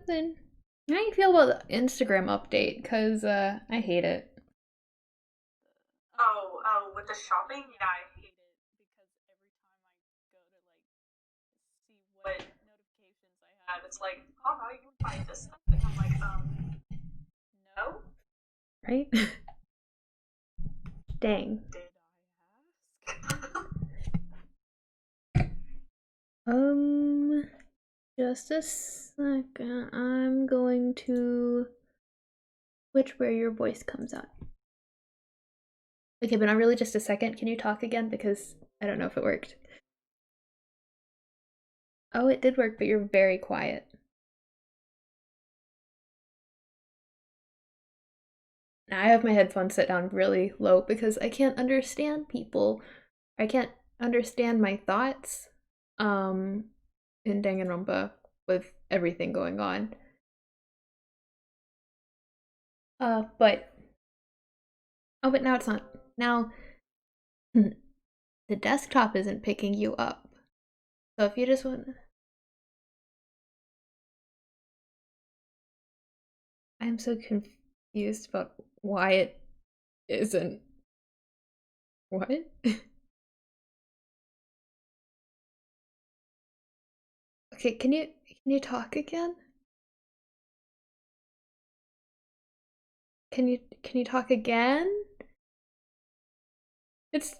nothing. How do you feel about the Instagram update? Cause I hate it. Oh, with the shopping? Yeah, I hate it because every time I go to like see what notifications I have, it's like, oh, you buy this stuff, and I'm like, no. Right? Dang. Did I ask? Um, just a second. I'm going to switch where your voice comes out. Okay, but not really just a second. Can you talk again? Because I don't know if it worked. Oh, it did work, but you're very quiet. Now I have my headphones set down really low because I can't understand people. I can't understand my thoughts in Danganronpa with everything going on. But oh, but now it's not. Now the desktop isn't picking you up. So if you just want, I'm so confused about why it isn't. What? Okay, can you talk again? Can you talk again? It's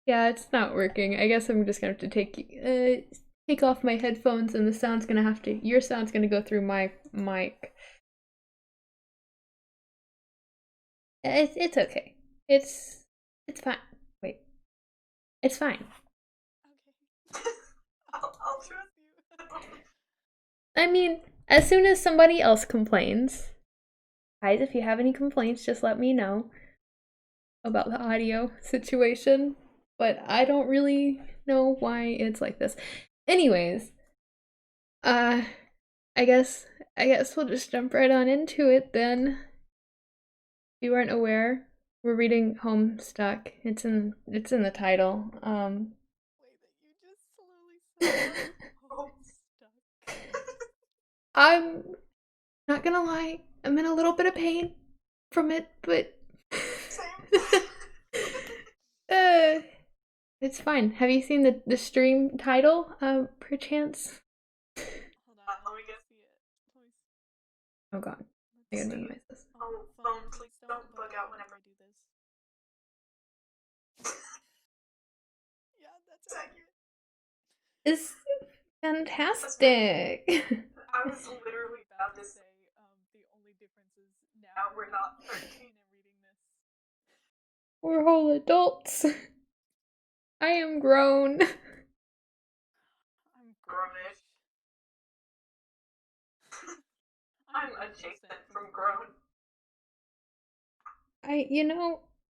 Yeah, it's not working. I guess I'm just gonna have to take off my headphones, and your sound's gonna go through my mic. It's okay. It's fine. Wait, it's fine. Okay. I'll trust you. I mean, as soon as somebody else complains, guys, if you have any complaints, just let me know about the audio situation. But I don't really know why it's like this. Anyways, uh, I guess we'll just jump right on into it then. If you weren't aware, we're reading Homestuck. It's in the title. Wait, that you just slowly said Homestuck. I'm not gonna lie, I'm in a little bit of pain from it, but Same. uh, it's fine. Have you seen the stream title, perchance? Hold on, let me get see it. Please. Oh god, I Let's gotta see. minimize this. Oh, phone, please don't bug out whenever I do this. Yeah, that's accurate. It's fantastic. I was literally about to say, the only difference is now we're not 13 and reading this. We're whole adults. I am grown. I'm grownish. I'm adjacent from grown.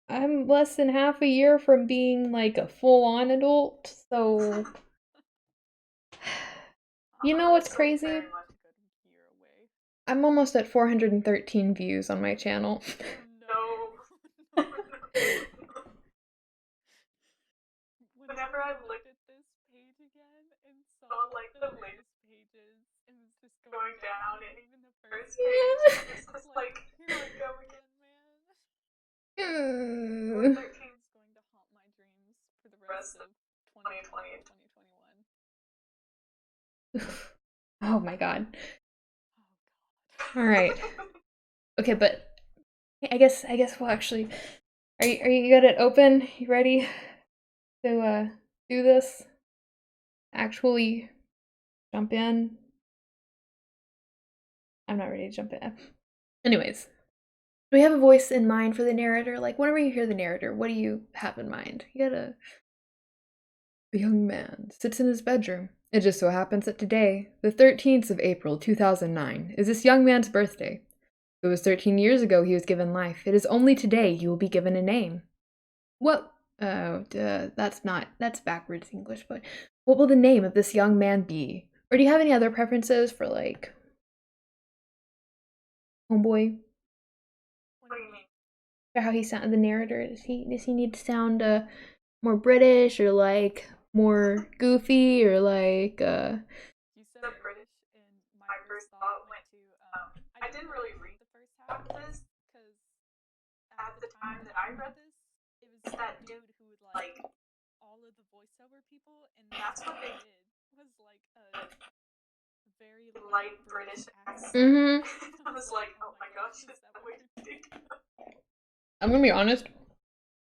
I'm less than half a year from being like a full-on adult, so you know what's So crazy? very much a good year away. I'm almost at 413 views on my channel. No. Whenever I looked at this page again and saw like the latest pages and it's just going down and even the first page, it's just like, here we go again, man. 413 is going to haunt my dreams for the rest of 2020 and 2021. Oh my god. Oh All god. right. Okay, but I guess we'll actually. Are you good at open? You ready to do this? Actually jump in? I'm not ready to jump in. Anyways, do we have a voice in mind for the narrator? Like, whenever you hear the narrator, what do you have in mind? A young man sits in his bedroom. It just so happens that today, the 13th of April 2009, is this young man's birthday. It was 13 years ago he was given life. It is only today he will be given a name. What? Oh, that's backwards English, but what will the name of this young man be? Or do you have any other preferences for, like, homeboy? What do you mean? Or how he sounded, the narrator? Does he need to sound more British, or like more goofy, or like You said British and my first thought went to, I didn't really read the first half of this, because at the time that I read this, it was that dude who would, like, all of the voiceover people, and that's what they did, was, like, a very light British accent. I was like, oh my gosh, is that what you're thinking of? I'm gonna be honest,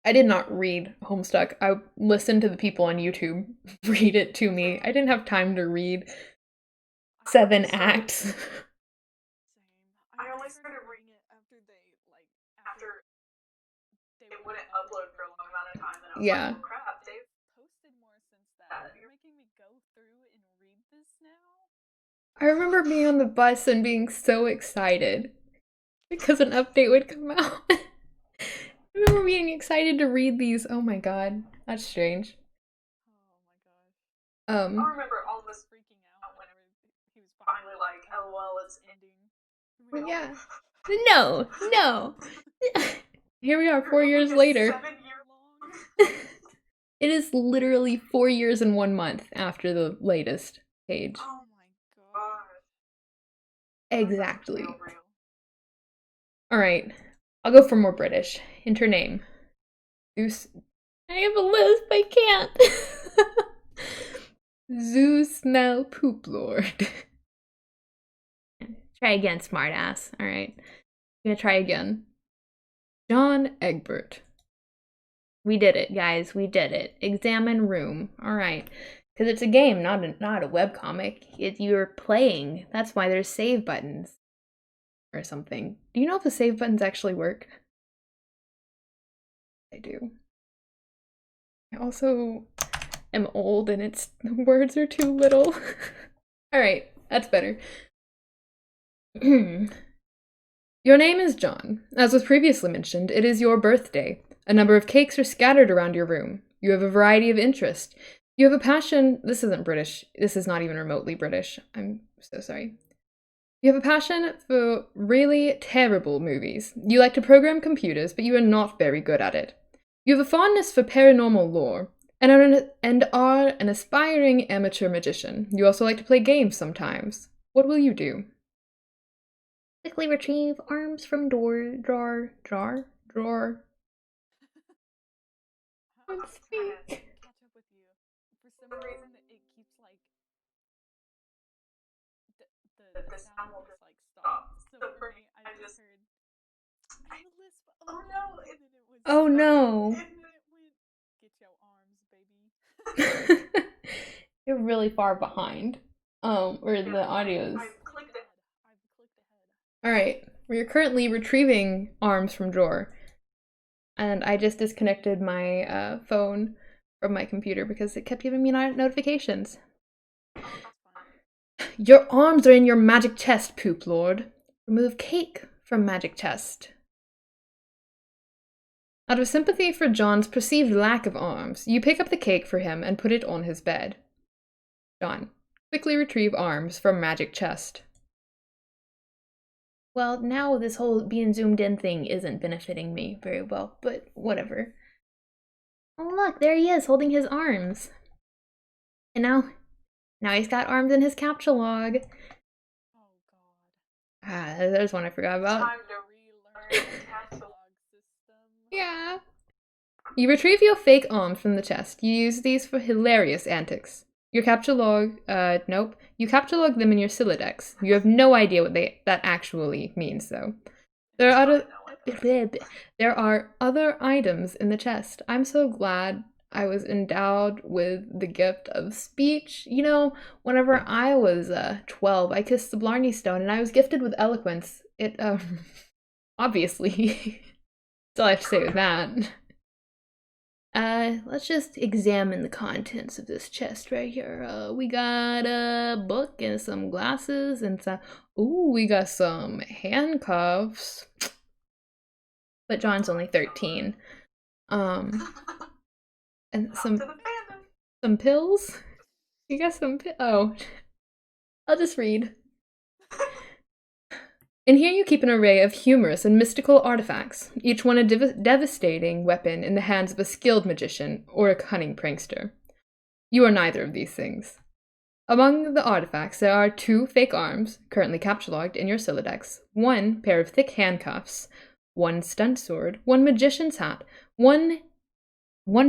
I did not read Homestuck. I listened to the people on YouTube read it to me. I didn't have time to read 7 acts. Same. I only started reading it after they wouldn't upload for a long amount of time, and I was like, oh crap, they've posted more since that. You're making me go through and read this now? I remember being on the bus and being so excited because an update would come out. I remember being excited to read these. Oh my god, that's strange. Oh my gosh. I remember all of us freaking out whenever he was finally like, LOL, it's ending. Yeah. No. Here we are 4 years later. 7-year long. It is literally 4 years and 1 month after the latest page. Oh my god. Exactly. Alright, I'll go for more British. Enter name. Zeus. I have a lisp, I can't. Zeus smell poop lord. Try again, smartass. Alright. I'm gonna try again. John Egbert. We did it, guys. We did it. Examine room. Alright. Because it's a game, not a webcomic. You're playing. That's why there's save buttons. Or something. Do you know if the save buttons actually work? I do. I also am old and the words are too little. Alright, that's better. Your name is John. As was previously mentioned, it is your birthday. A number of cakes are scattered around your room. You have a variety of interests. You have a passion. This isn't British. This is not even remotely British. I'm so sorry. You have a passion for really terrible movies. You like to program computers, but you are not very good at it. You have a fondness for paranormal lore, and are an aspiring amateur magician. You also like to play games sometimes. What will you do? Quickly retrieve arms from drawer. I'm trying to catch up with you. For some reason, it keeps like the sound will just like stop. So for me, I just heard I'm a lisp. Oh no! And then it was. Oh no! And then it went. Get your arms, baby. You're really far behind. Or the audio's. I've clicked ahead. Alright, we're currently retrieving arms from drawer. And I just disconnected my phone from my computer because it kept giving me notifications. Your arms are in your magic chest, Poop Lord. Remove cake from magic chest. Out of sympathy for John's perceived lack of arms, you pick up the cake for him and put it on his bed. John, quickly retrieve arms from magic chest. Well, now this whole being zoomed in thing isn't benefiting me very well, but whatever. Oh look, there he is, holding his arms. And now he's got arms in his captcha log. Oh god. There's one I forgot about. Time to relearn the captcha log system. Yeah. You retrieve your fake arms from the chest. You use these for hilarious antics. Your captcha log, nope. You captcha log them in your Silodex. You have no idea what that actually means, though. There are other items in the chest. I'm so glad I was endowed with the gift of speech. You know, whenever I was 12, I kissed the Blarney Stone, and I was gifted with eloquence. It, obviously. That's all I have to say with that. Let's just examine the contents of this chest right here. We got a book and some glasses and some... Ooh, we got some handcuffs. But John's only 13. And some pills? You got some oh. I'll just read. In here you keep an array of humorous and mystical artifacts, each one a devastating weapon in the hands of a skilled magician or a cunning prankster. You are neither of these things. Among the artifacts, there are 2 fake arms, currently captulogged in your Sylladex, 1 pair of thick handcuffs, 1 stunt sword, 1 magician's hat, 1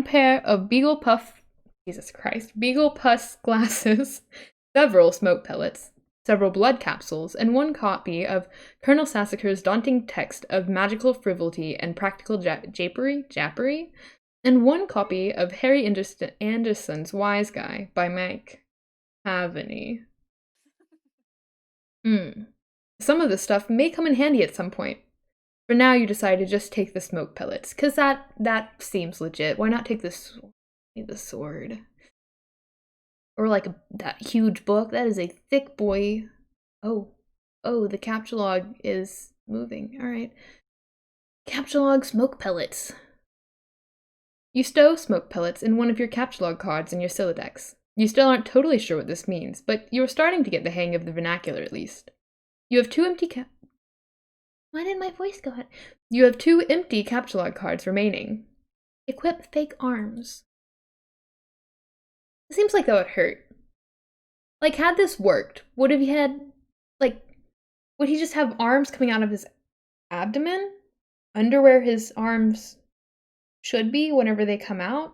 pair of beagle puff glasses, several smoke pellets, several blood capsules, and 1 copy of Colonel Sassacre's daunting text of magical frivolity and practical jappery, and 1 copy of Harry Anderson's Wise Guy by Mike Haveney. Some of this stuff may come in handy at some point. For now, you decide to just take the smoke pellets, because that seems legit. Why not take the sword? Or like that huge book. That is a thick boy. Oh, the captulog is moving. Alright. Captulog smoke pellets. You stow smoke pellets in one of your captulog cards in your Sylladex. You still aren't totally sure what this means, but you're starting to get the hang of the vernacular at least. You have 2 empty Why did my voice go ahead? You have 2 empty captulog cards remaining. Equip fake arms. It seems like that would hurt. Like, had this worked, would he just have arms coming out of his abdomen? Under where his arms should be whenever they come out?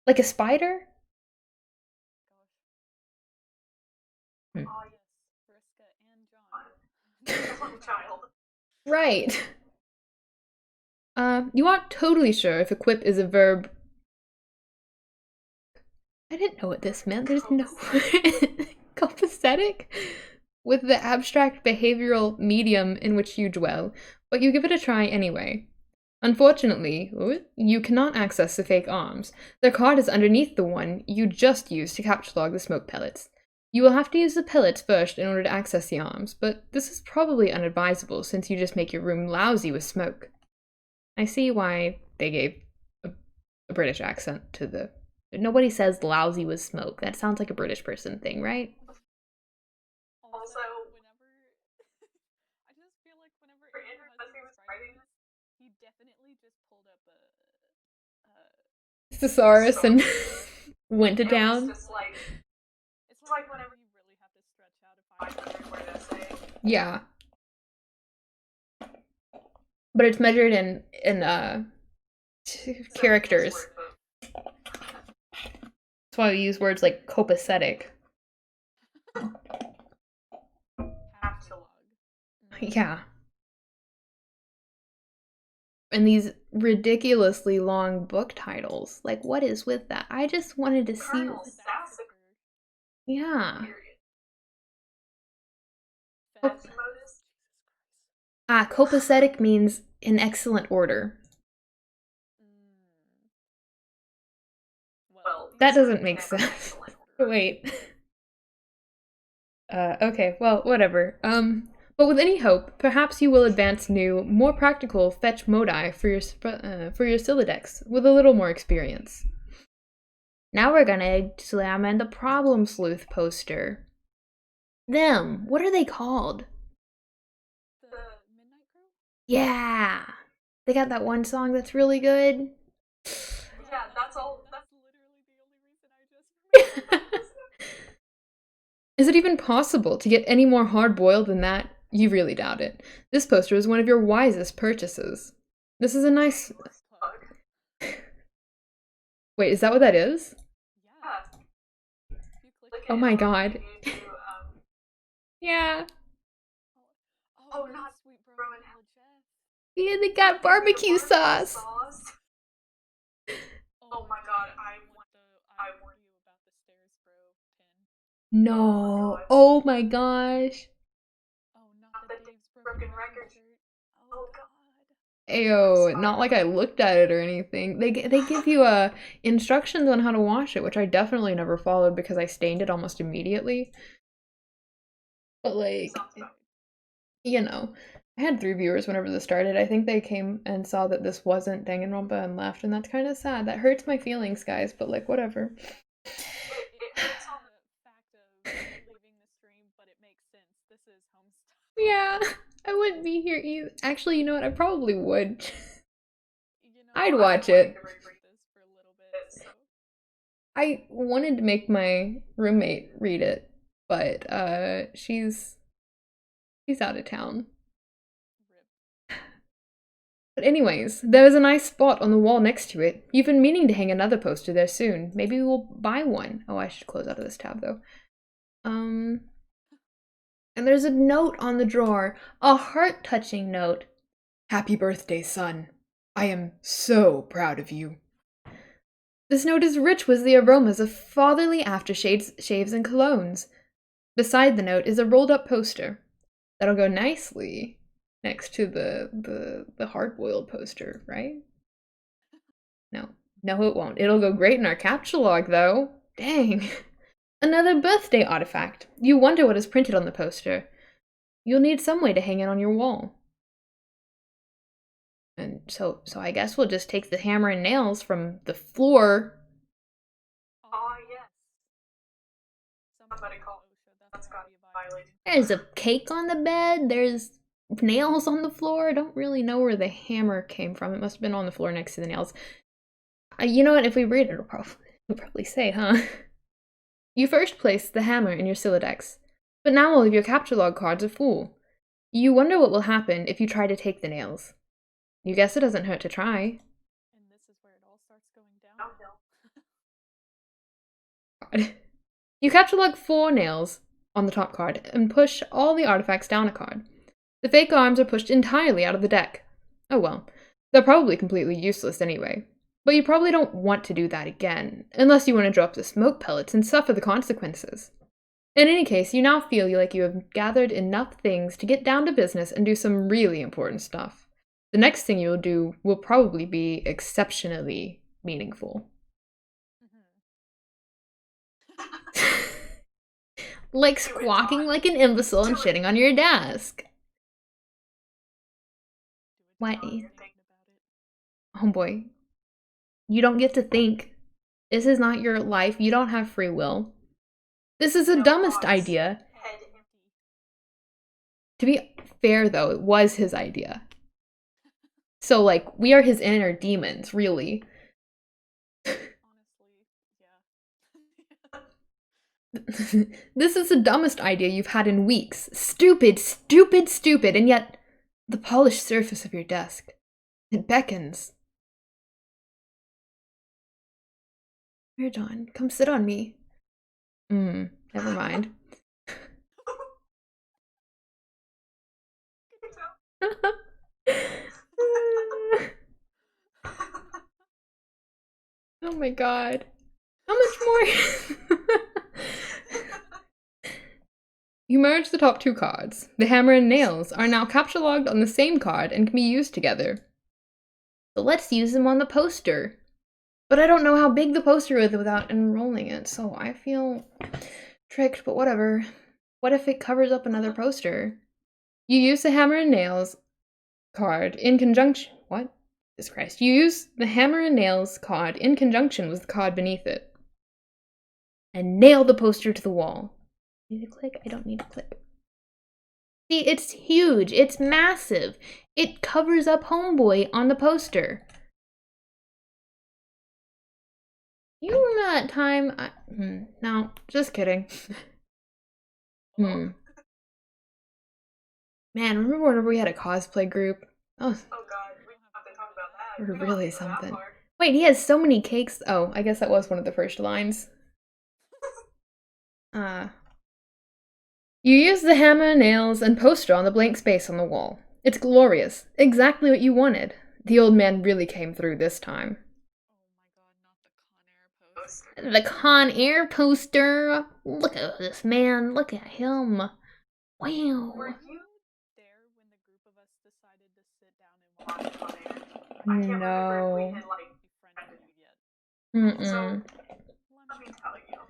Like a spider? Oh, yes, Briska and John. Child. Right. You aren't totally sure if equip is a verb. I didn't know what this meant. There's no copacetic with the abstract behavioral medium in which you dwell, but you give it a try anyway. Unfortunately, you cannot access the fake arms. Their card is underneath the one you just used to captulog the smoke pellets. You will have to use the pellets first in order to access the arms, but this is probably unadvisable since you just make your room lousy with smoke. I see why they gave a British accent to the... Nobody says lousy with smoke. That sounds like a British person thing, right? Also, whenever... I just feel like whenever Andrew Hussey was writing this, he definitely just pulled up a thesaurus and went to town. It's like whenever you really have to stretch out a 500-word essay. Yeah. But it's measured in characters. That's why we use words like copacetic. Yeah. And these ridiculously long book titles. Like, what is with that? I just wanted to see... Yeah. Copacetic means in excellent order. Well, that doesn't make sense. Wait. Okay, well, whatever. But with any hope, perhaps you will advance new, more practical fetch modi for your Sylladex with a little more experience. Now we're gonna examine the Problem Sleuth poster. Them. What are they called? The Midnight Crew? Yeah. They got that one song that's really good. Yeah, that's literally the only reason I just... Is it even possible to get any more hard-boiled than that? You really doubt it. This poster is one of your wisest purchases. This is a nice... Wait, is that what that is? Yeah. Oh my god. Yeah. Oh, not sweet bro and Jeff. Yeah, they got barbecue sauce. Oh my god, I want you about the stairs bro pin. No. Oh my gosh. Oh, not the Dave's broken record. Oh god. Ayo, not like I looked at it or anything. They give you instructions on how to wash it, which I definitely never followed because I stained it almost immediately. But like, you know, I had 3 viewers whenever this started. I think they came and saw that this wasn't Danganronpa and left, and that's kind of sad. That hurts my feelings, guys, but like, whatever. It hurts on the fact of leaving the stream, but it makes sense. This is Homestuck. Yeah, I wouldn't be here either. Actually, you know what? I probably would. You know, I'd watch it. For a little bit, so. I wanted to make my roommate read it, but she's out of town. Rip. But anyways, there's a nice spot on the wall next to it. You've been meaning to hang another poster there soon. Maybe we'll buy one. Oh, I should close out of this tab though. And there's a note on the drawer, a heart-touching note. Happy birthday, son. I am so proud of you. This note is rich with the aromas of fatherly aftershaves and colognes. Beside the note is a rolled-up poster. That'll go nicely next to the hard-boiled poster, right? No, it won't. It'll go great in our capture log, though. Dang. Another birthday artifact. You wonder what is printed on the poster. You'll need some way to hang it on your wall. And so I guess we'll just take the hammer and nails from the floor. Oh, yes. Somebody call OSHA. That's gotta be violating. There's a cake on the bed. There's nails on the floor. I don't really know where the hammer came from. It must have been on the floor next to the nails. You know what? If we read it, it'll probably say, huh? You first placed the hammer in your Siladex, but now all of your capture log cards are full. You wonder what will happen if you try to take the nails. You guess it doesn't hurt to try. And this is where it all starts going downhill. You capture log 4 nails on the top card and push all the artifacts down a card. The fake arms are pushed entirely out of the deck. Oh well, they're probably completely useless anyway. But you probably don't want to do that again, unless you want to drop the smoke pellets and suffer the consequences. In any case, you now feel like you have gathered enough things to get down to business and do some really important stuff. The next thing you'll do will probably be exceptionally meaningful. Like squawking like an imbecile and shitting on your desk. What? Homeboy. You don't get to think. This is not your life. You don't have free will. This is the dumbest idea. To be fair, though, it was his idea. So, like, we are his inner demons, really. Honestly, yeah. This is the dumbest idea you've had in weeks. Stupid, stupid, stupid, and yet the polished surface of your desk. It beckons. Here, John, come sit on me. Never mind. Oh my god. How much more? You merge the top 2 cards. The hammer and nails are now capture logged on the same card and can be used together. So let's use them on the poster. But I don't know how big the poster is without unrolling it, so I feel tricked, but whatever. What if it covers up another poster? You use the hammer and nails card in conjunction. What? Jesus Christ. You use the hammer and nails card in conjunction with the card beneath it. And nail the poster to the wall. Need to click? I don't need to click. See, it's huge. It's massive. It covers up Homeboy on the poster. You remember that time? No, just kidding. Man, remember whenever we had a cosplay group? Oh god, we have to talk about that. Really something. Wait, he has so many cakes. Oh, I guess that was one of the first lines. You use the hammer, nails, and poster on the blank space on the wall. It's glorious. Exactly what you wanted. The old man really came through this time. Oh my god, not the Con Air poster. Look at this man. Look at him. Wow. Were you there when the group of us decided to sit down and watch Con Air? I can't remember if we had, like, befriended you yet. So, let me tell you.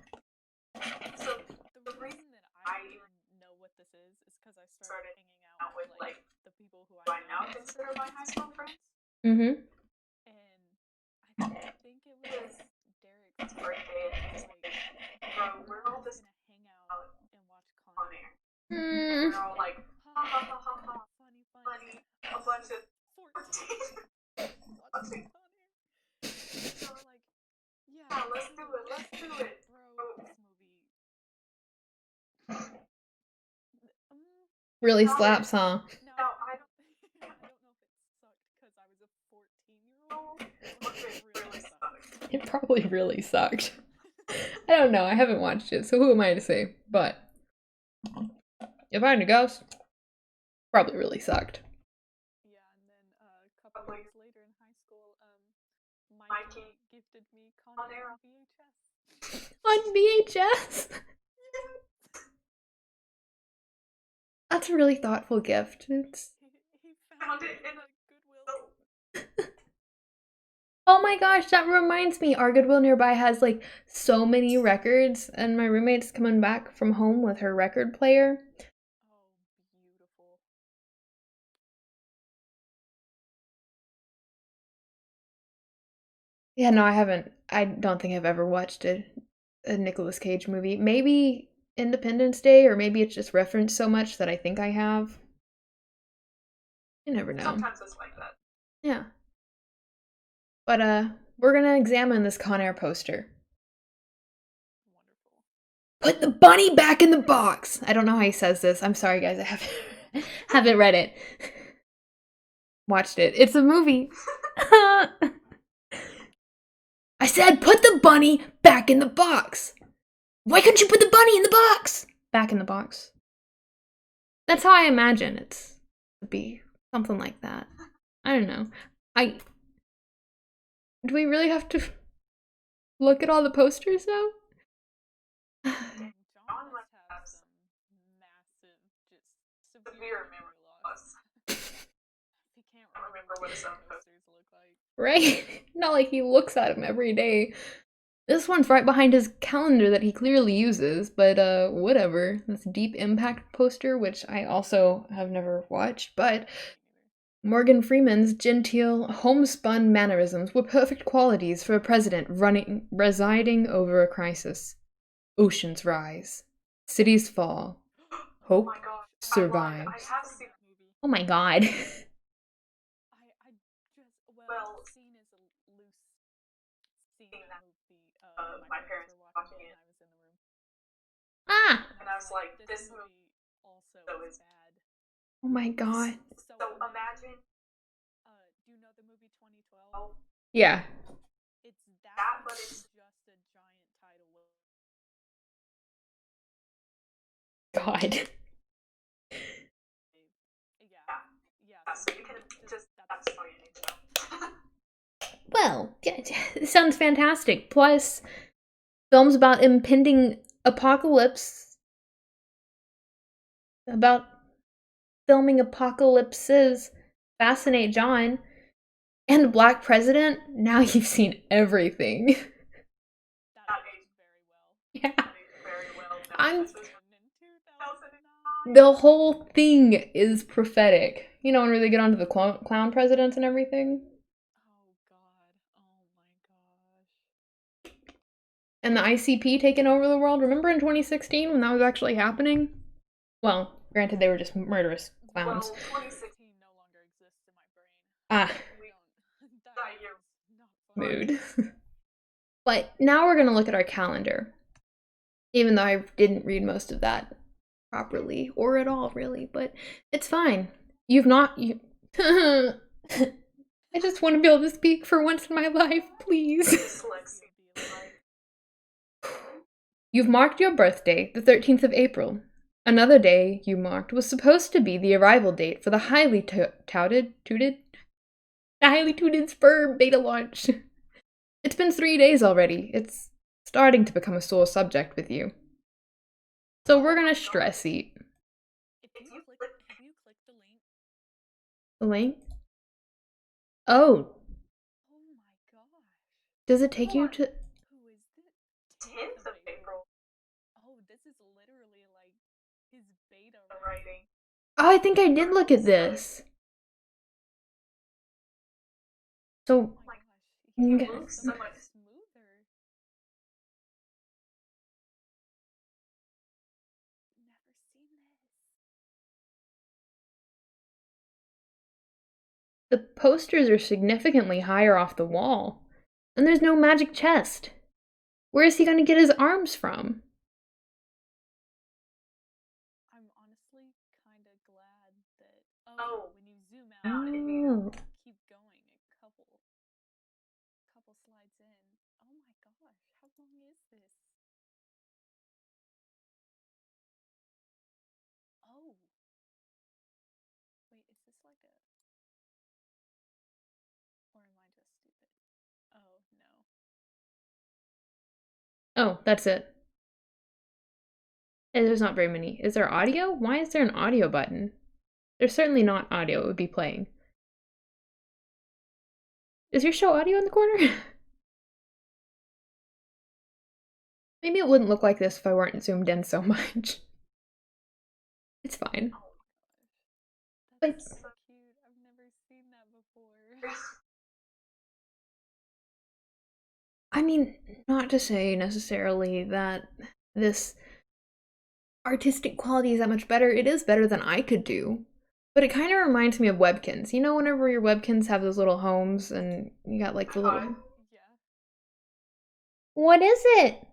So, the reason that I even know what this is because I started hanging out with, like, the people who I now consider my high school friends. And I think it was Derek's birthday, and he was like, bro, we're all just gonna hang out and watch Con Air. And we're all like, ha ha ha ha ha, funny, a bunch of 14 watching Con Air. So, like, yeah, let's do it. Let's do it. Bro, this movie. Really slaps, huh? Now, I don't know if it sucked because I was a 14-year-old, or if it really sucked. It probably really sucked. I don't know. I haven't watched it, so who am I to say? But if I had to guess, probably really sucked. Yeah, and then a couple years later in high school, Mikey gifted me Con Air on VHS. On VHS? That's a really thoughtful gift. He found it in a Goodwill. Oh my gosh, that reminds me. Our Goodwill nearby has like so many records, and my roommate's coming back from home with her record player. Oh, beautiful. Yeah, no, I haven't. I don't think I've ever watched a Nicolas Cage movie. Maybe Independence Day, or maybe it's just referenced so much that I think I have. You never know. Sometimes it's like that. Yeah. But we're gonna examine this Con Air poster. Wonderful. Put the bunny back in the box. I don't know how he says this. I'm sorry, guys. I haven't read it. Watched it. It's a movie. I said put the bunny back in the box. Why couldn't you put the bunny in the box? Back in the box. That's how I imagine it to be. Something like that. I don't know. Do we really have to look at all the posters though? John must have some massive, just severe memory loss. He can't remember what some posters look like. Right? Not like he looks at them every day. This one's right behind his calendar that he clearly uses, but whatever. This Deep Impact poster, which I also have never watched, but Morgan Freeman's genteel, homespun mannerisms were perfect qualities for a president residing over a crisis. Oceans rise, cities fall, hope survives. Oh my god. Well, scene is a loose scene that movie. My parents were watching it, and I was in the room. Ah! And I was like, this movie also is bad. Oh my god. So imagine, do you know the movie 2012? Yeah. It's that, but it's just a giant tidal wave. God. Yeah, so you can just, that's all you need to know. Well, it sounds fantastic. Plus, films about impending apocalypse, about filming apocalypses, fascinate John. And a black president? Now you've seen everything. That aged very well. Yeah. That aged very well. This was written in 2009. The whole thing is prophetic. You know, when they get onto the clown presidents and everything? Oh god. Oh my gosh. And the ICP taking over the world. Remember in 2016 when that was actually happening? Well, granted, they were just murderous clowns. Well, 2016 no longer exists in my brain. Ah. That year Mood. But now we're going to look at our calendar. Even though I didn't read most of that properly, or at all, really. But it's fine. I just want to be able to speak for once in my life, please. You've marked your birthday, the 13th of April. Another day you marked was supposed to be the arrival date for the highly touted sperm beta launch. It's been 3 days already. It's starting to become a sore subject with you. So we're gonna stress eat. Have you clicked the link? The link? Oh. Oh my gosh. Does it take you to... Who is this? 10th of April. Oh, this is literally like his beta writing. Oh, I think I did look at this. So... Oh my gosh. He looks so much smoother. Never seen this. The posters are significantly higher off the wall. And there's no magic chest. Where is he gonna get his arms from? I'm honestly kind of glad that. Oh, when you zoom out and you keep going, couple slides in. Oh my gosh, how long is this? Oh, wait, is this like a. Or am I just stupid? Oh, no. Oh, that's it. And there's not very many. Is there audio? Why is there an audio button? There's certainly not audio, it would be playing. Is your show audio in the corner? Maybe it wouldn't look like this if I weren't zoomed in so much. It's fine. That's so cute. I've never seen that before. I mean, not to say necessarily that this artistic quality is that much better. It is better than I could do. But it kind of reminds me of Webkins. You know, whenever your Webkins have those little homes and you got like the little. Yeah. What is it?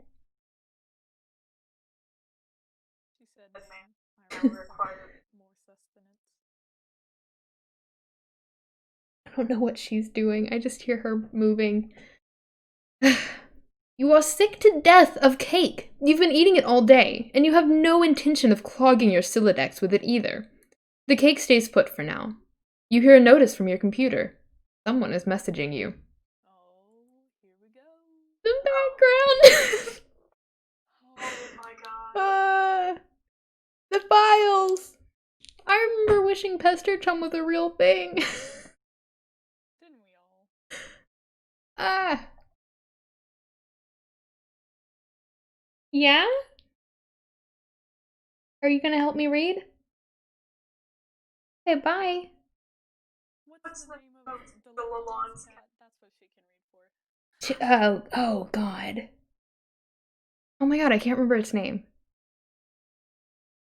She said, I require more sustenance. I don't know what she's doing. I just hear her moving. You are sick to death of cake. You've been eating it all day, and you have no intention of clogging your Sylladex with it either. The cake stays put for now. You hear a notice from your computer. Someone is messaging you. Oh, here we go. The background! Oh my god. The files! I remember wishing Pester Chum was a real thing. Didn't we all? Yeah? Are you gonna help me read? Okay, bye. What's the name of the Lalonde's cat? That's what she can read for. Oh god. Oh my god, I can't remember its name.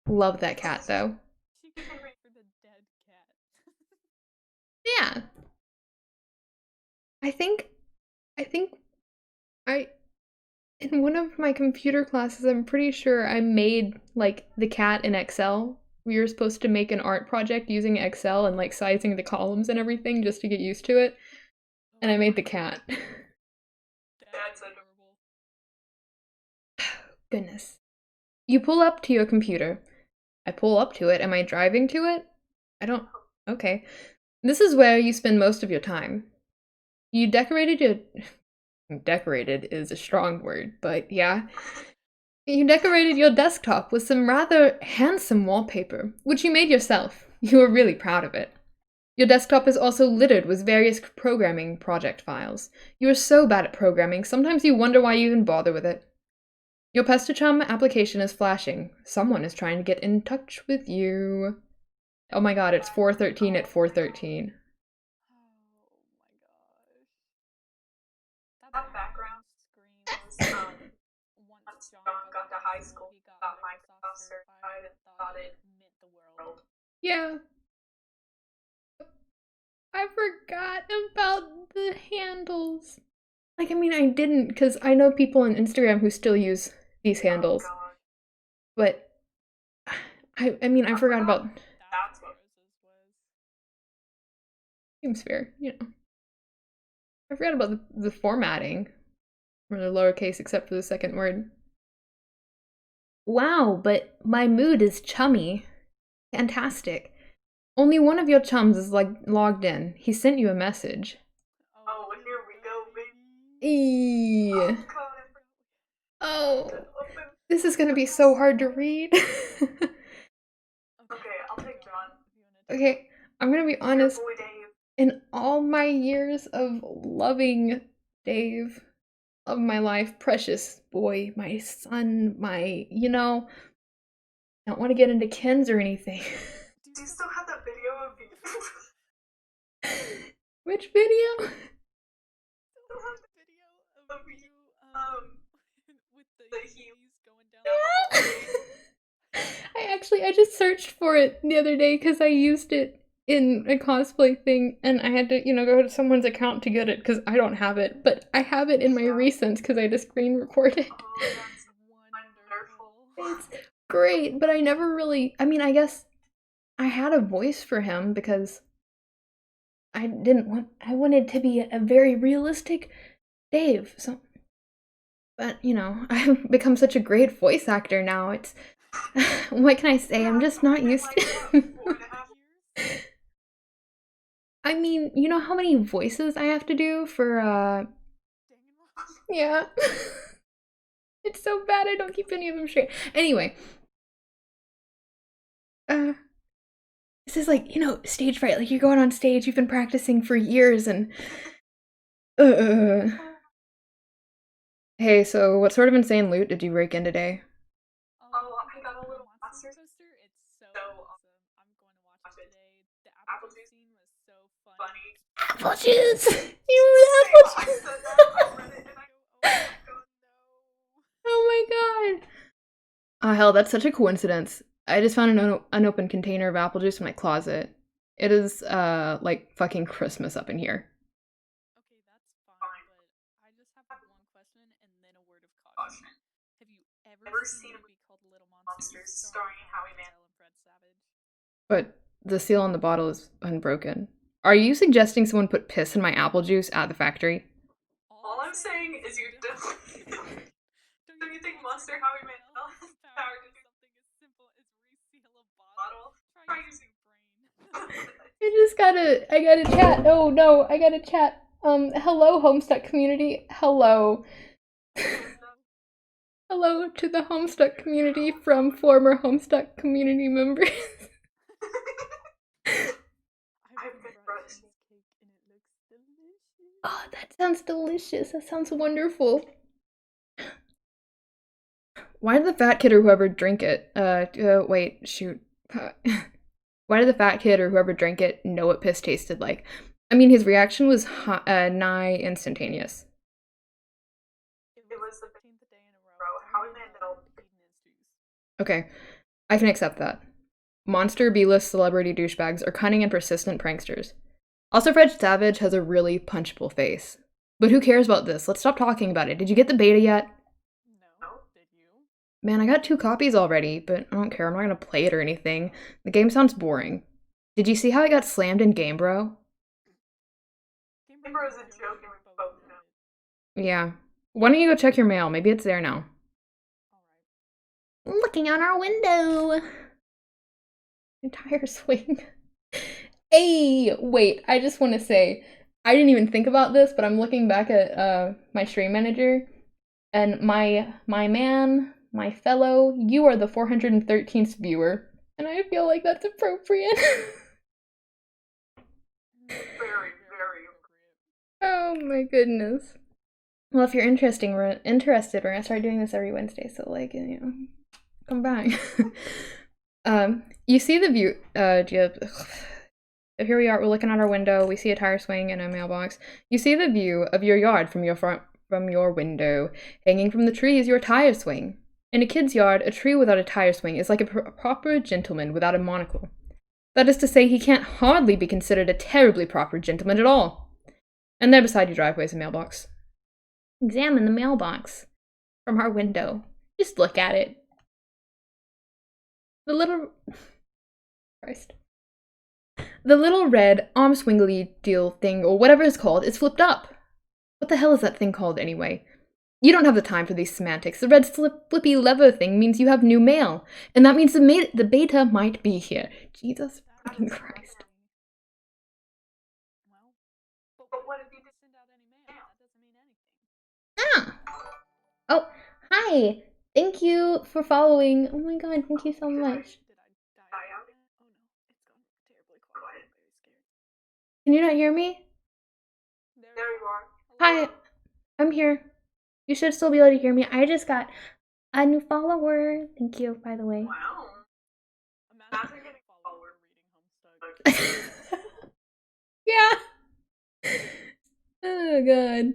Love that cat though. She can read for the dead cat. Yeah. I think in one of my computer classes, I'm pretty sure I made like the cat in Excel. We were supposed to make an art project using Excel and like sizing the columns and everything just to get used to it. And I made the cat. That's adorable. Goodness. You pull up to your computer. I pull up to it. Am I driving to it? I don't. Okay. This is where you spend most of your time. You decorated your. Decorated is a strong word, but yeah. You decorated your desktop with some rather handsome wallpaper, which you made yourself. You were really proud of it. Your desktop is also littered with various programming project files. You are so bad at programming, sometimes you wonder why you even bother with it. Your Pestachum application is flashing. Someone is trying to get in touch with you. Oh my god, it's 4:13 at 4:13. Oh my gosh. That background screen was once John got to high school, he got Microsoft certified and thought it meant the world. Yeah. I forgot about the handles. Like, I mean, I didn't, because I know people on Instagram who still use these handles. Oh, but, I mean, I forgot about... That's what Rose's was. Seems fair, you know. I forgot about the formatting. Or the lowercase except for the second word. Wow, but my mood is chummy. Fantastic. Only one of your chums is logged in. He sent you a message. Oh, here we go, baby. Oh, this is gonna be so hard to read. Okay, I'll take John. Okay, I'm gonna be honest. In all my years of loving Dave, of my life, precious boy, my son, my, you know, I don't want to get into Kens or anything. Do you still have that video of you? Which video? Still have the video of you, with the heels going down the hallway. I just searched for it the other day because I used it in a cosplay thing, and I had to, go to someone's account to get it because I don't have it, but I have it in my recents because I had to screen record it. Oh, that's wonderful. It's great, but I never really, I guess I had a voice for him because I wanted to be a very realistic Dave, so, but, I've become such a great voice actor now, it's, what can I say, I'm just not used to I mean, you know how many voices I have to do for, yeah. It's so bad I don't keep any of them straight. Anyway. This is like, stage fright. Like, you're going on stage, you've been practicing for years, and... Hey, so what sort of insane loot did you break in today? Oh, I got a little monster poster. It's so awesome. I'm going to watch it today. The apple juice scene was so funny. Apple juice! You were apple juice! Oh my god! Oh hell, that's such a coincidence. I just found an unopened container of apple juice in my closet. It is, like fucking Christmas up in here. Okay, that's fine, but I just have one question and then a word of caution. Have you ever seen a movie called Little Monsters starring Howie Mandel and Fred Savage? But the seal on the bottle is unbroken. Are you suggesting someone put piss in my apple juice at the factory? All I'm saying is you don't you think Monster Howie Mandel has power to do something as simple as reseal a bottle? Try using your brain. I gotta chat. Oh no, I gotta chat. Hello, Homestuck community. Hello. Hello to the Homestuck community from former Homestuck community members. I've been brushing cake and it looks delicious. Oh, that sounds delicious. That sounds wonderful. Why did the fat kid or whoever drink it? Wait, shoot. Why did the fat kid or whoever drank it know what piss tasted like? I mean, his reaction was nigh instantaneous. It was the 15th day in a row. Howie Mandel eaten his juice. Okay, I can accept that. Monster B-list celebrity douchebags are cunning and persistent pranksters. Also, Fred Savage has a really punchable face. But who cares about this? Let's stop talking about it. Did you get the beta yet? No. Did you? Man, I got 2 copies already, but I don't care. I'm not gonna play it or anything. The game sounds boring. Did you see how I got slammed in Game Bro? Game Bro is a joke and we both know. Yeah. Why don't you go check your mail? Maybe it's there now. Alright. Looking out our window. Entire swing. Hey, wait, I just want to say, I didn't even think about this, but I'm looking back at my stream manager, and my man, my fellow, you are the 413th viewer, and I feel like that's appropriate. Very, very appropriate. Oh my goodness. Well, if you're interested, we're gonna start doing this every Wednesday, so like, come back. You see the view, here we are, we're looking out our window, we see a tire swing and a mailbox. You see the view of your yard from your window. Hanging from the tree is your tire swing. In a kid's yard, a tree without a tire swing is like a proper gentleman without a monocle. That is to say, he can't hardly be considered a terribly proper gentleman at all. And there beside your driveway is a mailbox. Examine the mailbox from our window. Just look at it. The little red arm swingly deal thing, or whatever it's called, is flipped up. What the hell is that thing called anyway? You don't have the time for these semantics. The red flippy lever thing means you have new mail, and that means the beta might be here. Jesus fucking Christ. Well, but what if you didn't send out any mail? That doesn't mean anything. Ah! Oh, hi! Thank you for following. Oh my god, thank you so much. Did I die out? Oh no, it's gone terribly quiet. I'm very scared. Can you not hear me? There you are. Hi, I'm here. You should still be able to hear me. I just got a new follower. Thank you, by the way. Wow. Imagine getting a follower reading Homestuck. Yeah. Oh god.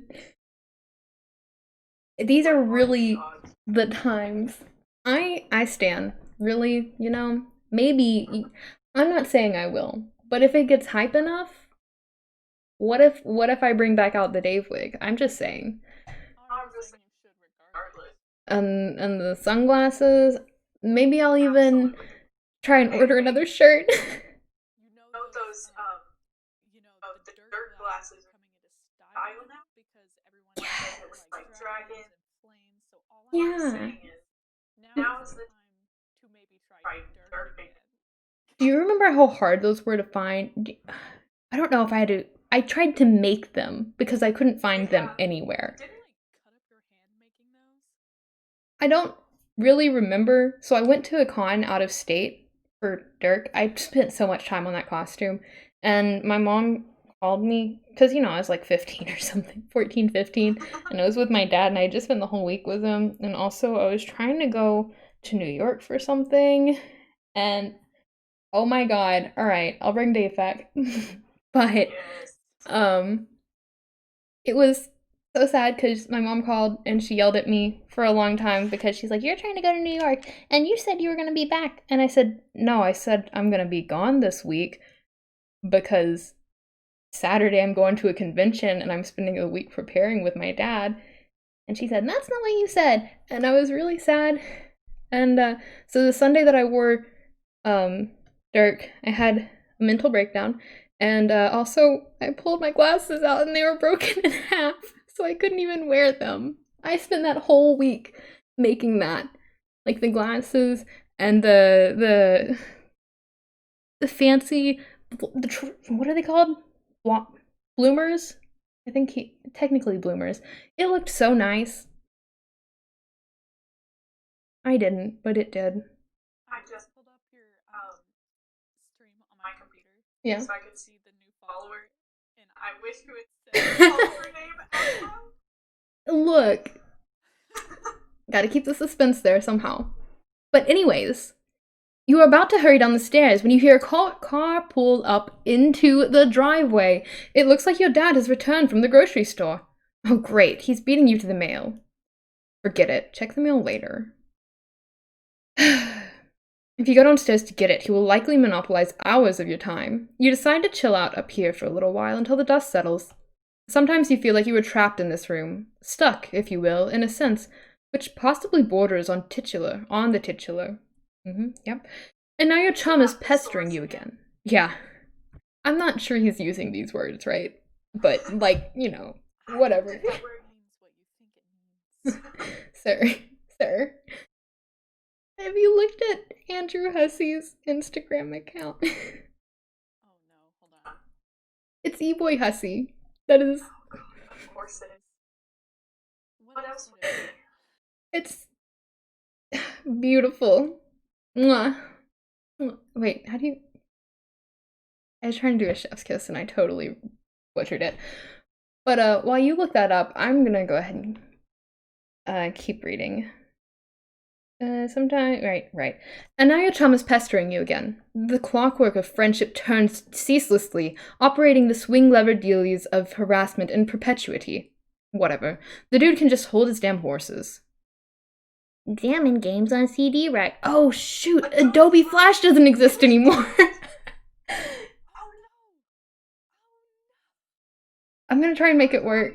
These are really the times. I stan. Really, maybe, I'm not saying I will, But if it gets hype enough, what if I bring back out the Dave wig? I'm just saying. I'm just saying you should regardless. And the sunglasses. Maybe I'll even try and order another shirt. You know those the dirt glasses are coming into style now because everyone has like dragons and flames. So all I'm saying is now is the time to maybe try dirt again. Do you remember how hard those were to find? I don't know if I had to. I tried to make them because I couldn't find them anywhere. Didn't like cut up your hand making those? I don't really remember. So I went to a con out of state for Dirk. I spent so much time on that costume. And my mom called me because, you know, I was like 15 or something, 14, 15. And I was with my dad and I just spent the whole week with him. And also I was trying to go to New York for something. And oh my god. All right, I'll bring Dave back. But it was so sad because my mom called and she yelled at me for a long time because she's like, you're trying to go to New York and you said you were going to be back. And I said, no, I said I'm going to be gone this week because Saturday I'm going to a convention and I'm spending a week preparing with my dad. And she said, that's not what you said. And I was really sad. And so the Sunday that I wore Dirk, I had a mental breakdown. And also, I pulled my glasses out and they were broken in half, so I couldn't even wear them. I spent that whole week making that. Like the glasses and the fancy, what are they called? Bloomers? I think technically bloomers. It looked so nice. I didn't, but it did. I just pulled up your stream on my computer. Yeah. So I could see the new follower, and I wish you had said the follower name out loud. Look. Gotta keep the suspense there somehow. But anyways, you are about to hurry down the stairs when you hear a car pull up into the driveway. It looks like your dad has returned from the grocery store. Oh great, he's beating you to the mail. Forget it, check the mail later. If you go downstairs to get it, he will likely monopolize hours of your time. You decide to chill out up here for a little while until the dust settles. Sometimes you feel like you were trapped in this room, stuck, if you will, in a sense, which possibly borders on the titular. Yep. And now your chum is pestering you again. Yeah. I'm not sure he's using these words, right? But, like, you know, whatever. That word means what you think it means. Sir. Have you looked at Andrew Hussey's Instagram account? Oh no, hold on. It's eBoy Hussey. That is... Of course it is. What else would it be? It's... beautiful. Mwah. Wait, how do you... I was trying to do a chef's kiss and I totally butchered it. But while you look that up, I'm gonna go ahead and keep reading. Right. And now your chum is pestering you again. The clockwork of friendship turns ceaselessly, operating the swing-lever dealies of harassment in perpetuity. Whatever. The dude can just hold his damn horses. Examine games on CD rack. Oh shoot, Adobe Flash doesn't exist anymore. I'm gonna try and make it work.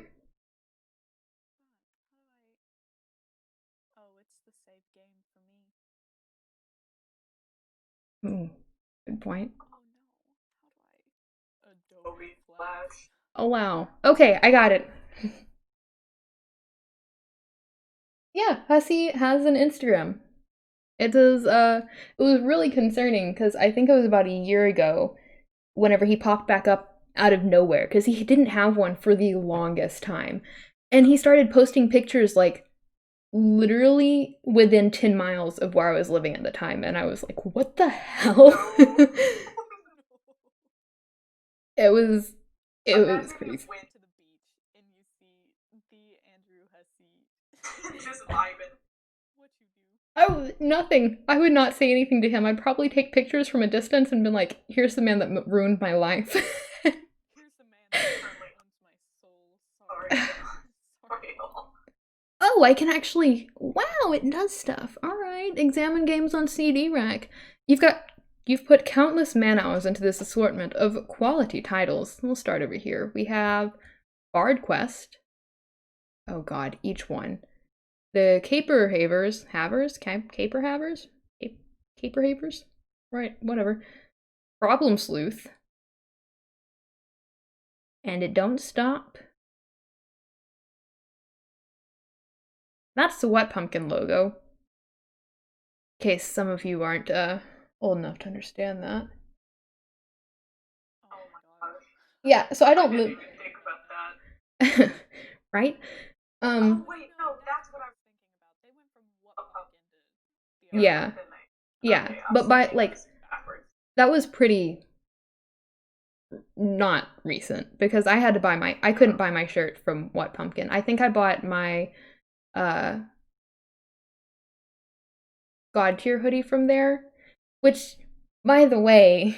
Oh, it's the save game for me. Good point. Oh no, how do I? Adobe Flash. Oh wow. Okay, I got it. Yeah, Hussey has an Instagram. It was really concerning because I think it was about a year ago whenever he popped back up out of nowhere because he didn't have one for the longest time. And he started posting pictures like literally within 10 miles of where I was living at the time. And I was like, what the hell? It was crazy. Went to the beach and you see the Andrew Hussey just vibing. What you do? Oh, nothing. I would not say anything to him. I'd probably take pictures from a distance and been like, here's the man that ruined my life. Here's the man that ruins my soul. Sorry. Oh, I can actually... Wow, it does stuff. Alright, examine games on CD rack. You've got You've put countless man-hours into this assortment of quality titles. We'll start over here. We have Bard Quest. Oh god, each one. The Caper Havers. Caper Havers? Caper Havers? Right, whatever. Problem Sleuth. And It Don't Stop. That's the Wet Pumpkin logo. In case some of you aren't old enough to understand that. Oh my god. Yeah, so I don't didn't even think about that. Right? Oh wait, no, that's what I was thinking about. They went from What Pumpkin to the Yeah. other, didn't they? Yeah, Okay, I but was by thinking like it was backwards. that was pretty not recent because I had to buy my I couldn't buy my shirt from What Pumpkin. I think I bought my God tier hoodie from there, which by the way,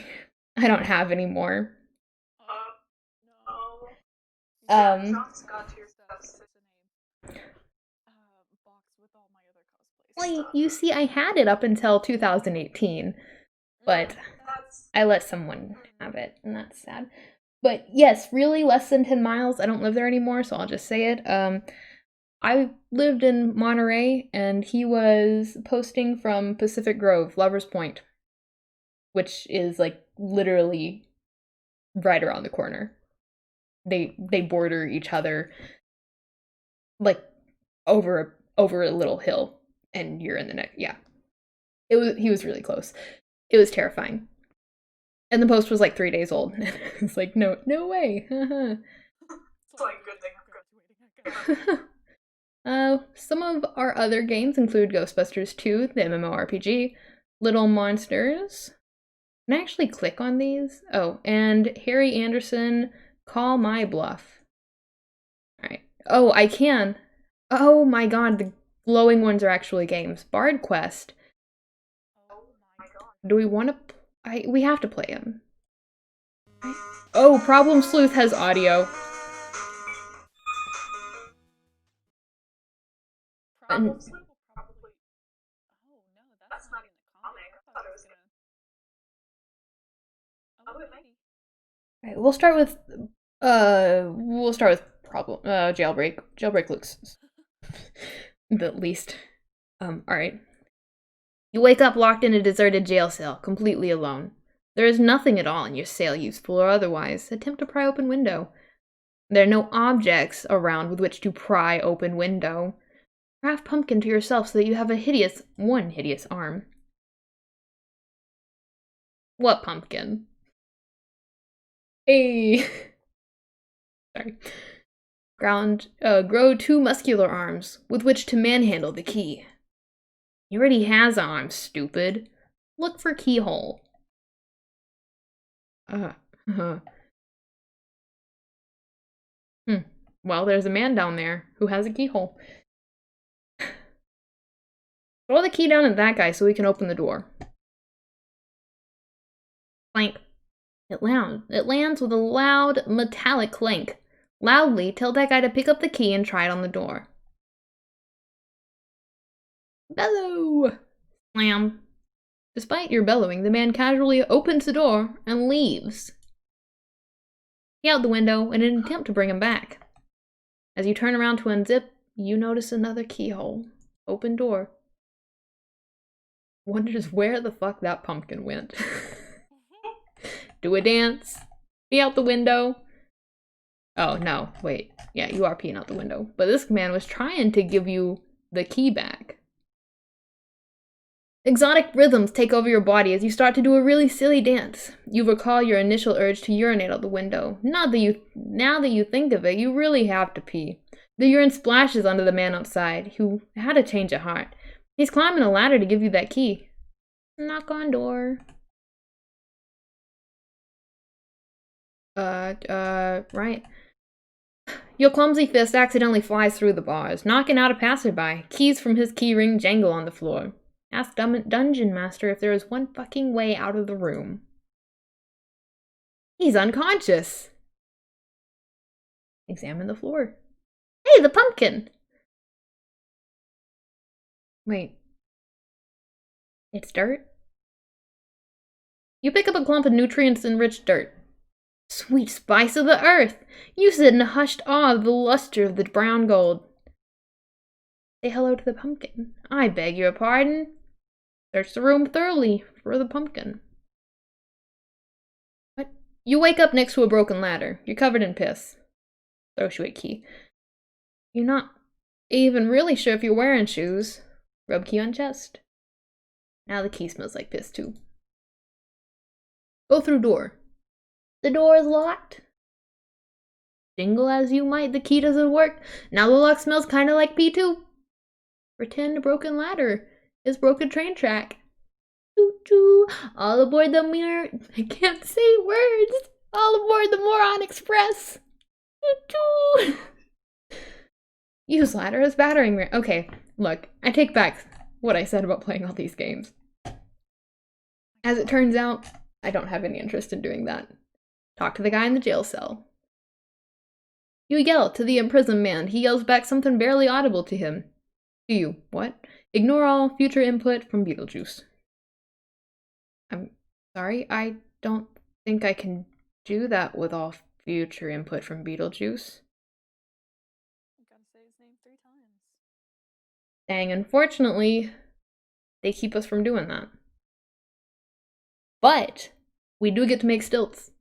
I don't have anymore. No. John's God tier stuff's a name. Box with all my other cosplays. Well, you see, I had it up until 2018, but I let someone have it, and that's sad. But yes, really less than 10 miles. I don't live there anymore, so I'll just say it. I lived in Monterey, and he was posting from Pacific Grove, Lover's Point, which is like literally right around the corner. They border each other like over a little hill, and you're in the next. Yeah, he was really close. It was terrifying. And the post was like 3 days old. It's like, no way. It's like good thing I'm graduating. Some of our other games include Ghostbusters 2, the MMORPG, Little Monsters. Can I actually click on these? Oh, and Harry Anderson, Call My Bluff. Alright. Oh, I can. Oh my god, the glowing ones are actually games. Bard Quest. Oh my god. Do we want to... we have to play him. Oh, Problem Sleuth has audio. Problem Sleuth will probably... Oh no, that's not in the comic. I thought it was gonna... Oh, it might. Alright, we'll start with Jailbreak. Jailbreak looks the least. Alright. You wake up locked in a deserted jail cell, completely alone. There is nothing at all in your cell, useful or otherwise. Attempt to pry open window. There are no objects around with which to pry open window. Craft pumpkin to yourself so that you have one hideous arm. What pumpkin? Hey! Sorry. Grow 2 muscular arms with which to manhandle the key. He already has arms, stupid. Look for keyhole. Well, there's a man down there who has a keyhole. Throw the key down at that guy so we can open the door. Clank. It lands with a loud, metallic clank. Loudly, tell that guy to pick up the key and try it on the door. Bellow! Slam. Despite your bellowing, the man casually opens the door and leaves. He out the window in an attempt to bring him back. As you turn around to unzip, you notice another keyhole. Open door. Wonders where the fuck that pumpkin went. Do a dance. Pee out the window. Oh, no. Wait. Yeah, you are peeing out the window. But this man was trying to give you the key back. Exotic rhythms take over your body as you start to do a really silly dance. You recall your initial urge to urinate out the window. Now that you think of it, you really have to pee. The urine splashes onto the man outside, who had a change of heart. He's climbing a ladder to give you that key. Knock on door. Right. Your clumsy fist accidentally flies through the bars, knocking out a passerby. Keys from his keyring jangle on the floor. Ask Dungeon Master if there is one fucking way out of the room. He's unconscious. Examine the floor. Hey, the pumpkin! Wait. It's dirt? You pick up a clump of nutrients-enriched dirt. Sweet spice of the earth! You sit in hushed awe of the luster of the brown gold. Say hello to the pumpkin. I beg your pardon. Search the room thoroughly for the pumpkin. What? You wake up next to a broken ladder. You're covered in piss. Throws you a key. You're not even really sure if you're wearing shoes. Rub key on chest. Now the key smells like piss too. Go through door. The door is locked. Jingle as you might, the key doesn't work. Now the lock smells kinda like pee too. Pretend a broken ladder is broken train track. Choo choo. All aboard the mirror. I can't say words. All aboard the Moron Express. Choo choo. Use ladder as battering ram. Okay, look, I take back what I said about playing all these games. As it turns out, I don't have any interest in doing that. Talk to the guy in the jail cell. You yell to the imprisoned man. He yells back something barely audible to him. To you. What? Ignore all future input from Beetlejuice. I'm sorry, I don't think I can do that with all future input from Beetlejuice. Gotta say his name 3 times. Dang, unfortunately, they keep us from doing that. But we do get to make stilts.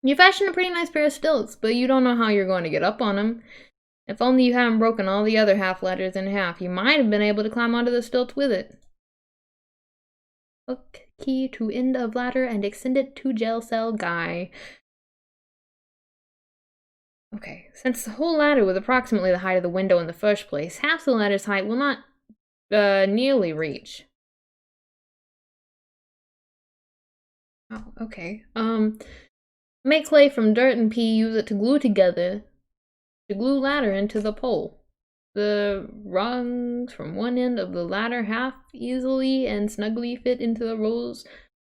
You fashion a pretty nice pair of stilts, but you don't know how you're going to get up on them. If only you hadn't broken all the other half letters in half, you might have been able to climb onto the stilt with it. Hook key to end of ladder and extend it to jail cell guy. Okay, since the whole ladder was approximately the height of the window in the first place, half the ladder's height will not nearly reach. Oh, okay. Make clay from dirt and pee, use it to glue together, to glue ladder into the pole. The rungs from one end of the ladder half easily and snugly fit into the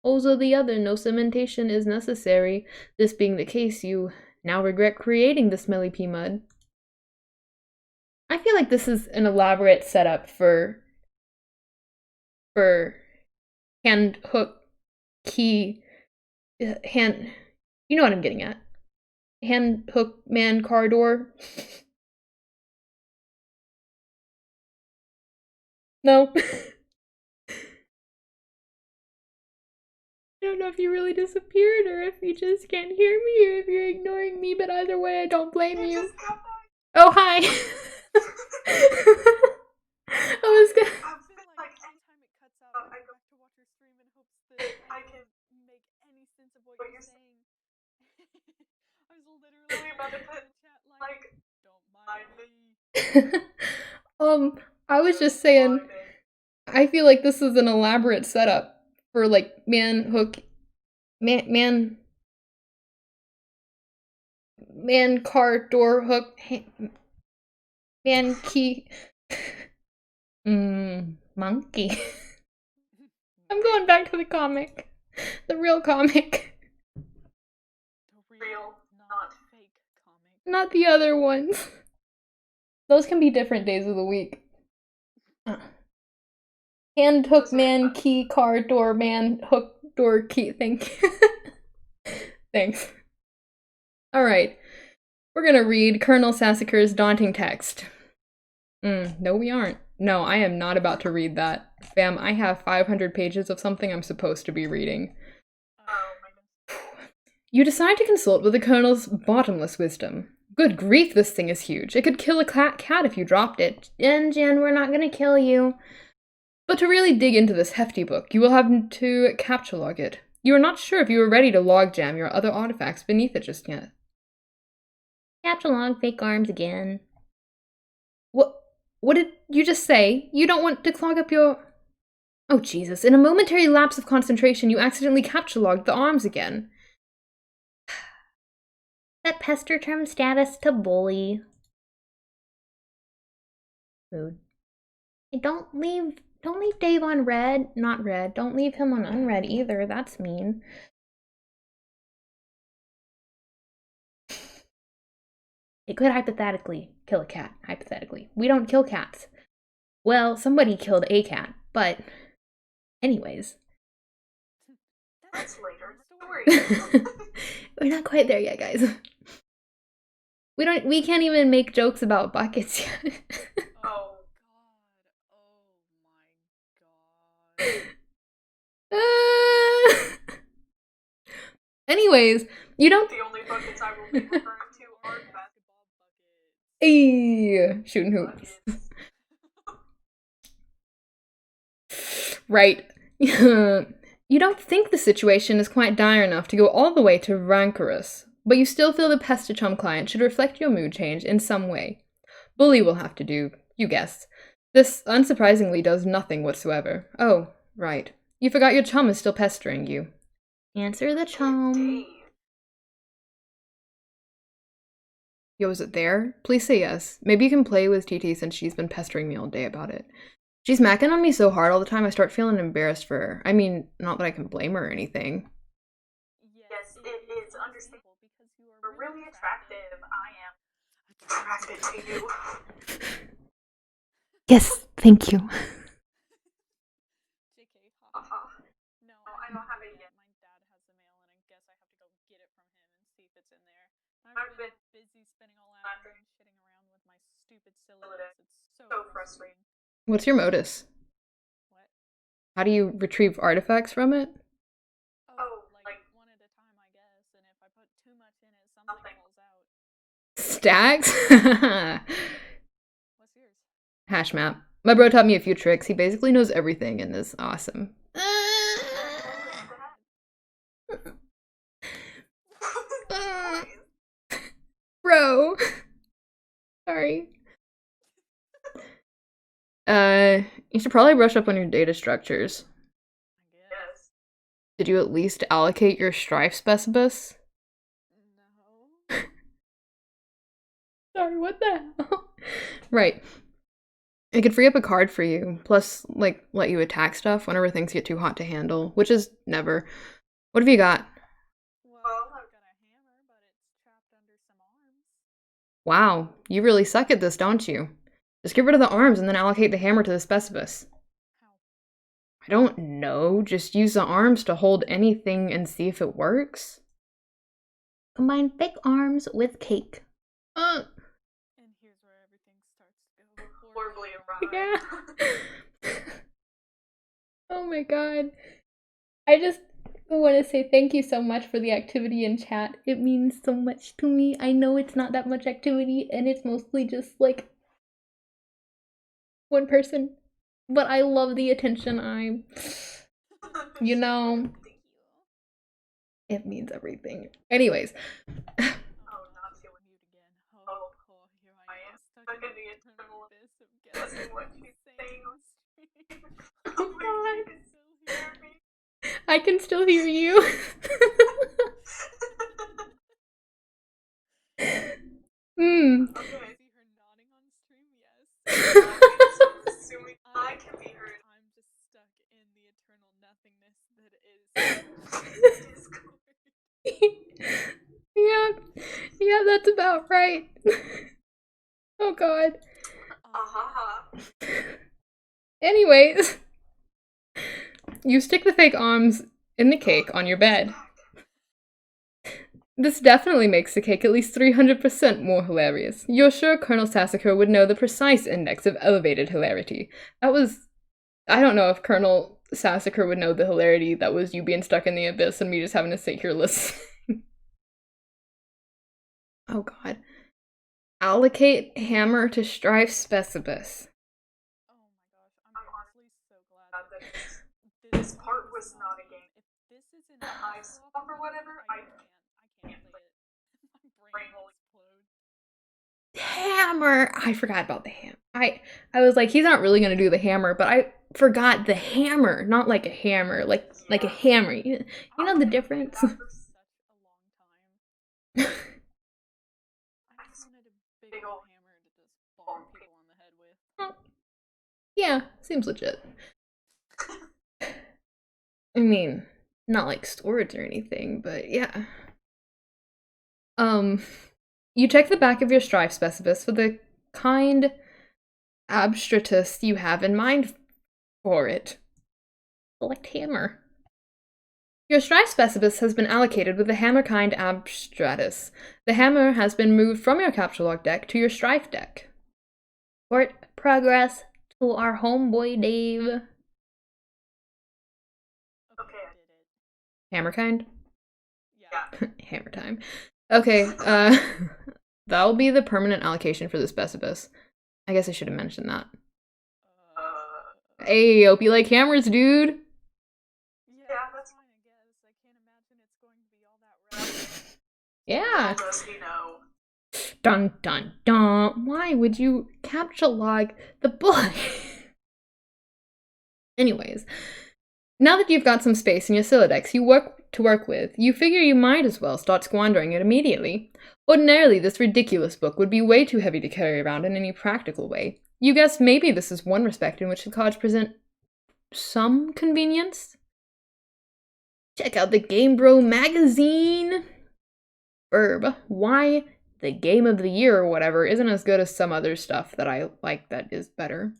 holes of the other. No cementation is necessary. This being the case, you now regret creating the smelly pea mud. I feel like this is an elaborate setup for hand hook key hand. You know what I'm getting at. Hand hook man car door. No. I don't know if you really disappeared or if you just can't hear me or if you're ignoring me, but either way, I don't blame you. Oh, hi. I was gonna... I feel like every time it cuts out, I go back to watch your stream in hopes that I can make any sense of what you're saying. I was literally about to put in the chat like, don't mind me. I was just saying, I feel like this is an elaborate setup for like man car door hook man key monkey. I'm going back to the comic, the real comic, Real, not fake comic. not the other ones. Those can be different days of the week. Hand hook man key car door man hook door key. Thank you. Thanks. Alright. We're gonna read Colonel Sassacre's daunting text. No we aren't. No, I am not about to read that. Fam, I have 500 pages of something I'm supposed to be reading. You decide to consult with the Colonel's bottomless wisdom. Good grief, this thing is huge. It could kill a cat if you dropped it. Jen, we're not gonna kill you. But to really dig into this hefty book, you will have to capture log it. You are not sure if you are ready to logjam your other artifacts beneath it just yet. Capture log, fake arms again. What did you just say? You don't want to clog up your... Oh, Jesus. In a momentary lapse of concentration, you accidentally capture logged the arms again. Set pester term status to bully. Mood. Hey, don't leave Dave on red. Not red. Don't leave him on unread either. That's mean. It could hypothetically kill a cat. Hypothetically. We don't kill cats. Well, somebody killed a cat, but anyways. That's later. story. We're not quite there yet, guys. We can't even make jokes about buckets yet. Oh my god. Anyways, you don't. The only buckets I will be referring to are basketball buckets. Ayy, shooting hoops. Right. You don't think the situation is quite dire enough to go all the way to rancorous, but you still feel the Pestachum client should reflect your mood change in some way. Bully will have to do, you guessed. This, unsurprisingly, does nothing whatsoever. Oh, right. You forgot your chum is still pestering you. Answer the chum. Yo, is it there? Please say yes. Maybe you can play with TT since she's been pestering me all day about it. She's macking on me so hard all the time I start feeling embarrassed for her. I mean, not that I can blame her or anything. Yes, it is understandable because you are really attractive. I am attracted to you. Yes, thank you. JK, No, I don't have it yet. My dad has the mail and I guess I have to go get it from him and see if it's in there. I've been busy spending all afternoon shitting around with my stupid silliness. It's so frustrating. What's your modus? What? How do you retrieve artifacts from it? Oh, like one at a time, I guess. And if I put too much in it, something falls out. Stacks? What's yours? Hash map. My bro taught me a few tricks. He basically knows everything and is awesome. Bro. Sorry. You should probably brush up on your data structures. I guess. Did you at least allocate your strife specibus? No. Sorry, what the hell? Right. It could free up a card for you, plus, like, let you attack stuff whenever things get too hot to handle, which is never. What have you got? Well, I've got a hammer, but it's trapped under some arms. Wow, you really suck at this, don't you? Just get rid of the arms and then allocate the hammer to the specibus. How? I don't know, just use the arms to hold anything and see if it works. Combine thick arms with cake. And here's where everything starts to go horribly awry. Yeah. Oh my god. I just want to say thank you so much for the activity in chat. It means so much to me. I know it's not that much activity and it's mostly just like one person, but I love the attention. You know, it means everything. Anyways. Oh, not feeling mute again. Oh, here I am, stuck in the eternal abyss of guessing what she's saying on stream. Oh god. You can still hear me. I can still hear you. Okay, I see her nodding on stream, yes. Assuming I can be heard. I'm just stuck in the eternal nothingness that is Discord. Yeah, that's about right. Oh god. Anyways, you stick the fake arms in the cake on your bed. This definitely makes the cake at least 300% more hilarious. You're sure Colonel Sassacre would know the precise index of elevated hilarity. That was... I don't know if Colonel Sassacre would know the hilarity that was you being stuck in the abyss and me just having to sit here listening. Oh god. Allocate hammer to strife specibus. Oh my gosh, I'm honestly so glad that this part was not a game. If this is an ice swap or whatever, I can't play it. My brain will explode. Hammer! I forgot about the hammer. I was like, he's not really gonna do the hammer, but I forgot the hammer, not like a hammer, like a hammer. You know the difference. For such a long time. I just wanted a big old hammer to just bomb people on the head with. Yeah, seems legit. I mean, not like storage or anything, but yeah. You check the back of your strife specibus for the kind abstratus you have in mind for it. Select hammer. Your strife specibus has been allocated with the hammer kind abstratus. The hammer has been moved from your capture log deck to your strife deck. Report progress to our homeboy Dave. Okay, I did it. Hammer kind? Yeah. Hammer time. Okay, that'll be the permanent allocation for the specibus. I guess I should have mentioned that. Hey, hope you like hammers, dude! Yeah, that's fine, I guess. I can't imagine it's going to be all that rough. Yeah! Does he know? Dun dun dun! Why would you capture log the book? Anyways, now that you've got some space in your Sylladex you work with, you figure you might as well start squandering it immediately. Ordinarily, this ridiculous book would be way too heavy to carry around in any practical way. You guess maybe this is one respect in which the cards present some convenience? Check out the Game Bro magazine! Verb, why the Game of the Year or whatever isn't as good as some other stuff that I like that is better.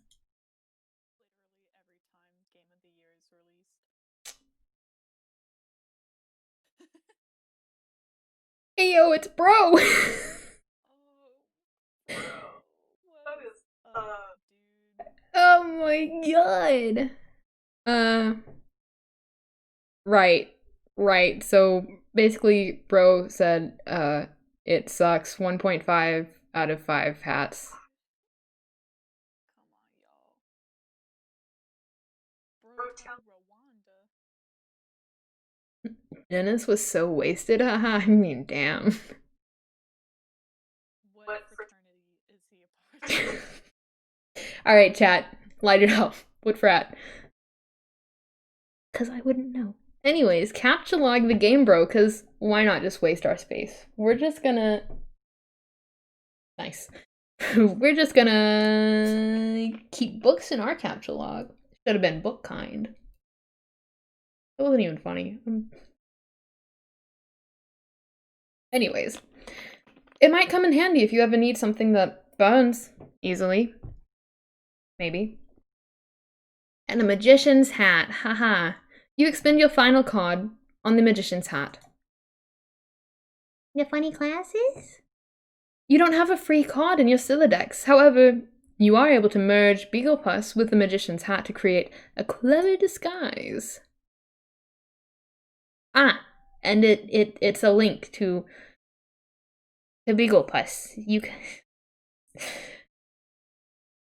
Literally every time Game of the Year is released. Hey yo, it's Bro! What is up, dude? Oh my god! Right. So basically, Bro said, it sucks 1.5 out of 5 hats. Come on, y'all. Bro, tell Rwanda. Dennis was so wasted, haha. I mean, damn. What fraternity is he a part of? Alright, chat. Light it up. What frat? Cause I wouldn't know. Anyways, capture log the game, bro, cause why not just waste our space? We're just gonna... Nice. We're just gonna keep books in our capture log. Should have been book kind. It wasn't even funny. Anyways, it might come in handy if you ever need something that burns easily. Maybe. And a magician's hat, haha. You expend your final card on the magician's hat. Your funny classes? You don't have a free card in your Sylladex. However, you are able to merge Beaglepuss with the magician's hat to create a clever disguise. Ah, and it's a link to Beaglepuss. You can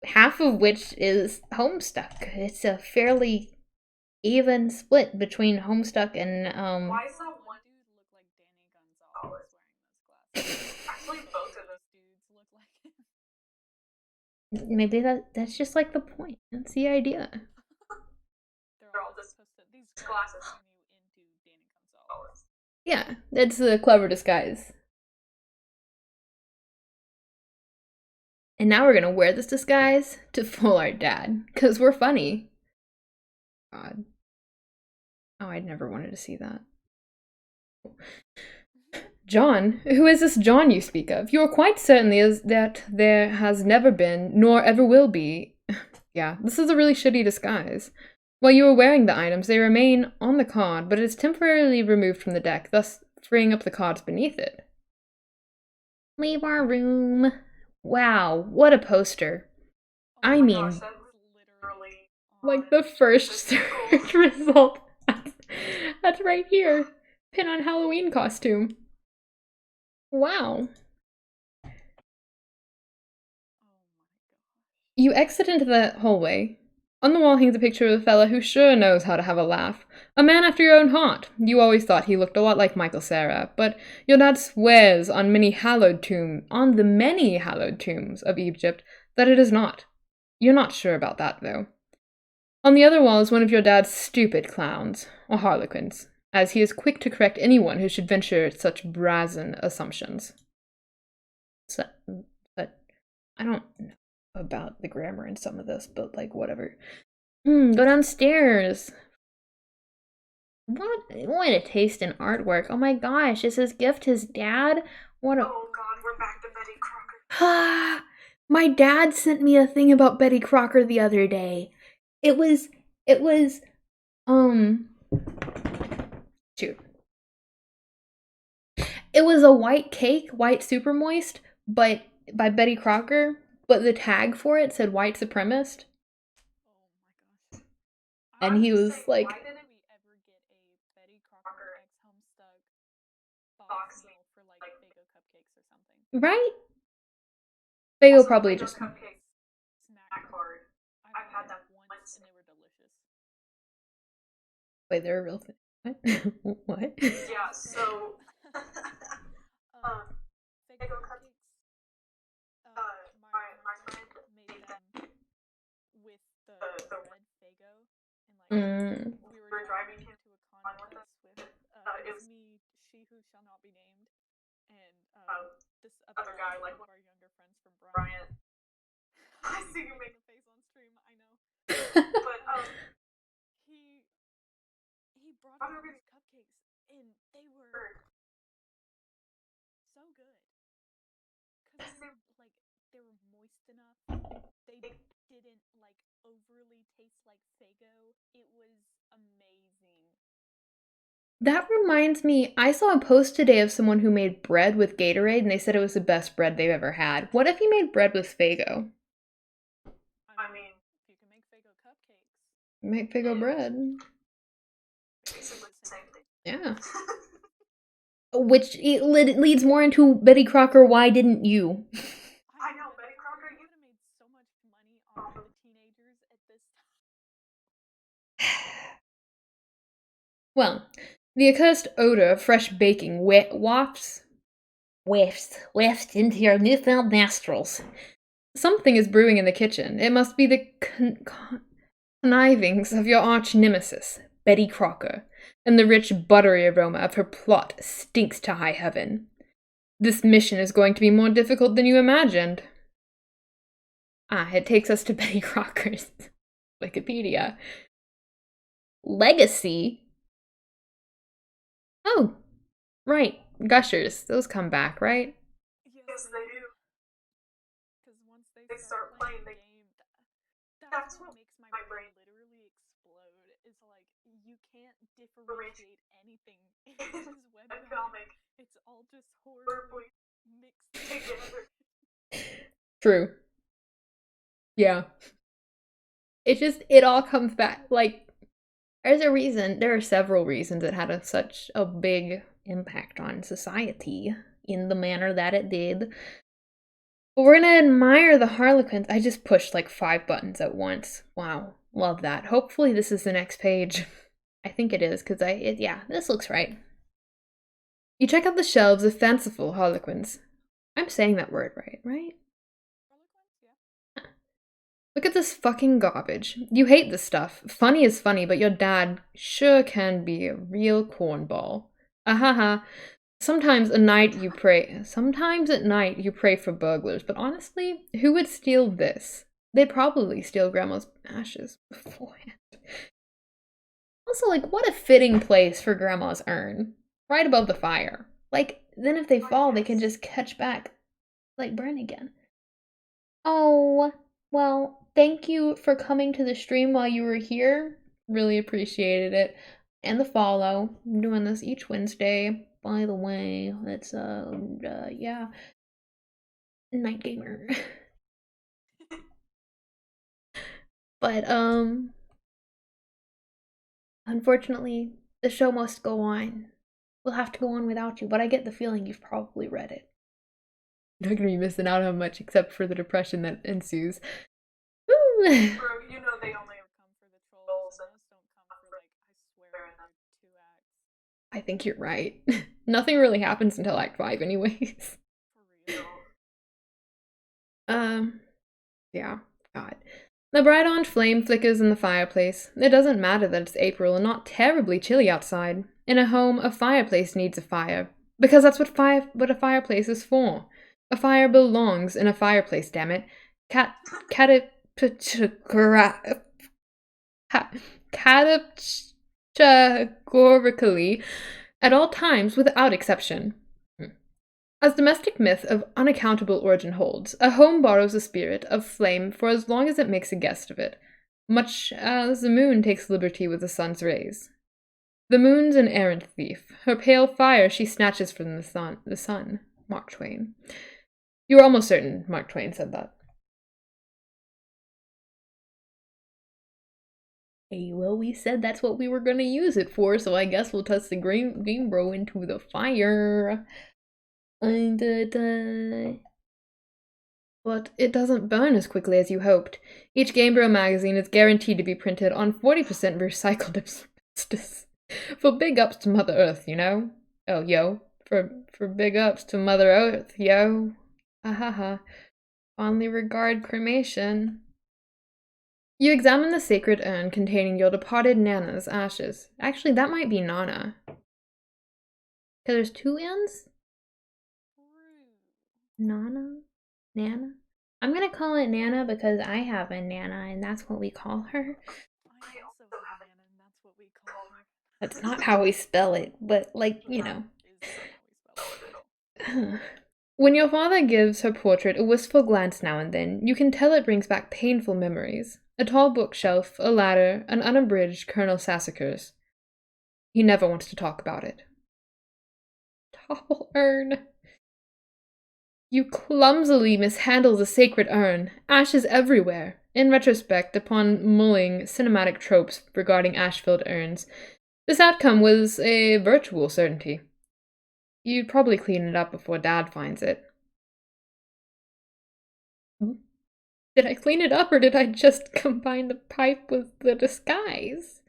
half of which is Homestuck. It's a fairly even split between Homestuck and Why does that one dude look like Danny Gonzalez wearing those glasses? Actually, both of those dudes look like him. Maybe that's just like the point. That's the idea. They're all just these glasses turn you into Danny Gonzalez. Yeah, it's a clever disguise. And now we're gonna wear this disguise to fool our dad, because we're funny. God. Oh, I'd never wanted to see that. John? Who is this John you speak of? You are quite certain that there has never been, nor ever will be. Yeah, this is a really shitty disguise. While you are wearing the items, they remain on the card, but it is temporarily removed from the deck, thus freeing up the cards beneath it. Leave our room. Wow, what a poster. I mean, gosh, that was literally like the first search result. That's right here. Pin on Halloween costume. Wow. You exit into the hallway. On the wall hangs a picture of a fella who sure knows how to have a laugh. A man after your own heart. You always thought he looked a lot like Michael Cera, but your dad swears on the many hallowed tombs of Egypt that it is not. You're not sure about that, though. On the other wall is one of your dad's stupid clowns, or harlequins, as he is quick to correct anyone who should venture such brazen assumptions. But I don't know about the grammar in some of this, but like whatever. Go downstairs. What a taste in artwork. Oh my gosh, is his gift his dad? What a... Oh god, we're back to Betty Crocker. My dad sent me a thing about Betty Crocker the other day. It was Shoot. It was a white cake, white super moist, but by Betty Crocker, but the tag for it said white supremacist. Oh my gosh. And he was like, why didn't we ever get a Betty Crocker X Homestuck box meal for like Faygo cupcakes or something? right? Faygo probably Faygo just cupcakes snack card. I've had them once and they were delicious. Wait, they're a real thing. What? What? Yeah, so Faygo cupcakes. My friend made them with the red Faygo, and like we were driving him to a con with us with it was me, she who shall not be named, and this other guy, like one of our younger friends from Bryant. I see you make a face on stream, I know. But he brought over these cupcakes and they were so good. Cause they were moist enough. They didn't like overly taste like Faygo. It was amazing. That reminds me, I saw a post today of someone who made bread with Gatorade, and they said it was the best bread they've ever had. What if you made bread with Faygo? I mean, you can make Faygo cupcakes. Make Faygo bread. Basically the same thing. Yeah. Which leads more into Betty Crocker, why didn't you? I know, Betty Crocker, you would have made so much money off of the teenagers at this time. Well, the accursed odor of fresh baking wafts into your newfound nostrils. Something is brewing in the kitchen. It must be the connivings of your arch nemesis, Betty Crocker, and the rich, buttery aroma of her plot stinks to high heaven. This mission is going to be more difficult than you imagined. It takes us to Betty Crocker's Wikipedia. Legacy? Oh, right. Gushers. Those come back, right? Yes, they do. Because once they start playing the game, that's what makes my brain literally explode. Is like, you can't differentiate anything in this webcomic. It's all just horribly mixed together. True. Yeah. It all comes back. Like, there's a reason, there are several reasons it had such a big impact on society in the manner that it did. But we're gonna admire the Harlequins. I just pushed like 5 buttons at once. Wow, love that. Hopefully this is the next page. I think it is, because yeah, this looks right. You check out the shelves of fanciful Harlequins. I'm saying that word right? Harlequins, yeah. Look at this fucking garbage. You hate this stuff. Funny is funny, but your dad sure can be a real cornball. Ahaha. Sometimes at night you pray for burglars, but honestly, who would steal this? They'd probably steal Grandma's ashes beforehand. Also, like, what a fitting place for Grandma's urn. Right above the fire. Like, then if they fall, they can just catch back, like, burn again. Oh, well, thank you for coming to the stream while you were here. Really appreciated it. And the follow. I'm doing this each Wednesday. By the way, it's, yeah. Night Gamer. But, unfortunately, the show must go on. We'll have to go on without you, but I get the feeling you've probably read it. You're not gonna be missing out on much except for the depression that ensues. Bro, you know they only come for the trolls and don't come for, like, I swear, another 2 acts. I think you're right. Nothing really happens until Act 5 anyways. For real. Yeah, God. The bright orange flame flickers in the fireplace. It doesn't matter that it's April and not terribly chilly outside. In a home, a fireplace needs a fire. Because that's what a fireplace is for. A fire belongs in a fireplace, damn it. Categorically, at all times, without exception. As domestic myth of unaccountable origin holds, a home borrows the spirit of flame for as long as it makes a guest of it, much as the moon takes liberty with the sun's rays. The moon's an errant thief. Her pale fire she snatches from the sun. Mark Twain. You were almost certain Mark Twain said that. Hey, well, we said that's what we were gonna use it for, so I guess we'll toss the Game Bro into the fire. But it doesn't burn as quickly as you hoped. Each Game Bro magazine is guaranteed to be printed on 40% recycled asbestos. For big ups to Mother Earth, you know? Oh, yo. For big ups to Mother Earth, yo. Ha ha ha. Fondly regard cremation. You examine the sacred urn containing your departed Nana's ashes. Actually, that might be Nana. Because there's two urns? Nana? Nana? I'm gonna call it Nana because I have a Nana and that's what we call her. I also have a Nana and that's what we call her. That's not how we spell it, but like, you know. When your father gives her portrait a wistful glance now and then, you can tell it brings back painful memories. A tall bookshelf, a ladder, an unabridged Colonel Sassacre's. He never wants to talk about it. Tall urn. You clumsily mishandle the sacred urn. Ashes everywhere. In retrospect, upon mulling cinematic tropes regarding ash-filled urns, this outcome was a virtual certainty. You'd probably clean it up before Dad finds it. Did I clean it up or did I just combine the pipe with the disguise?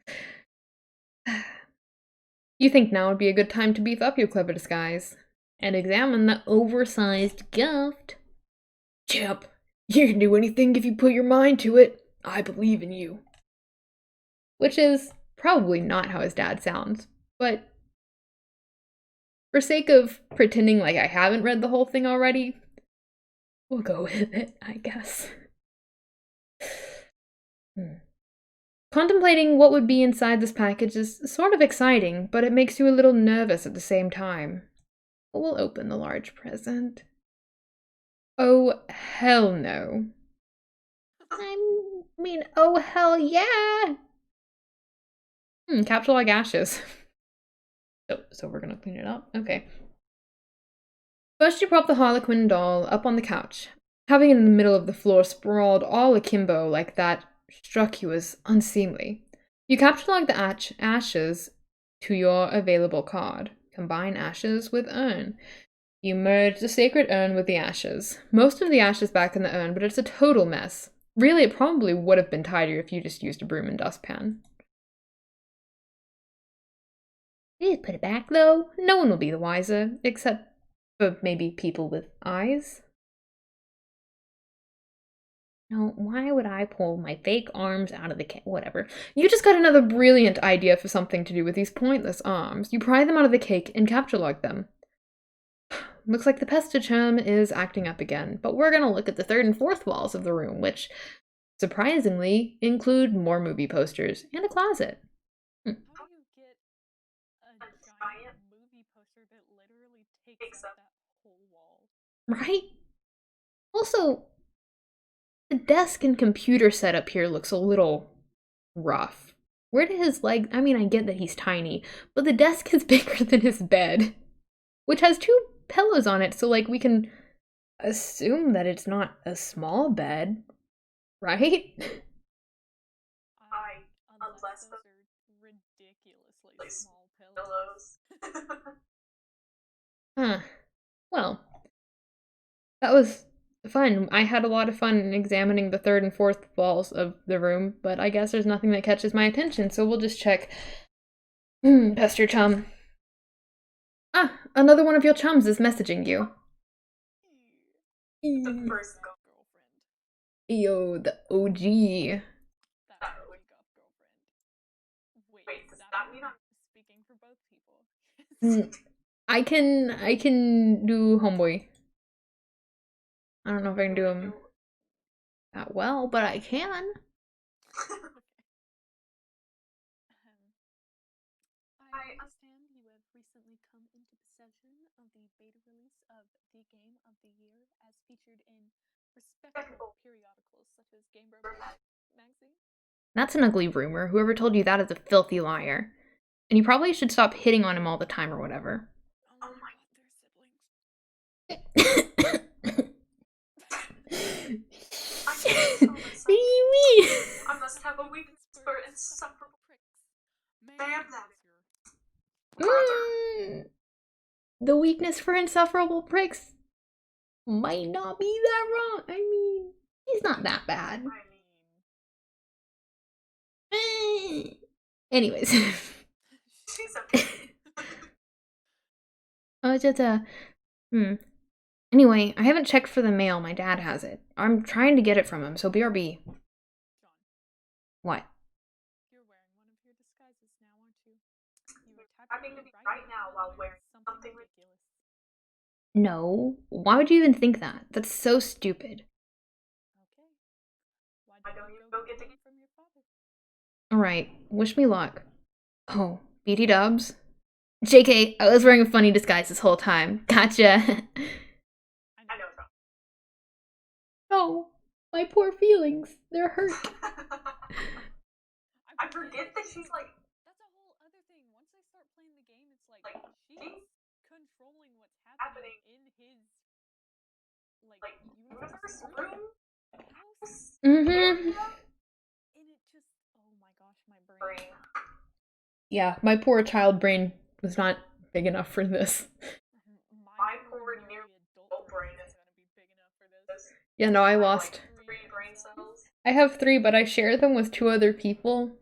You think now would be a good time to beef up your clever disguise and examine the oversized gift. Chip, you can do anything if you put your mind to it. I believe in you. Which is probably not how his dad sounds, but for sake of pretending like I haven't read the whole thing already, we'll go with it, I guess. Contemplating what would be inside this package is sort of exciting, but it makes you a little nervous at the same time. We'll open the large present. Oh, hell no. Oh, hell yeah! Capsule like ashes. So we're gonna clean it up? Okay. First you prop the Harlequin doll up on the couch. Having it in the middle of the floor sprawled all akimbo like that struck you as unseemly. You capture the ashes to your available card. Combine ashes with urn. You merge the sacred urn with the ashes. Most of the ashes back in the urn, but it's a total mess. Really, it probably would have been tidier if you just used a broom and dustpan. You just put it back, though. No one will be the wiser, except for maybe people with eyes. No, why would I pull my fake arms out of the cake? Whatever. You just got another brilliant idea for something to do with these pointless arms. You pry them out of the cake and capture log them. Looks like the pesticharm is acting up again, but we're gonna look at the third and fourth walls of the room, which, surprisingly, include more movie posters and a closet. How do you get a giant movie poster that literally takes up that whole wall? Right? Also, the desk and computer setup here looks a little rough. Where did his legs? I mean, I get that he's tiny, but the desk is bigger than his bed, which has two pillows on it, so like we can assume that it's not a small bed, right? Unless those are ridiculously small pillows. Huh. Well, that was fun. I had a lot of fun examining the third and fourth walls of the room, but I guess there's nothing that catches my attention, so we'll just check. Pester chum. Ah, another one of your chums is messaging you. The first girlfriend. Yo, the OG. That OG girlfriend. Wait, does that mean I'm speaking for both people? I can do homeboy. I don't know if I can do him that well, but I can. I understand you have recently come into possession of the beta release of the Game of the Year as featured in respectable periodicals such as Game Bro magazine. That's an ugly rumor. Whoever told you that is a filthy liar. And you probably should stop hitting on him all the time or whatever. Oh my god, they're siblings. What do you mean? I must have a weakness for insufferable pricks. Damn that. The weakness for insufferable pricks might not be that wrong. I mean, he's not that bad. Anyways. She's okay. Oh, just Anyway, I haven't checked for the mail. My dad has it. I'm trying to get it from him, so BRB. John. What? You're wearing one of your disguises now, aren't you? You Having to be right now while wearing something ridiculous. No. Why would you even think that? That's so stupid. Okay. Why don't you go get the from your father? Alright, wish me luck. Oh, BT dubs? JK, I was wearing a funny disguise this whole time. Gotcha. I know, bro. Oh, my poor feelings. They're hurt. I forget that she's like. That's a whole other thing. Once I start playing the game, it's like she's controlling what's happening in his universe room. House. Mm-hmm. And it just, oh my gosh, my brain. Yeah, my poor child brain was not big enough for this. My poor near adult brain is gonna be big enough for this. Yeah, no, I lost. Like 3 brain cells. I have 3, but I share them with 2 other people.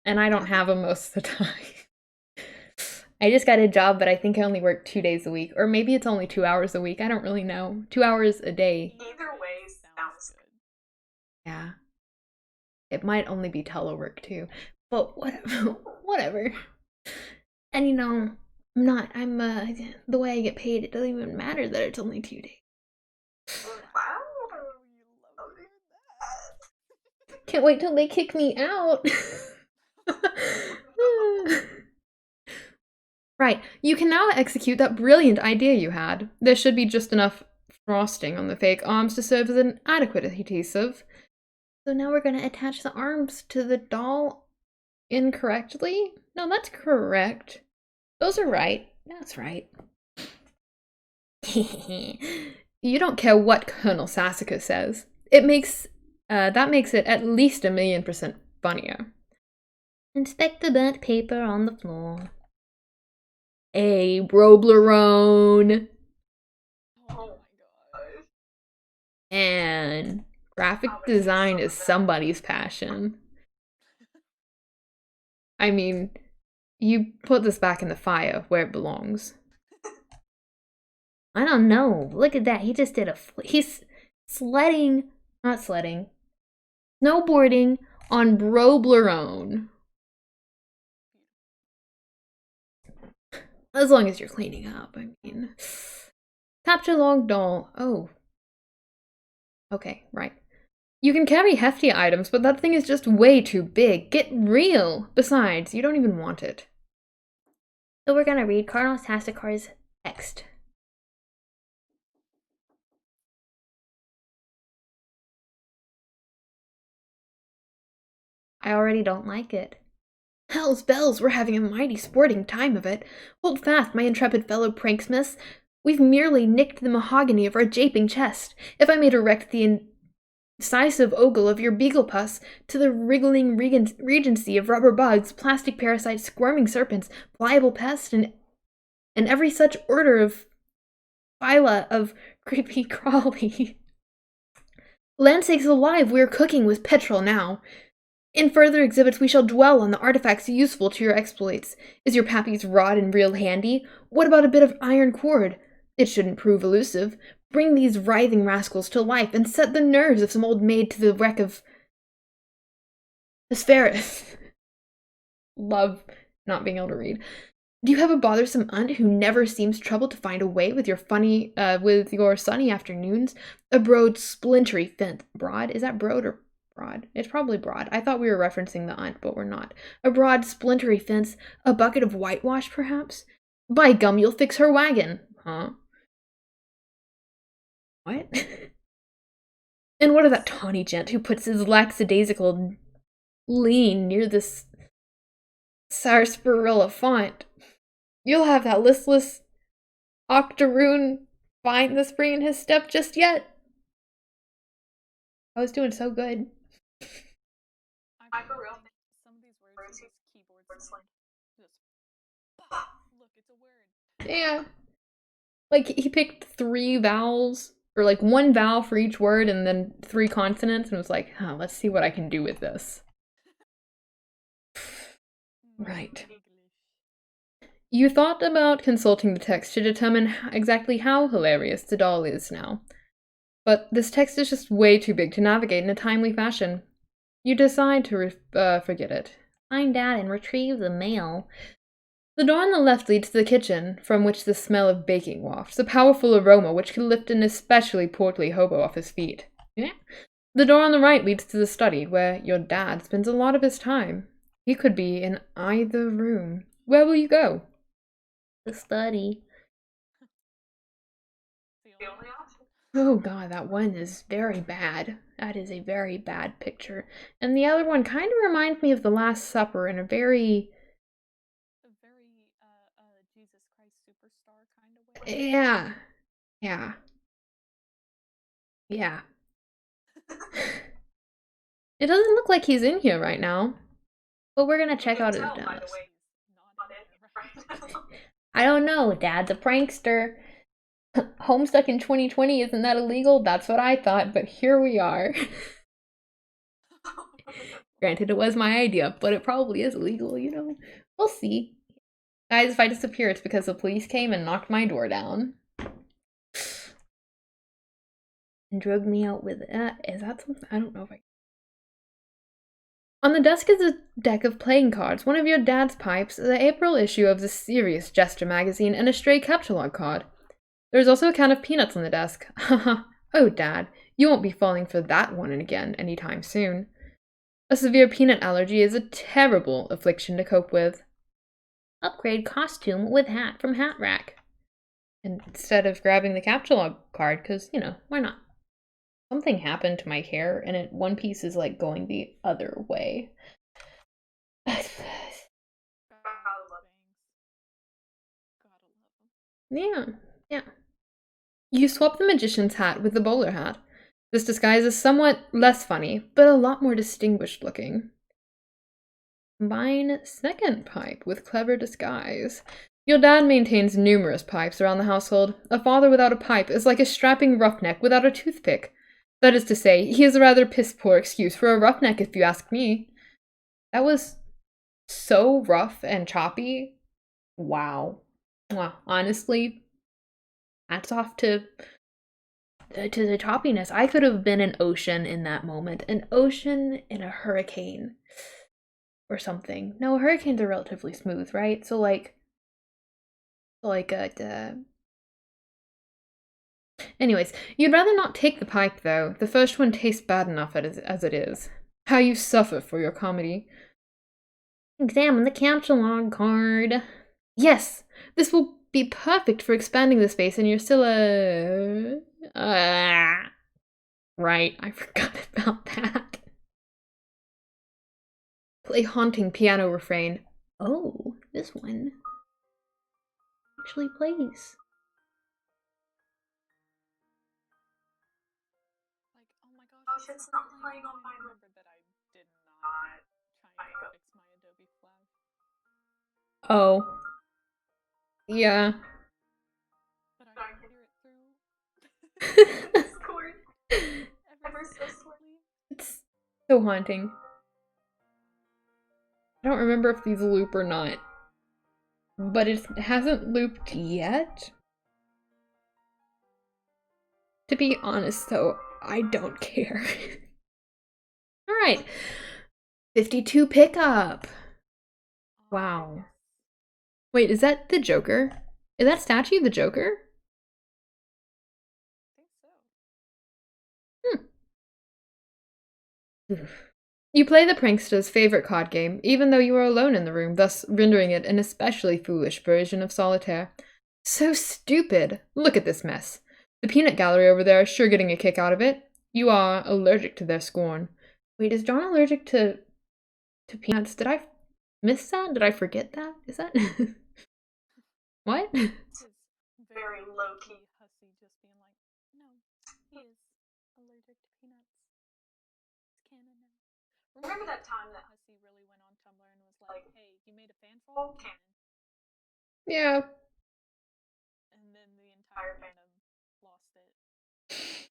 And I don't have them most of the time. I just got a job, but I think I only work 2 days a week. Or maybe it's only 2 hours a week. I don't really know. 2 hours a day. Either way sounds good. Yeah. It might only be telework too. But whatever. Whatever. And you know, the way I get paid, it doesn't even matter that it's only 2 days. Wow. Can't wait till they kick me out. Right, you can now execute that brilliant idea you had. There should be just enough frosting on the fake arms to serve as an adequate adhesive. So now we're gonna attach the arms to the doll incorrectly? No, that's correct. Those are right. That's right. You don't care what Colonel Sassacre says. That makes it at least 1,000,000% funnier. Inspect the burnt paper on the floor. A Roblerone. Oh my gosh. And graphic design is somebody's passion. I mean, you put this back in the fire where it belongs. I don't know. Look at that. He just did he's snowboarding on Roblerone. As long as you're cleaning up, I mean. Capture log doll. Oh. Okay, right. You can carry hefty items, but that thing is just way too big. Get real! Besides, you don't even want it. So we're gonna read Colonel Sassacre's text. I already don't like it. Hell's bells, we're having a mighty sporting time of it. Hold fast, my intrepid fellow pranksmiths. We've merely nicked the mahogany of our japing chest. If I may direct the incisive ogle of your beagle pus to the wriggling regency of rubber bugs, plastic parasites, squirming serpents, pliable pests, and every such order of phyla of creepy crawly. Land sakes alive, we are cooking with petrol now. In further exhibits, we shall dwell on the artifacts useful to your exploits. Is your pappy's rod and reel handy? What about a bit of iron cord? It shouldn't prove elusive. Bring these writhing rascals to life and set the nerves of some old maid to the wreck of Hesperus. Love not being able to read. Do you have a bothersome aunt who never seems troubled to find a way with your with your sunny afternoons? A broad, splintery fence. Broad? Is that broad or broad? It's probably broad. I thought we were referencing the aunt, but we're not. A broad, splintery fence. A bucket of whitewash, perhaps? By gum, you'll fix her wagon. Huh? What? And what of that tawny gent who puts his lackadaisical lean near this sarsaparilla font. You'll have that listless octoroon find the spring in his step just yet. I was doing so good. I for real think some of these words in this keyboard slang just look, it's a word. Yeah. Like, he picked 3 vowels, or like 1 vowel for each word and then 3 consonants, and was like, let's see what I can do with this. Right. You thought about consulting the text to determine exactly how hilarious the doll is now. But this text is just way too big to navigate in a timely fashion. You decide to forget it. Find Dad and retrieve the mail. The door on the left leads to the kitchen, from which the smell of baking wafts, a powerful aroma which could lift an especially portly hobo off his feet. Yeah. The door on the right leads to the study, where your dad spends a lot of his time. He could be in either room. Where will you go? The study. The only option. Oh god, that one is very bad. That is a very bad picture. And the other one kind of reminds me of The Last Supper in a very Jesus Christ Superstar kind of way. Yeah. Yeah. Yeah. It doesn't look like he's in here right now. But we're gonna check out his desk. I don't know, Dad's a prankster. Homestuck in 2020, isn't that illegal? That's what I thought, but here we are. Granted, it was my idea, but it probably is illegal, you know? We'll see. Guys, if I disappear, it's because the police came and knocked my door down. And drug me out with it. Is that something? I don't know if I... On the desk is a deck of playing cards, one of your dad's pipes, the April issue of the Serious Gesture magazine, and a stray catalog card. There's also a can of peanuts on the desk. Haha. Oh, Dad, you won't be falling for that one again anytime soon. A severe peanut allergy is a terrible affliction to cope with. Upgrade costume with hat from Hat Rack. Instead of grabbing the catalog card, because, you know, why not? Something happened to my hair, and one piece is, like, going the other way. Yeah. You swap the magician's hat with the bowler hat. This disguise is somewhat less funny, but a lot more distinguished looking. Combine second pipe with clever disguise. Your dad maintains numerous pipes around the household. A father without a pipe is like a strapping roughneck without a toothpick. That is to say, he is a rather piss-poor excuse for a roughneck if you ask me. That was so rough and choppy. Wow. Honestly, hats off to the choppiness. I could have been an ocean in that moment. An ocean in a hurricane. Or something. No, hurricanes are relatively smooth, right? So anyways, you'd rather not take the pipe, though. The first one tastes bad enough as it is. How you suffer for your comedy. Examine the catalog card. Yes! This will be perfect for expanding the space, and you're still right, I forgot about that. Play haunting piano refrain. Oh, this one actually plays. Like, oh my gosh, it's not playing on my remember that I did not try and fix my Adobe Flash. Oh. Yeah. But I can hear it through. Scored. Ever so slightly. It's so haunting. I don't remember if these loop or not. But it hasn't looped yet. To be honest, though, I don't care. Alright. 52 pickup. Wow. Wait, is that the Joker? Is that statue the Joker? I think so. You play the prankster's favorite card game, even though you are alone in the room, thus rendering it an especially foolish version of solitaire. So stupid! Look at this mess. The peanut gallery over there is sure getting a kick out of it. You are allergic to their scorn. Wait, is John allergic to peanuts? Did I miss that? Did I forget that? Is that what? His very low-key hussy just being like, no, he is allergic to peanuts. It's canon now. Remember that time that hussy really went on Tumblr and was like, hey, you made a fan fall? Canon. Yeah. And then the entire fandom lost it.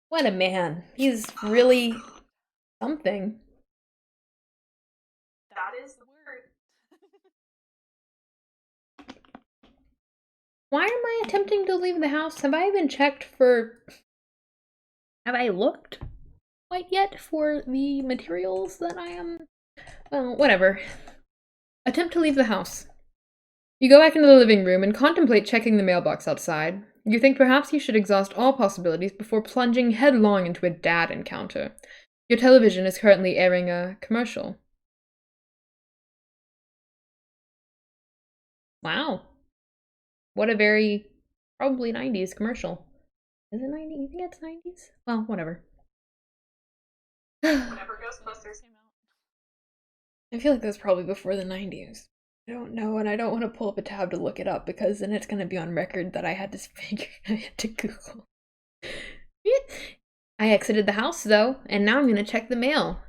What a man. He's really something. That is the word. Why am I attempting to leave the house? Have I even checked for... Have I looked quite yet for the materials that I am... Well, whatever. Attempt to leave the house. You go back into the living room and contemplate checking the mailbox outside. You think perhaps you should exhaust all possibilities before plunging headlong into a dad encounter. Your television is currently airing a commercial. Wow. What a very, probably 90s commercial. Is it 90s? You think it's 90s? Well, whatever. Whenever Ghostbusters came out. I feel like that was probably before the 90s. I don't know, and I don't want to pull up a tab to look it up because then it's going to be on record that I had to Google. I exited the house though, and now I'm going to check the mail.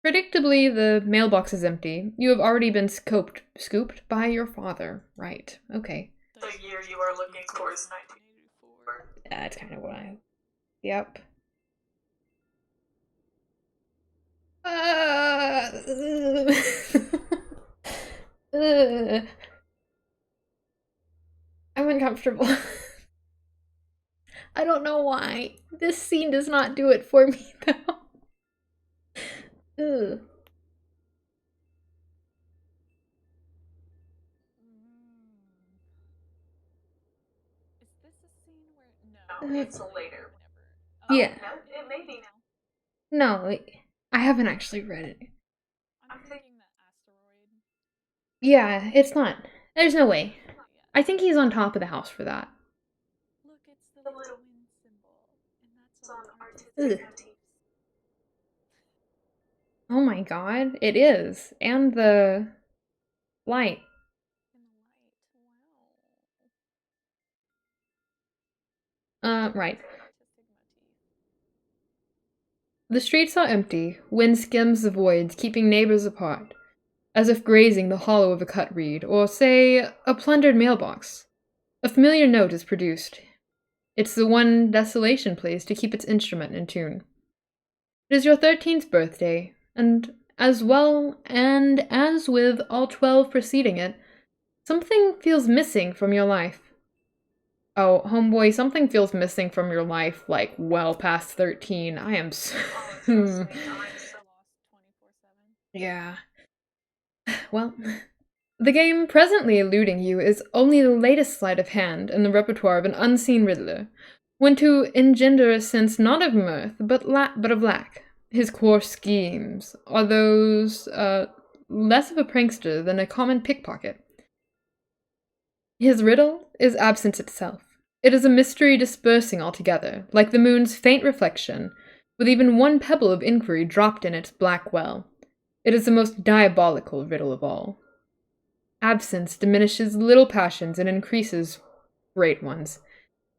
Predictably, the mailbox is empty. You have already been scooped by your father. Right, okay. The year you are looking for is 1984. That's kind of what I... Yep. I'm uncomfortable. I don't know why. This scene does not do it for me, though. Ugh. Is this a scene where... No, it's later. Yeah. No, it may be now. No, I haven't actually read it. I'm thinking the asteroid. Yeah, it's not. There's no way. I think he's on top of the house for that. Look, it's the little wind symbol. And that's on artistic motifs. Oh my god, it is. And the light. And the light, wow. Right. Artistic motif. The streets are empty. Wind skims the voids, keeping neighbors apart, as if grazing the hollow of a cut reed, or, say, a plundered mailbox. A familiar note is produced. It's the one Desolation plays to keep its instrument in tune. It is your 13th birthday, and as with all 12 preceding it, something feels missing from your life. Oh, homeboy, something feels missing from your life, like, well past 13. I am so... Yeah. Well, the game presently eluding you is only the latest sleight of hand in the repertoire of an unseen riddler, one to engender a sense not of mirth, but of lack. His core schemes are those, less of a prankster than a common pickpocket. His riddle is absence itself. It is a mystery dispersing altogether, like the moon's faint reflection, with even one pebble of inquiry dropped in its black well. It is the most diabolical riddle of all. Absence diminishes little passions and increases great ones,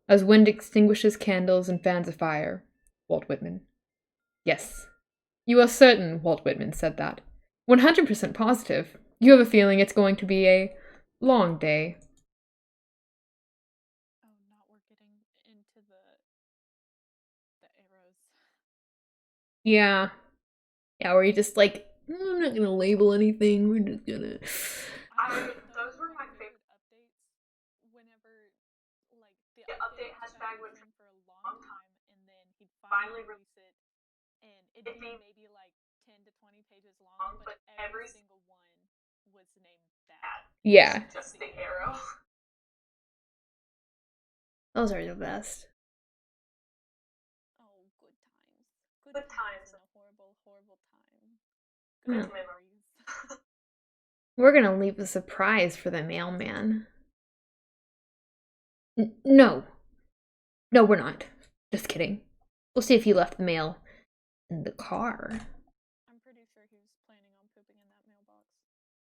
as wind extinguishes candles and fans a fire. Walt Whitman. Yes. You are certain Walt Whitman said that. 100% positive. You have a feeling it's going to be a long day. Oh, not we're getting into the arrows. Yeah. Yeah, where you just like, I'm not gonna label anything, we're just gonna... Those were my favorite updates. Whenever, like, the update hashtag would trend for a long time, and then he'd finally release it, and it'd be maybe like 10 to 20 pages long, but every single one was named that. Yeah. Just the arrow. Those are the best. Oh, good times. Good times in a horrible, horrible time. Good memories. We're gonna leave a surprise for the mailman. No. No, we're not. Just kidding. We'll see if he left the mail in the car. I'm pretty sure he was planning on pooping in that mailbox.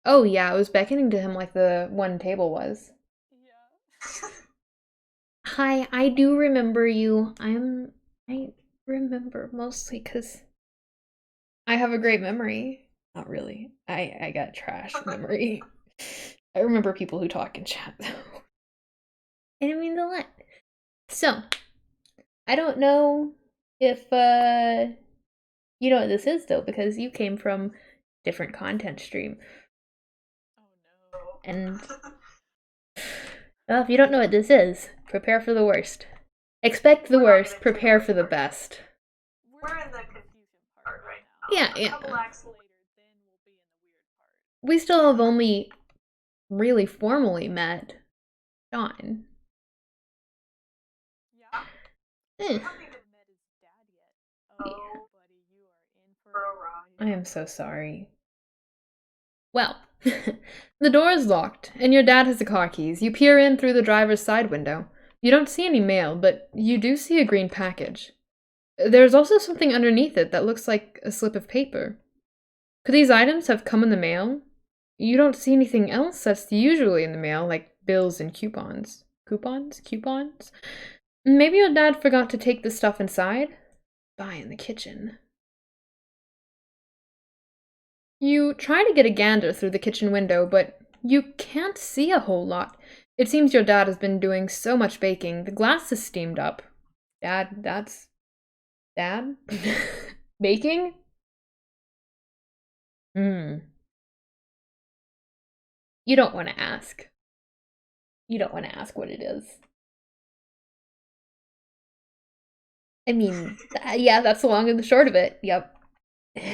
Oh yeah, I was beckoning to him like the one table was. Yeah. Hi, I do remember you. I remember mostly because I have a great memory. Not really. I got trash memory. I remember people who talk in chat though. And it means a lot. So, I don't know if you know what this is though, because you came from different content stream. Oh no. And well, if you don't know what this is, prepare for the worst. Expect the worst, prepare for the best. We're in the confusion part right now. Yeah, A yeah. couple acts later, then we'll be in the weird part. We still have only really formally met John. Yeah. Eh. We haven't even met his dad yet. Oh, buddy, you are in for a ride. I am so sorry. Well, the door is locked, and your dad has the car keys. You peer in through the driver's side window. You don't see any mail, but you do see a green package. There's also something underneath it that looks like a slip of paper. Could these items have come in the mail? You don't see anything else that's usually in the mail, like bills and coupons. Coupons? Maybe your dad forgot to take the stuff inside? Buy in the kitchen. You try to get a gander through the kitchen window, but you can't see a whole lot. It seems your dad has been doing so much baking. The glass is steamed up. Dad? Baking? You don't want to ask. You don't want to ask what it is. I mean, yeah, that's the long and the short of it. Yep. Like,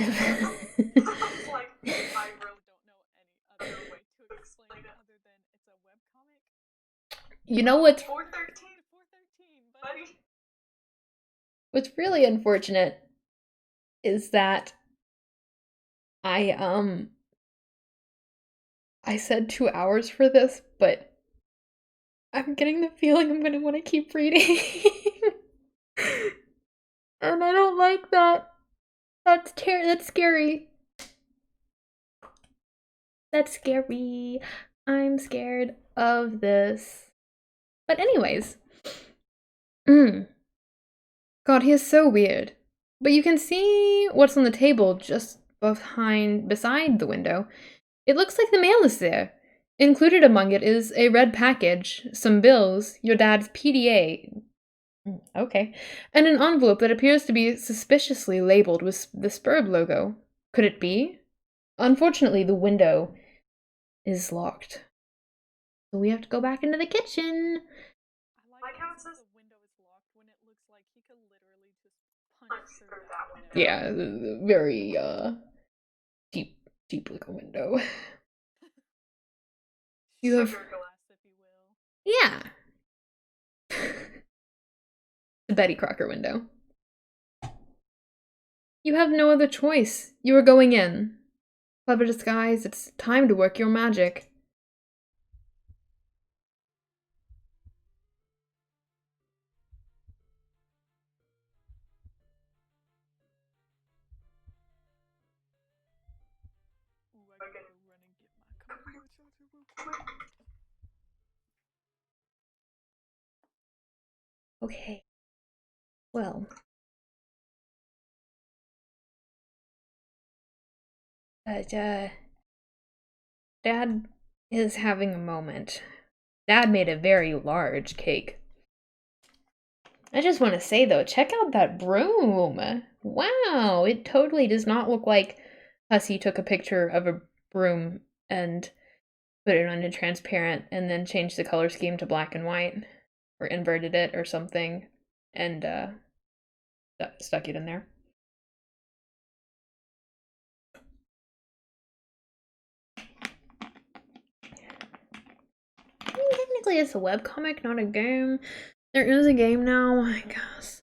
I really don't know any other way to explain it other than it's a webcomic. You know what's 413, buddy. What's really unfortunate is that I said 2 hours for this, but I'm getting the feeling I'm gonna want to keep reading. And I don't like that. That's scary. That's scary. I'm scared of this. But anyways. God, he is so weird. But you can see what's on the table just beside the window. It looks like the mail is there. Included among it is a red package, some bills, your dad's PDA. Okay. And an envelope that appears to be suspiciously labeled with the Spurb logo. Could it be? Unfortunately, the window is locked. So we have to go back into the kitchen. I like how it says the window is locked when it looks like he could literally just punch through that window. Yeah, very deep looking window. You have sugar glass, if you will. Yeah. The Betty Crocker window. You have no other choice. You are going in. Clever disguise, it's time to work your magic. Ooh, I gotta go run and get my computer charger real quick. Okay. Well. Dad is having a moment. Dad made a very large cake. I just want to say though, check out that broom. Wow, it totally does not look like Hussey took a picture of a broom and put it on a transparent and then changed the color scheme to black and white or inverted it or something and stuck it in there. Technically it's a webcomic, not a game. There is a game now, I guess.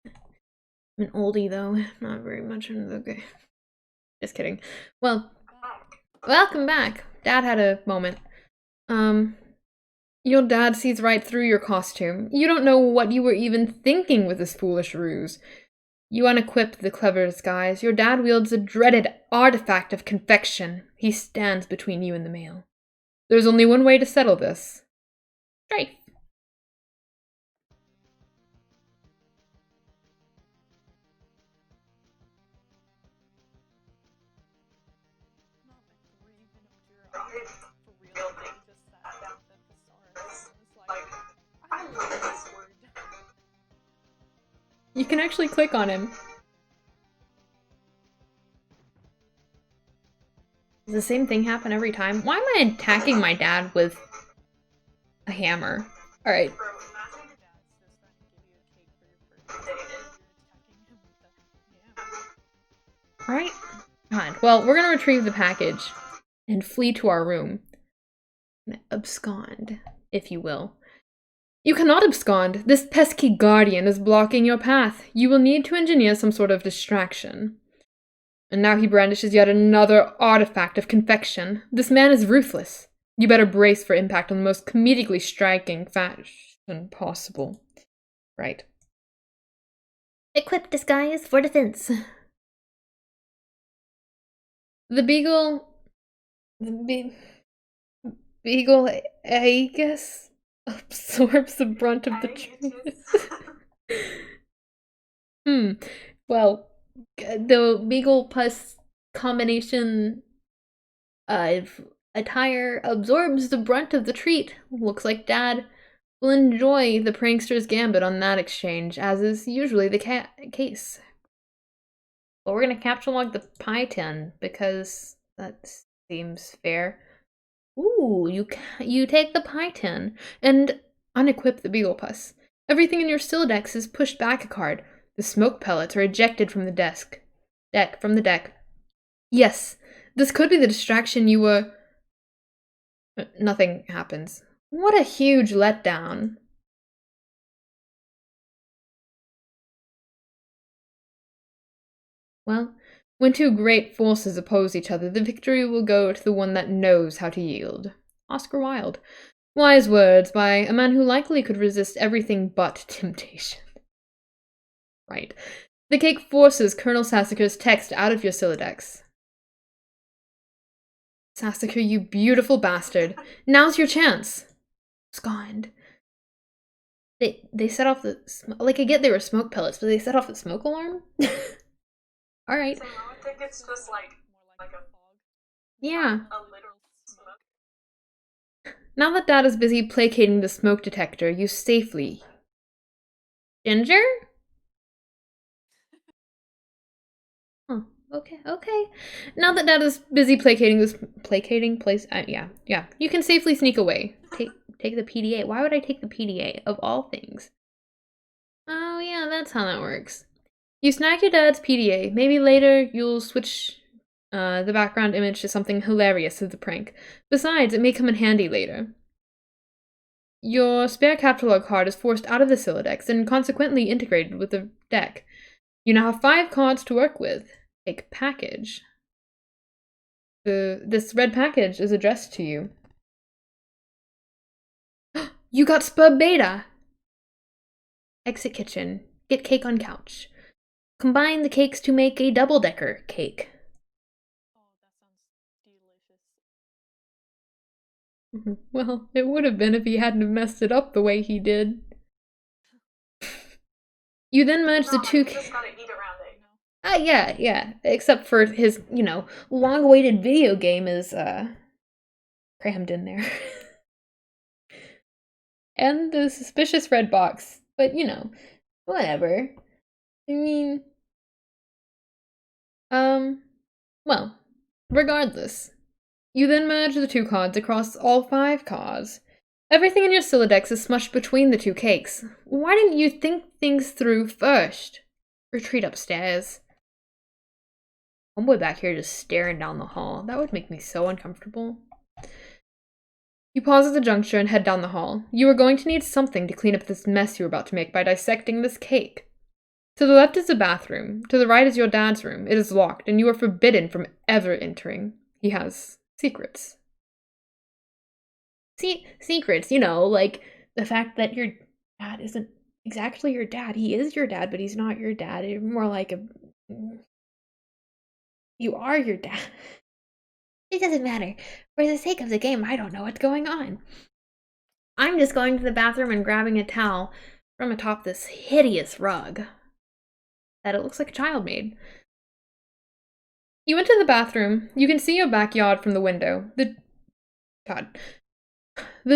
I'm an oldie though, not very much into the game. Just kidding. Well, welcome back. Dad had a moment. Your dad sees right through your costume. You don't know what you were even thinking with this foolish ruse. You unequip the clever disguise. Your dad wields a dreaded artifact of confection. He stands between you and the mail. There's only one way to settle this. Strife. Not like breathing up to your eyes for real. They just sat down with the thesaurus and was like, I love this word. You can actually click on him. Does the same thing happen every time? Why am I attacking my dad with a hammer? Alright. Alright. Fine. Well, we're gonna retrieve the package and flee to our room. Abscond, if you will. You cannot abscond. This pesky guardian is blocking your path. You will need to engineer some sort of distraction. And now he brandishes yet another artifact of confection. This man is ruthless. You better brace for impact on the most comedically striking fashion possible. Right. Equip disguise for defense. The beagle... Beagle, I guess, absorbs the brunt of the truth. Well, the beagle plus combination of attire absorbs the brunt of the treat. Looks like Dad will enjoy the prankster's gambit on that exchange, as is usually the case. But we're gonna capture log the pie tin, because that seems fair. Ooh, you take the pie tin and unequip the beagle puss. Everything in your Siladex is pushed back a card. The smoke pellets are ejected from the deck. Yes, this could be the distraction you were... Nothing happens. What a huge letdown. Well, when two great forces oppose each other, the victory will go to the one that knows how to yield. Oscar Wilde. Wise words by a man who likely could resist everything but temptation. Right. The cake forces Colonel Sassacre's text out of your Siladex. Sassacre, you beautiful bastard. Now's your chance. Abscond. They set off the... Like, I get they were smoke pellets, but they set off the smoke alarm? Alright. So I would think it's just like a fog. Yeah. A literal smoke. Now that Dad is busy placating the smoke detector, you safely... Ginger? Huh. Okay. Now that Dad is busy placating this... Yeah. You can safely sneak away. Take the PDA. Why would I take the PDA, of all things? Oh yeah, that's how that works. You snag your dad's PDA. Maybe later you'll switch the background image to something hilarious as the prank. Besides, it may come in handy later. Your spare catalog card is forced out of the Siladex and consequently integrated with the deck. You now have 5 cards to work with. Take package. This red package is addressed to you. You got Spur Beta! Exit kitchen. Get cake on couch. Combine the cakes to make a double-decker cake. Oh, that sounds delicious. Well, it would have been if he hadn't have messed it up the way he did. You then merge the two... You just gotta eat around it. Yeah. Except for his, long-awaited video game is, crammed in there. And the suspicious red box. But, whatever. I mean... Well, regardless. You then merge the 2 cards across all 5 cards. Everything in your Siladex is smushed between the 2 cakes. Why didn't you think things through first? Retreat upstairs. Homeboy back here just staring down the hall. That would make me so uncomfortable. You pause at the juncture and head down the hall. You are going to need something to clean up this mess you're about to make by dissecting this cake. To the left is the bathroom. To the right is your dad's room. It is locked, and you are forbidden from ever entering. He has secrets. Secrets, like the fact that your dad isn't exactly your dad. He is your dad, but he's not your dad. You're more like you are your dad. It doesn't matter. For the sake of the game, I don't know what's going on. I'm just going to the bathroom and grabbing a towel from atop this hideous rug that it looks like a child made. You enter the bathroom. You can see your backyard from the window. The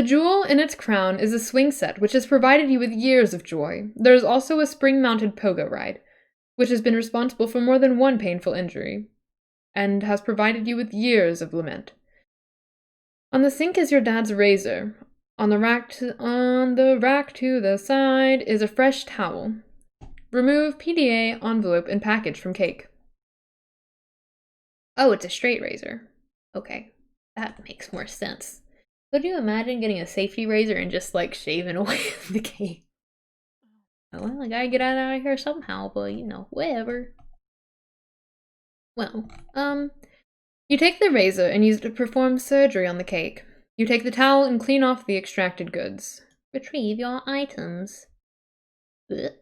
jewel in its crown is a swing set, which has provided you with years of joy. There is also a spring-mounted pogo ride, which has been responsible for more than one painful injury, and has provided you with years of lament. On the sink is your dad's razor. On the rack to the side is a fresh towel. Remove PDA, envelope, and package from cake. Oh, it's a straight razor. Okay, that makes more sense. Could you imagine getting a safety razor and just, like, shaving away the cake? Well, I gotta get out of here somehow, but, you know, whatever. Well, you take the razor and use it to perform surgery on the cake. You take the towel and clean off the extracted goods. Retrieve your items. Ugh.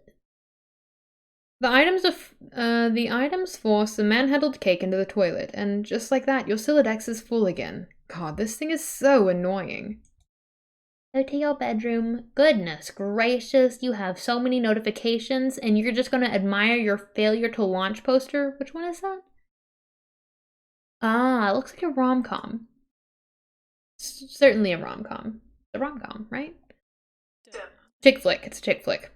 The items force the manhandled cake into the toilet, and just like that, your Siladex is full again. God, this thing is so annoying. Go to your bedroom. Goodness gracious, you have so many notifications, and you're just gonna admire your failure to launch poster? Which one is that? Ah, it looks like a rom-com. Certainly a rom-com. It's a rom-com, right? Chick flick. It's a chick flick.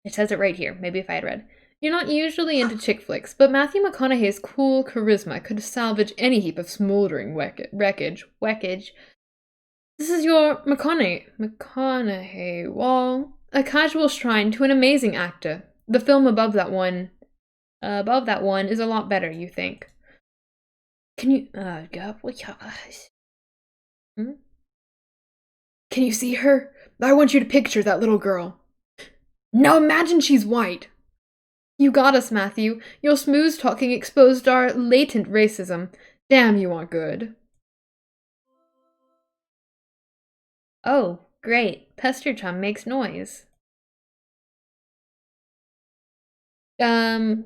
It says it right here. Maybe if I had read. You're not usually into chick flicks, but Matthew McConaughey's cool charisma could salvage any heap of smoldering wreckage. This is your McConaughey wall. A casual shrine to an amazing actor. The film above that one is a lot better, you think. Can you, Can you see her? I want you to picture that little girl. Now imagine she's white. You got us, Matthew. Your smooth talking exposed our latent racism. Damn, you are good. Oh, great. Pester Chum makes noise. I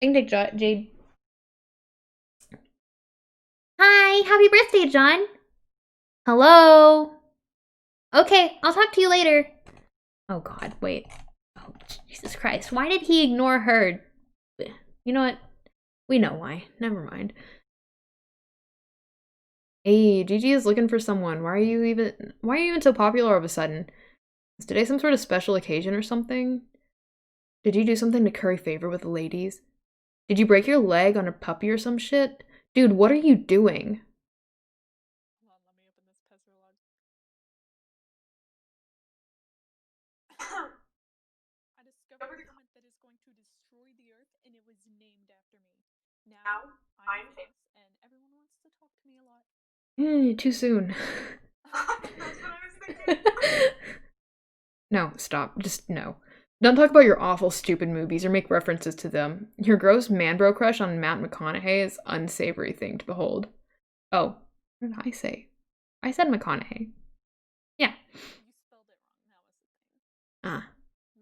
can take Jade. Hi, happy birthday, John. Hello. Okay, I'll talk to you later. Oh god, wait. Oh, Jesus Christ. Why did he ignore her? You know what? We know why. Never mind. Hey, Gigi is looking for someone. Why are you even so popular all of a sudden? Is today some sort of special occasion or something? Did you do something to curry favor with the ladies? Did you break your leg on a puppy or some shit? Dude, what are you doing? Hold on, let me open this Pezzer log. I discovered a comet that is going to destroy the Earth, and it was named after me. Now, I'm famous, and everyone wants to talk to me a lot. Too soon. That's what I was thinking. No, stop. Just no. Don't talk about your awful, stupid movies or make references to them. Your gross man-bro crush on Matt McConaughey is an unsavory thing to behold. Oh, what did I say? I said McConaughey. Yeah. You spelled it wrong. That was the thing. Ah.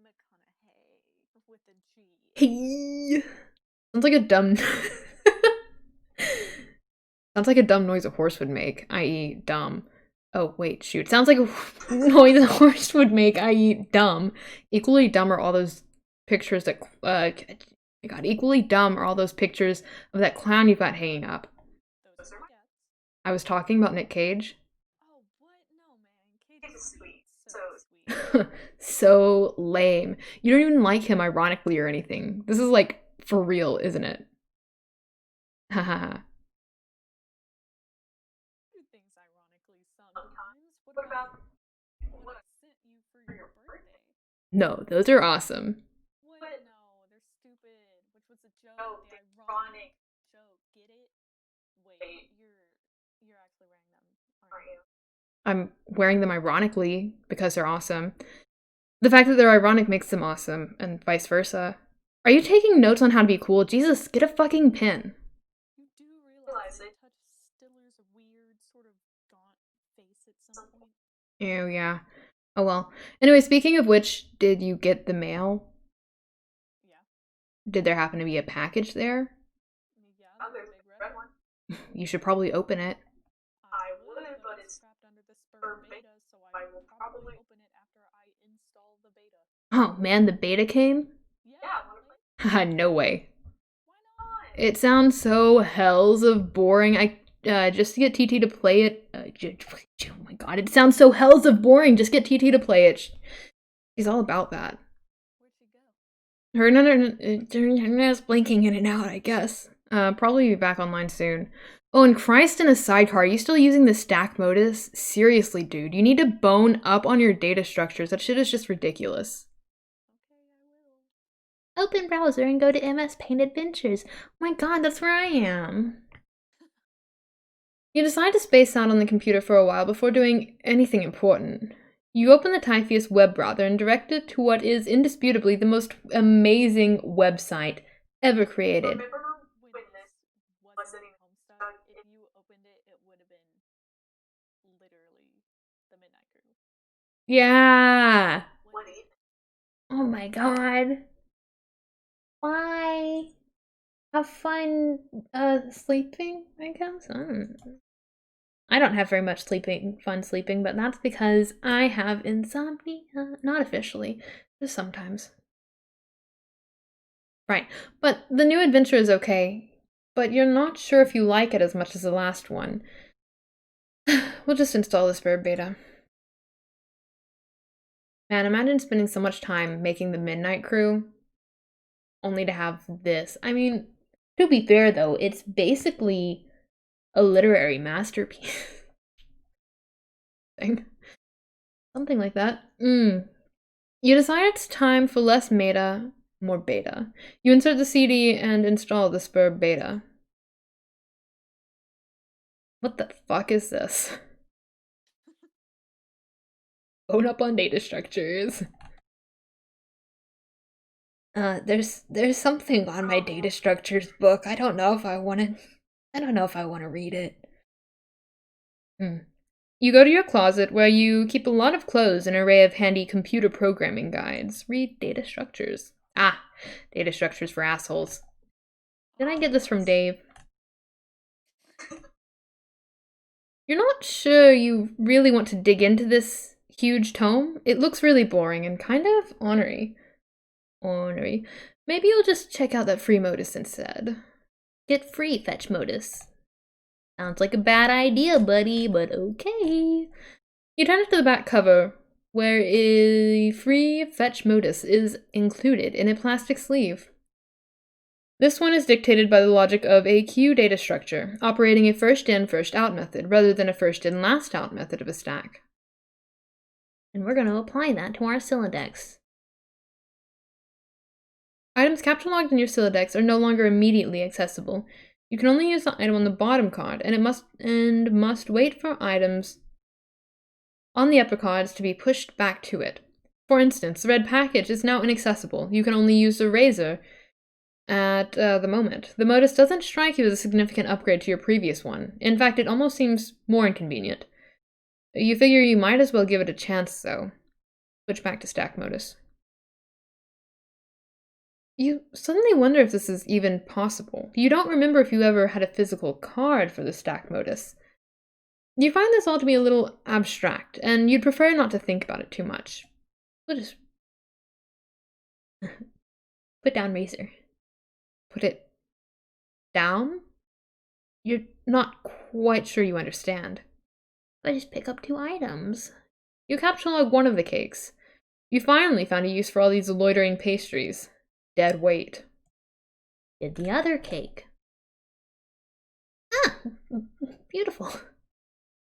McConaughey with a G. Hey. Sounds like a dumb... Sounds like a dumb noise a horse would make, i.e. dumb. Oh, wait, shoot. Sounds like a noise a horse would make, i.e. dumb. Equally dumb are all those pictures that, equally dumb are all those pictures of that clown you've got hanging up. Those are my dad's. I was talking about Nick Cage. Oh, what? No, man. Cage is sweet. So sweet. So lame. You don't even like him ironically or anything. This is like, for real, isn't it? Hahaha. Things ironically sometimes. What about what I sent you for your birthday? No, those are awesome. What? No, they're stupid. Which was a joke. The ironic joke. Get it? Wait, you're actually wearing them, aren't you? I'm wearing them ironically because they're awesome. The fact that they're ironic makes them awesome, and vice versa. Are you taking notes on how to be cool? Jesus, get a fucking pin. You do realize they touch Stiller's weird, sort of gaunt face at some point? Ew, yeah. Oh well. Anyway, speaking of which, did you get the mail? Yeah. Did there happen to be a package there? Yeah, the big red one. You should probably open it. I would, but it's trapped under the Spur beta, so I will probably open it after I install the beta. Oh man, the beta came? Yeah, Haha, no way. why not? It sounds so hells of boring. Just to get TT to play it. Oh my god, it sounds so hells of boring. Just get TT to play it. She's all about that. Where'd she go? Her internet's blinking in and out, I guess. Probably be back online soon. Oh, and Christ in a sidecar. Are you still using the stack modus? Seriously, dude. You need to bone up on your data structures. That shit is just ridiculous. Okay, I will. Open browser and go to MS Paint Adventures. Oh my god, that's where I am. You decide to space out on the computer for a while before doing anything important. You open the Typheus web browser and direct it to what is indisputably the most amazing website ever created. Remember when this wasn't in Homestuck? If you opened it, it would have been literally the Midnight Crew. Yeah. What even? Oh my god. Why? Have fun sleeping, I guess? I don't have very much fun sleeping, but that's because I have insomnia. Not officially, just sometimes. Right, but the new adventure is okay, but you're not sure if you like it as much as the last one. We'll just install the spare beta. Man, imagine spending so much time making the Midnight Crew, only to have this. I mean, to be fair though, it's basically a literary masterpiece. Something like that. You decide it's time for less meta, more beta. You insert the CD and install the spur beta. What the fuck is this? Bone up on data structures. There's something on my data structures book. I don't know if I want to read it. You go to your closet where you keep a lot of clothes and an array of handy computer programming guides. Read data structures. Ah, data structures for assholes. Did I get this from Dave? You're not sure you really want to dig into this huge tome? It looks really boring and kind of ornery. Maybe you'll just check out that free modus instead. Get free fetch modus. Sounds like a bad idea, buddy, but okay. You turn it to the back cover, where a free fetch modus is included in a plastic sleeve. This one is dictated by the logic of a queue data structure, operating a first in, first out method, rather than a first in, last out method of a stack. And we're going to apply that to our Sylladex. Items capitalogged in your Sylladex are no longer immediately accessible. You can only use the item on the bottom card, and must wait for items on the upper cards to be pushed back to it. For instance, the red package is now inaccessible. You can only use the razor at the moment. The modus doesn't strike you as a significant upgrade to your previous one. In fact, it almost seems more inconvenient. You figure you might as well give it a chance, though. Switch back to stack modus. You suddenly wonder if this is even possible. You don't remember if you ever had a physical card for the stack modus. You find this all to be a little abstract, and you'd prefer not to think about it too much. We'll just put down razor. Put it down? You're not quite sure you understand. I just pick up 2 items. You capture one of the cakes. You finally found a use for all these loitering pastries. Dead weight. Did the other cake. Ah, beautiful.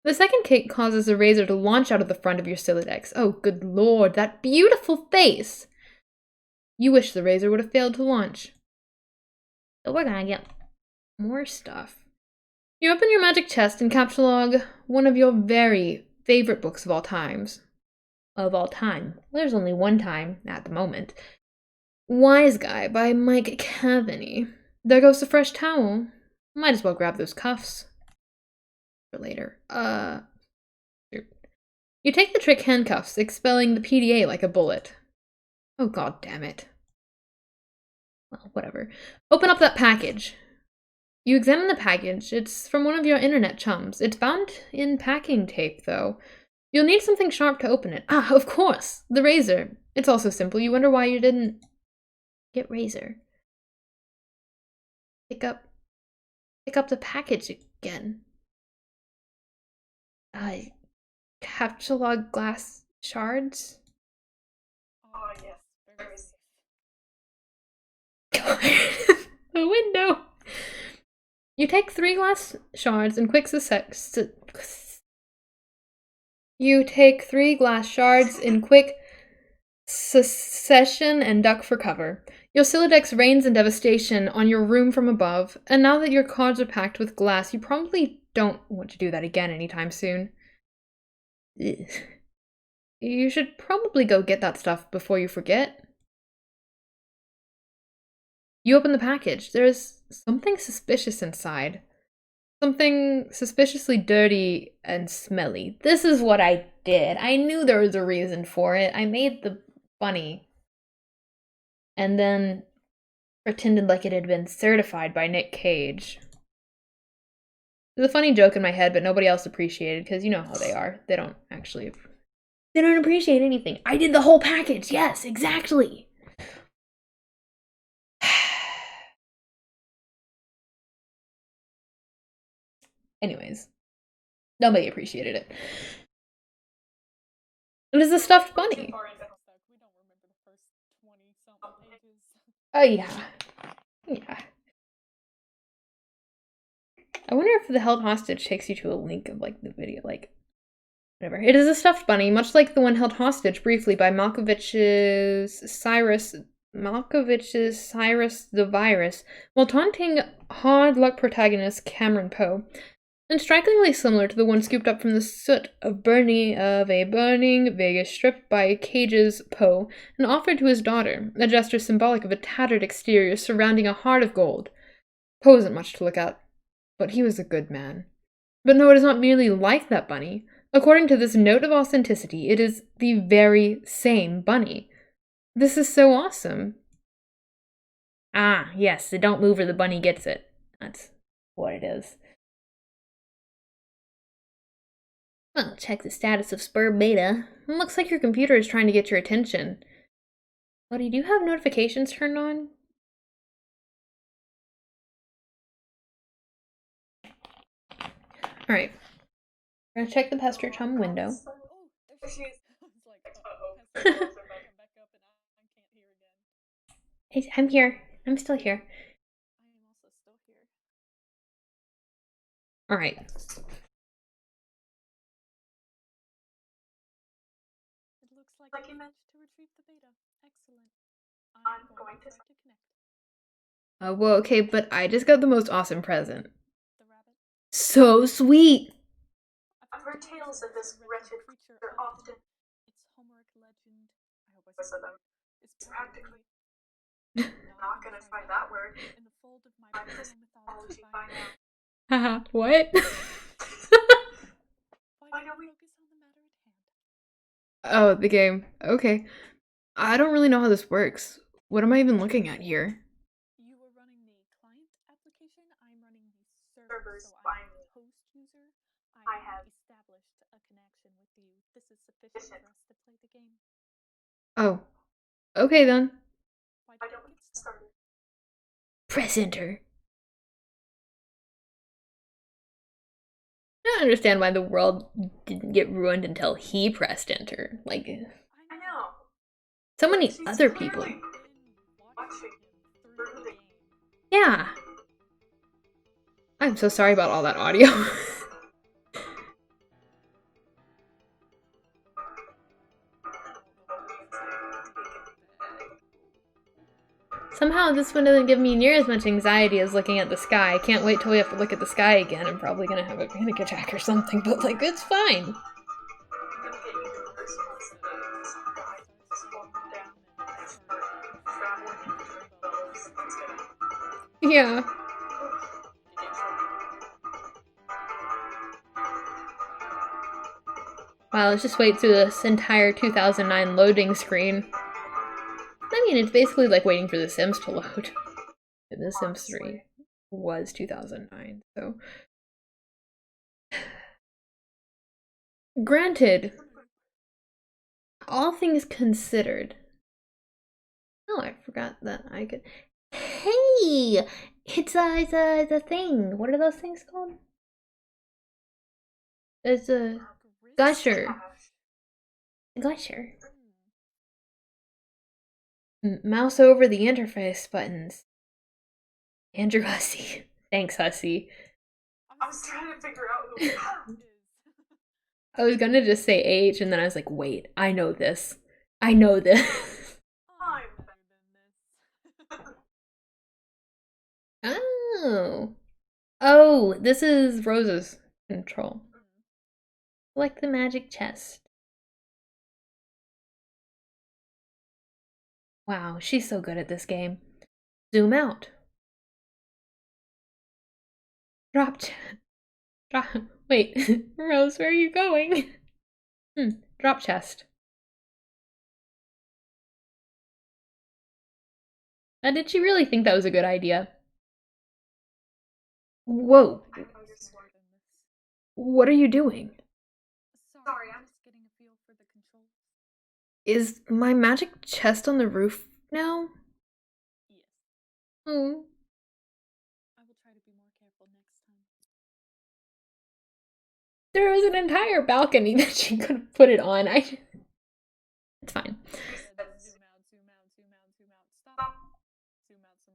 The second cake causes the razor to launch out of the front of your Sylladex. Oh, good lord, that beautiful face! You wish the razor would have failed to launch. So we're gonna get more stuff. You open your magic chest and captulog one of your very favorite books of all times. Of all time. There's only one time at the moment. Wise Guy by Mike Cavaney. There goes the fresh towel. Might as well grab those cuffs. For later. You take the trick handcuffs, expelling the PDA like a bullet. Oh god damn it. Well, whatever. Open up that package. You examine the package. It's from one of your internet chums. It's bound in packing tape, though. You'll need something sharp to open it. Ah, of course! The razor. It's also simple. You wonder why you didn't get razor. Pick up the package again. Capsulog glass shards? Oh, yes, very safe. The window! You take 3 glass shards in quick succession and duck for cover. Your Silodex rains in devastation on your room from above, and now that your cards are packed with glass, you probably don't want to do that again anytime soon. Ugh. You should probably go get that stuff before you forget. You open the package. There's something suspicious inside. Something suspiciously dirty and smelly. This is what I did. I knew there was a reason for it. I made the bunny. And then pretended like it had been certified by Nick Cage. There's a funny joke in my head, but nobody else appreciated, because you know how they are. They don't appreciate anything. I did the whole package. Yes, exactly. Anyways, nobody appreciated it. It is a stuffed bunny. We don't remember the first 20-something pages. Oh, yeah. Yeah. I wonder if the held hostage takes you to a link of, like, the video, like, whatever. It is a stuffed bunny, much like the one held hostage briefly by Malkovich's Cyrus the Virus, while taunting hard luck protagonist Cameron Poe, and strikingly similar to the one scooped up from the soot of a burning Vegas Strip by Cage's Poe, and offered to his daughter, a gesture symbolic of a tattered exterior surrounding a heart of gold. Poe isn't much to look at, but he was a good man. But no, it is not merely like that bunny. According to this note of authenticity, it is the very same bunny. This is so awesome. Ah, yes, the don't move or the bunny gets it. That's what it is. Well, check the status of Spur Beta. It looks like your computer is trying to get your attention. Buddy, do you have notifications turned on? Alright. We're gonna check the Pester Chum window. Oh, there she is. It's like, Pester Chums are back up and I can't hear again. Hey, I'm here. I'm still here. I am also still here. Alright. It looks like you managed to retrieve the beta. Excellent. I'm going to try to connect. Well, okay, but I just got the most awesome present. The rabbit. So sweet! I've heard tales of this wretched creature often. Its Homeric legend, I hope I said that, is practically not gonna try that word in the fold of my personal mythology by now. Haha, what? Why don't we focus on the matter at hand? Oh, the game. Okay. I don't really know how this works. What am I even looking at here? You were running the client application, I'm running the server, so I'm the host user. I have established a connection with you. This is sufficient for us to play the game. Oh. Okay then. Why don't we get started? Press enter. I don't understand why the world didn't get ruined until he pressed enter. Like, I know. so many other people. Yeah. I'm so sorry about all that audio. Somehow this one doesn't give me near as much anxiety as looking at the sky. I can't wait till we have to look at the sky again. I'm probably gonna have a panic attack or something, but like, it's fine. Yeah. Wow, let's just wait through this entire 2009 loading screen. I mean, it's basically like waiting for The Sims to load. The Sims 3. was 2009. So, granted, all things considered. Oh, I forgot that I could. Hey, it's a thing. What are those things called? It's a gusher. Gusher. Mouse over the interface buttons. Andrew Hussey. Thanks, Hussey. I was trying to figure out who it is. I was gonna just say age, and then I was like, wait, I know this. I know this. I'm better than this. Oh. Oh, this is Rose's control. Select the magic chest. Wow, she's so good at this game. Zoom out. Drop. Wait, Rose, where are you going? Drop chest. Did she really think that was a good idea? Whoa. I know you're smart in this. What are you doing? Sorry, I'm just getting a feel for the controls. Is my magic chest on the roof now? Yes. Oh. I will try to be more careful next time. There was an entire balcony that she could have put it on. It's fine. Zoom out, zoom out, zoom out, zoom out. Stop. Zoom out some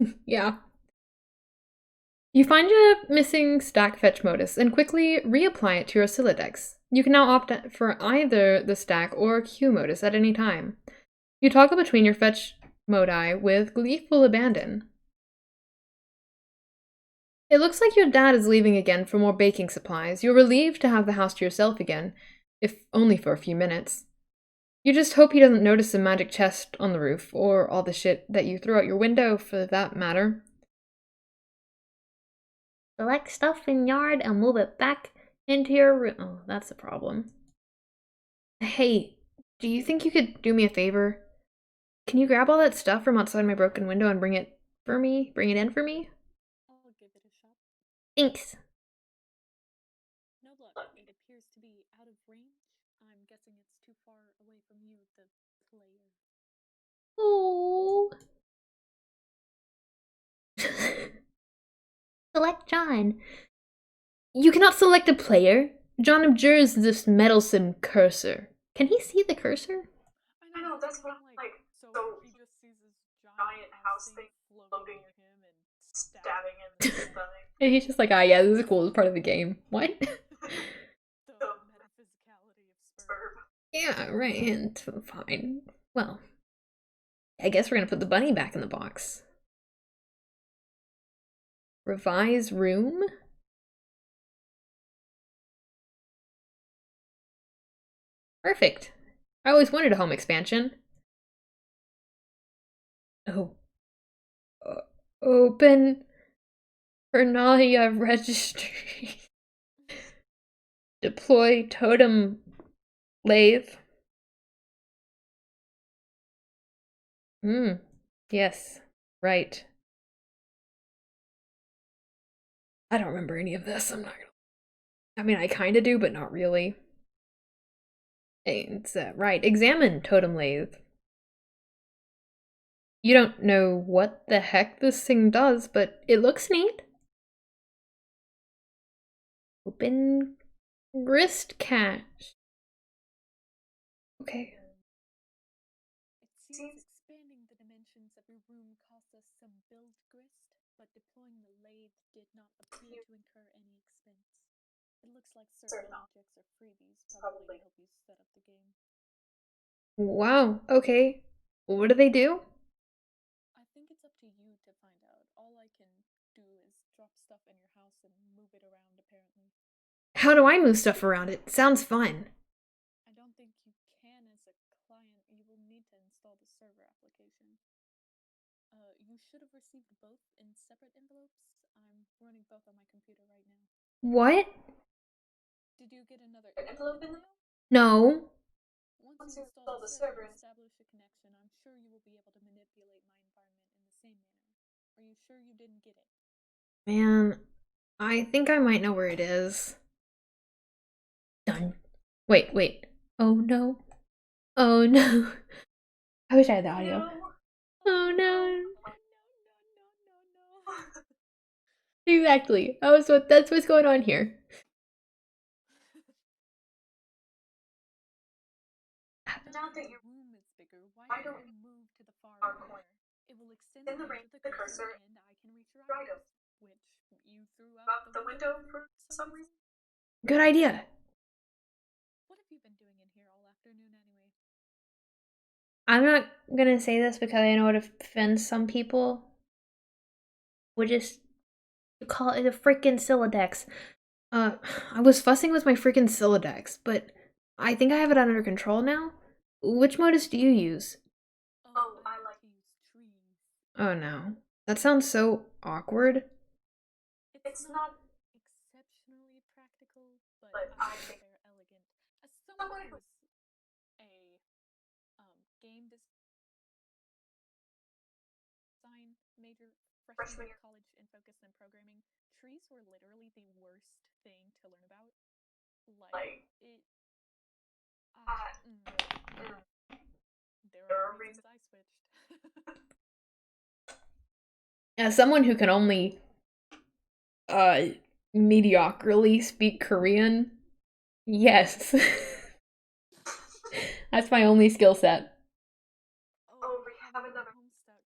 more. Yeah. You find your missing stack fetch modus and quickly reapply it to your Sylladex. You can now opt for either the stack or queue modus at any time. You toggle between your fetch modi with gleeful abandon. It looks like your dad is leaving again for more baking supplies. You're relieved to have the house to yourself again, if only for a few minutes. You just hope he doesn't notice the magic chest on the roof, or all the shit that you threw out your window, for that matter. Select stuff in yard and move it back into your room. Oh, that's a problem. Hey, do you think you could do me a favor? Can you grab all that stuff from outside my broken window and bring it for me? Bring it in for me? I'll give it a shot. Thanks. No luck. It appears to be out of range. I'm guessing it's too far away from you, the player. Oh. Select John. You cannot select a player. John abjures this meddlesome cursor. Can he see the cursor? I know, that's what I'm like. So he just sees this giant house thing floating near him and stabbing him in the stomach. And he's just like, ah, yeah, this is cool. It's part of the game. What? The metaphysicality of sperm. Yeah, right. And fine. Well, I guess we're gonna put the bunny back in the box. Revise room? Perfect. I always wanted a home expansion. Oh. Open Fernalia registry. Deploy totem lathe. Yes. Right. I don't remember any of this. I'm not gonna. I mean, I kinda do, but not really. It's right. Examine totem lathe. You don't know what the heck this thing does, but it looks neat. Open grist cache. Okay. It seems expanding the dimensions of your room cost us some build grist, but deploying the lathe did not appear to incur any expense. It looks like certain objects are freebies, probably help you set up the game. Wow, okay. What do they do? I think it's up to you to find out. All I can do is drop stuff in your house and move it around, apparently. How do I move stuff around? It sounds fun. I don't think you can as a client. You will need to install the server application. You should have received both in separate envelopes. I'm running both on my computer right now. What? Did you get another envelope in the mail? No. Once you install the server and establish a connection, I'm sure you will be able to manipulate my environment in the same manner. Are you sure you didn't get it? Man, I think I might know where it is. Done. Wait, wait. Oh no. Oh no. I wish I had the audio. No. Oh no. No. Exactly. That's what's going on here. Now that your room is bigger, why don't you move to the far corner? It will extend the range of the cursor and I can reach your items, which you threw out the window for some reason. Good idea. What have you been doing in here all afternoon anyway? I'm not gonna say this because I know it offends some people. We'll just call it a freaking Sylladex. I was fussing with my freaking Sylladex, but I think I have it under control now. Which modus do you use? Oh, I like to use trees. Oh no. That sounds so awkward. It's not exceptionally practical, but I think they're elegant. As someone who was a game design major freshman year college and focused in programming, trees were literally the worst thing to learn about. Like it. There are reasons I switched. As someone who can only mediocrely speak Korean, yes. That's my only skill set. Oh, we have another Homestuck.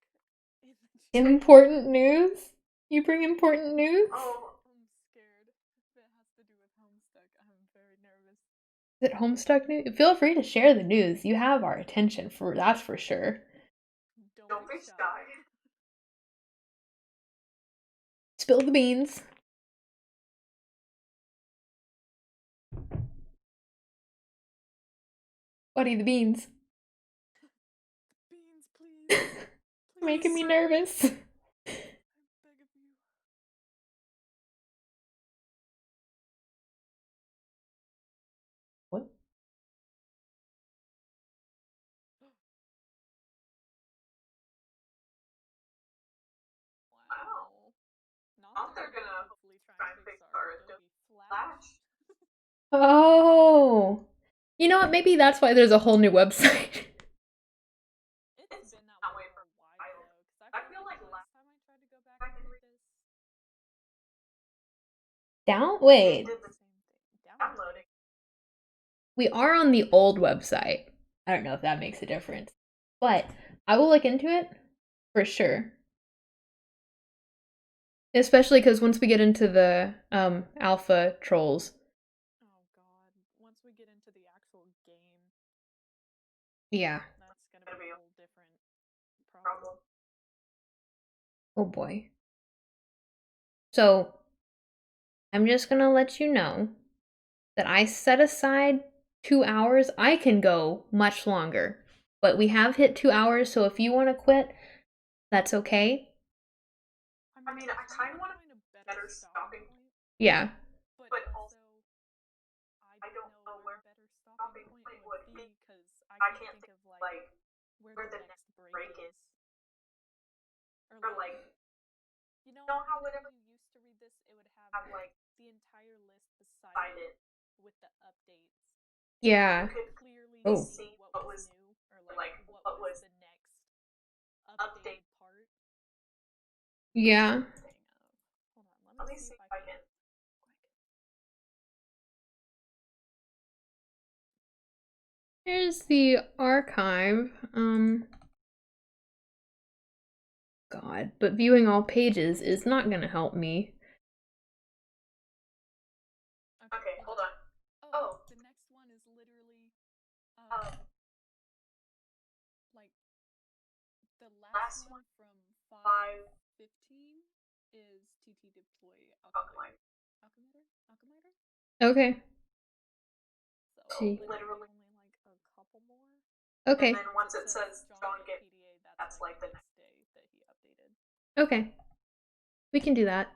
Important news? You bring important news? Oh, I'm scared. If it has to do with Homestuck, I'm very nervous. Is it Homestuck news? Feel free to share the news. You have our attention, that's for sure. Don't be shy. Spill the beans. Buddy, the beans. Beans, please. Making me nervous. I beg of you. What? Wow. Not they're gonna hopefully try and fix our Adobe Flash. Oh. You know what? Maybe that's why there's a whole new website. It's been that way for a while though, because I feel like last time I tried to go back and read this. Wait. Did the same thing. Downloading. We are on the old website. I don't know if that makes a difference. But I will look into it for sure. Especially because once we get into the alpha trolls. Oh god. Once we get into the actual game. Yeah. That's gonna be a whole different problem. Oh boy. So, I'm just gonna let you know that I set aside 2 hours. I can go much longer, but we have hit 2 hours, so if you want to quit, that's okay. I mean, I kind of want to find a better stopping point. Yeah. But also, I don't know where a better stopping point would be, because I can't think of, like, where the next break is. Or, like, you know how whenever you used to read this, it would have, like, the entire list beside it with the updates. Yeah. You could clearly see what was new, or, like, what was the next updated part. Yeah. Hold on, let me see if I can. Here's the archive. God, but viewing all pages is not gonna help me. Okay, hold on. Oh, the next one is literally, like, the last one from 5:15 is TT deploy Alchemizer? Okay. So, See. literally only, like, a couple more. Okay. And then once it says John get PDA, that's, like, the next day that he updated. Okay. We can do that.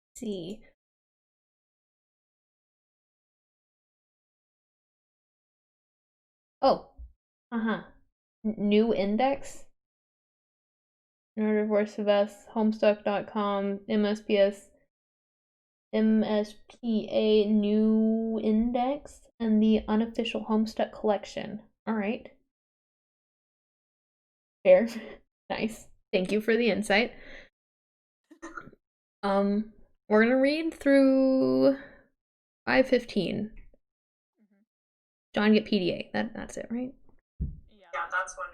Let's see. Oh. Uh-huh. new index. In order for us, Homestuck.com, MSPA new index, and the unofficial Homestuck collection. Alright. Fair. Nice. Thank you for the insight. We're gonna read through 515. John get PDA. That's it, right? Yeah, that's when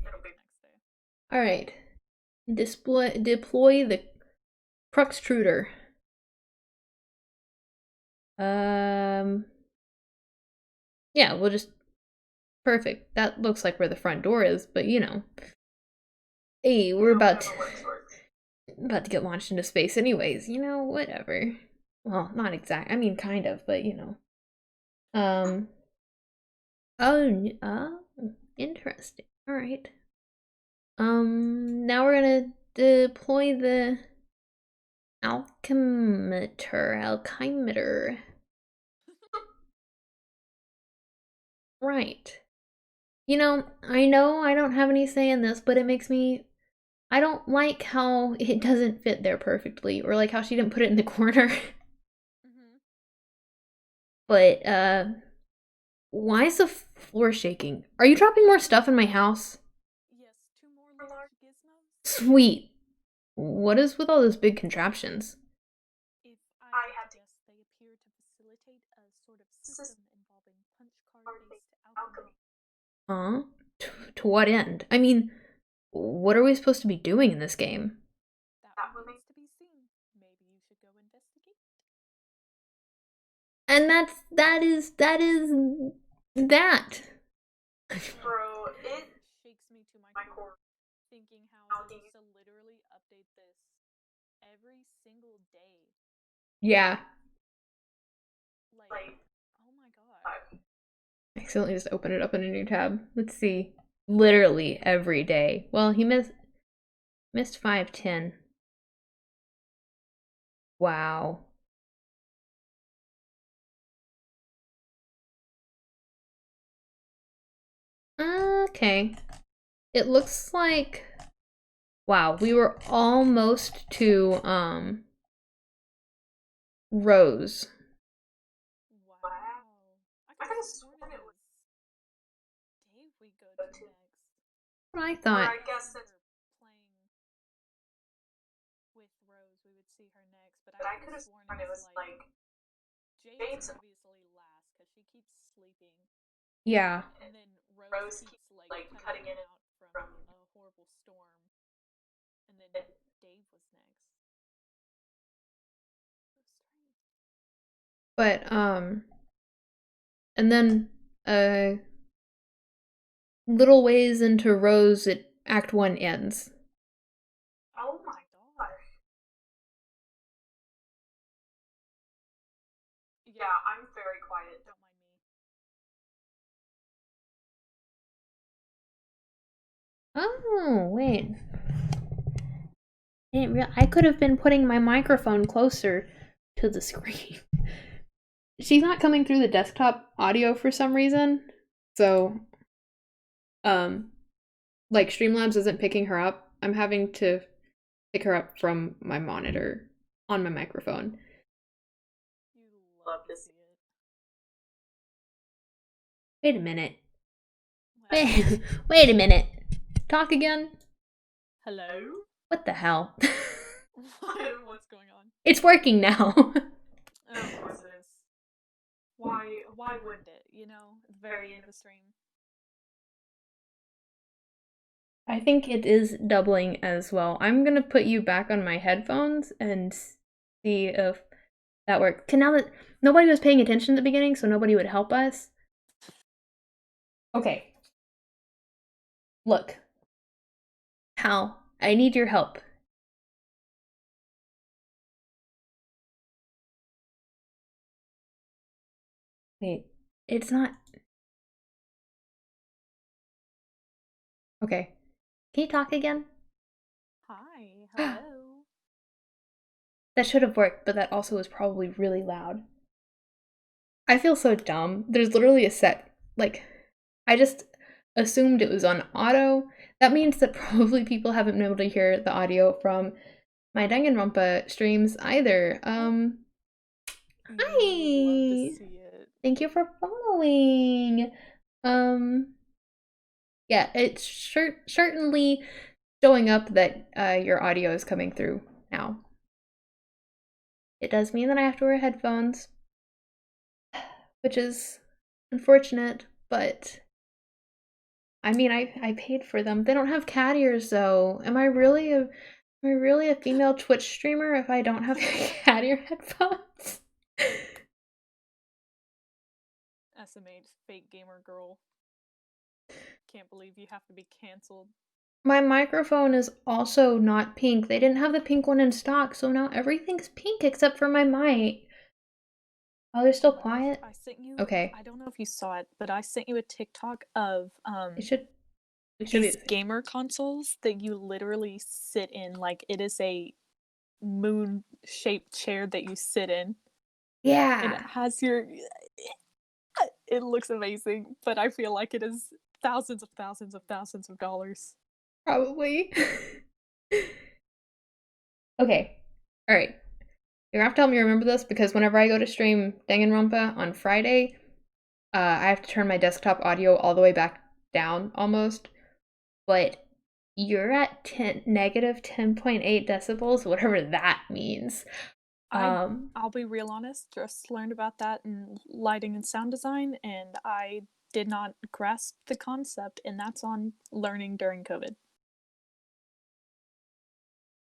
it'll be next day. Alright. Deploy the Cruxtruder. Yeah, we'll just perfect. That looks like where the front door is, but you know. Hey, we're about to get launched into space anyways, you know, whatever. Well, not exact. I mean kind of, but you know. Oh, interesting. All right. Now we're gonna deploy the alchemimeter. Right. You know I don't have any say in this, but it makes me. I don't like how it doesn't fit there perfectly, or like how she didn't put it in the corner. But why is the floor shaking? Are you dropping more stuff in my house? Yes, 2 more large gizmos. Sweet. What is with all those big contraptions? If I had to guess, they appear to facilitate a sort of system involving punch card-based alchemy. Huh? To what end? I mean, what are we supposed to be doing in this game? That remains to be seen. Maybe you should go investigate. And that is that. Bro, it shakes me to my core thinking how they used to literally update this every single day. Yeah. Like oh my god. I accidentally just opened it up in a new tab. Let's see. Literally every day. Well, he missed 510. Wow. Okay. It looks like wow, we were almost to Rose. Wow. I could have sworn it was Dave we go to next. What I thought. Or I guess it's playing with Rose, we would see her next, but I could have sworn it was like Jade's obviously last because she keeps sleeping. Yeah. And then Rose keeps like cutting in and out from a horrible storm. And then Dave was next. But and then little ways into Rose, Act 1 ends. Oh my gosh. Yeah, I'm very quiet. Don't mind Oh, me. wait. I could have been putting my microphone closer to the screen. She's not coming through the desktop audio for some reason. So, like Streamlabs isn't picking her up. I'm having to pick her up from my monitor on my microphone. You love to see it. Wait a minute. Wait a minute. Talk again. Hello? What the hell? What's going on? It's working now. Of course it is. Why wouldn't it? You know, it's very end of the stream. I think it is doubling as well. I'm gonna put you back on my headphones and see if that works. Now that nobody was paying attention at the beginning, so nobody would help us. Okay. Look. Hal, I need your help. Wait, it's not. Okay. Can you talk again? Hi, hello. That should have worked, but that also was probably really loud. I feel so dumb. There's literally a set, like, assumed it was on auto. That means that probably people haven't been able to hear the audio from my Danganronpa streams either. You would love to Hi! see it. Thank you for following. Yeah, it's certainly showing up that your audio is coming through now. It does mean that I have to wear headphones, which is unfortunate, but I mean, I paid for them. They don't have cat ears though. Am I really a female Twitch streamer if I don't have cat ear headphones? SMH, fake gamer girl. Can't believe you have to be canceled. My microphone is also not pink. They didn't have the pink one in stock, so now everything's pink except for my mic. Oh, they're still quiet? I sent you. Okay. I don't know if you saw it, but I sent you a TikTok of these gamer consoles that you literally sit in. Like, it is a moon-shaped chair that you sit in. Yeah. And it has your. It looks amazing, but I feel like it is thousands of dollars. Probably. Okay. All right. You're gonna have to help me remember this because whenever I go to stream Danganronpa on Friday, I have to turn my desktop audio all the way back down almost. But you're at negative 10.8 decibels, whatever that means. I'll be real honest, just learned about that in lighting and sound design, and I did not grasp the concept, and that's on learning during COVID.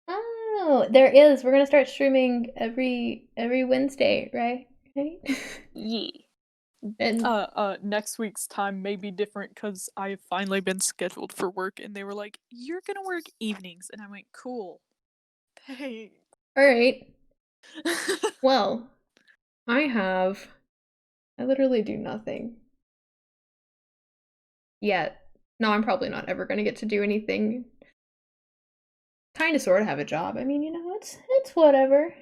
Oh, there is. We're gonna start streaming every Wednesday, right? Yeah. And Next week's time may be different because I have finally been scheduled for work, and they were like, "You're gonna work evenings," and I went, "Cool, hey." all right. Well, I literally do nothing yet. No, I'm probably not ever gonna get to do anything. Kind of, sort of have a job. I mean, it's whatever.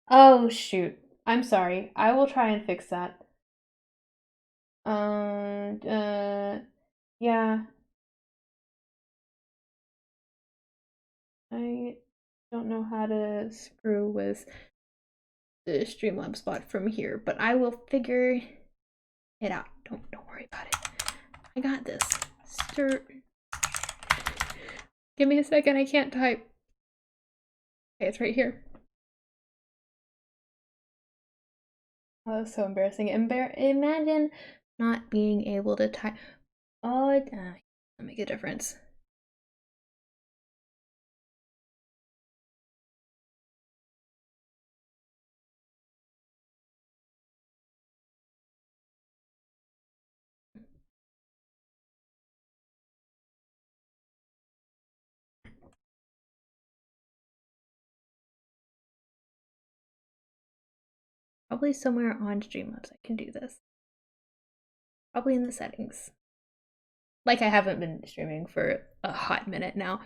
Oh shoot! I'm sorry. I will try and fix that. Yeah. I don't know how to screw with the Streamlabs bot from here, but I will figure it out. Don't worry about it. I got this. Give me a second. I can't type. Okay, it's right here. Oh, that's so embarrassing. Imagine not being able to type. Oh, it doesn't make a difference. Probably somewhere on Streamlabs I can do this. Probably in the settings. Like I haven't been streaming for a hot minute now.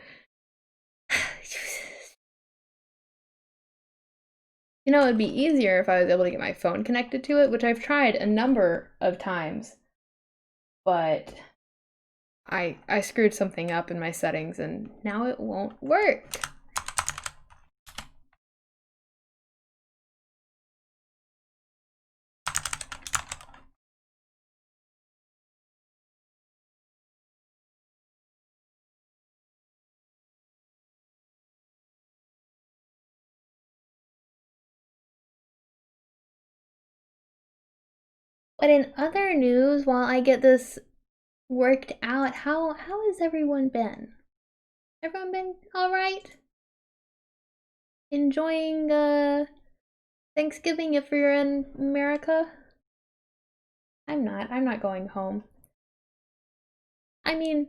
You know, it'd be easier if I was able to get my phone connected to it, which I've tried a number of times. But I screwed something up in my settings and now it won't work. But in other news, while I get this worked out, how has everyone been? Everyone been all right? Enjoying Thanksgiving if you're in America? I'm not. I'm not going home. I mean,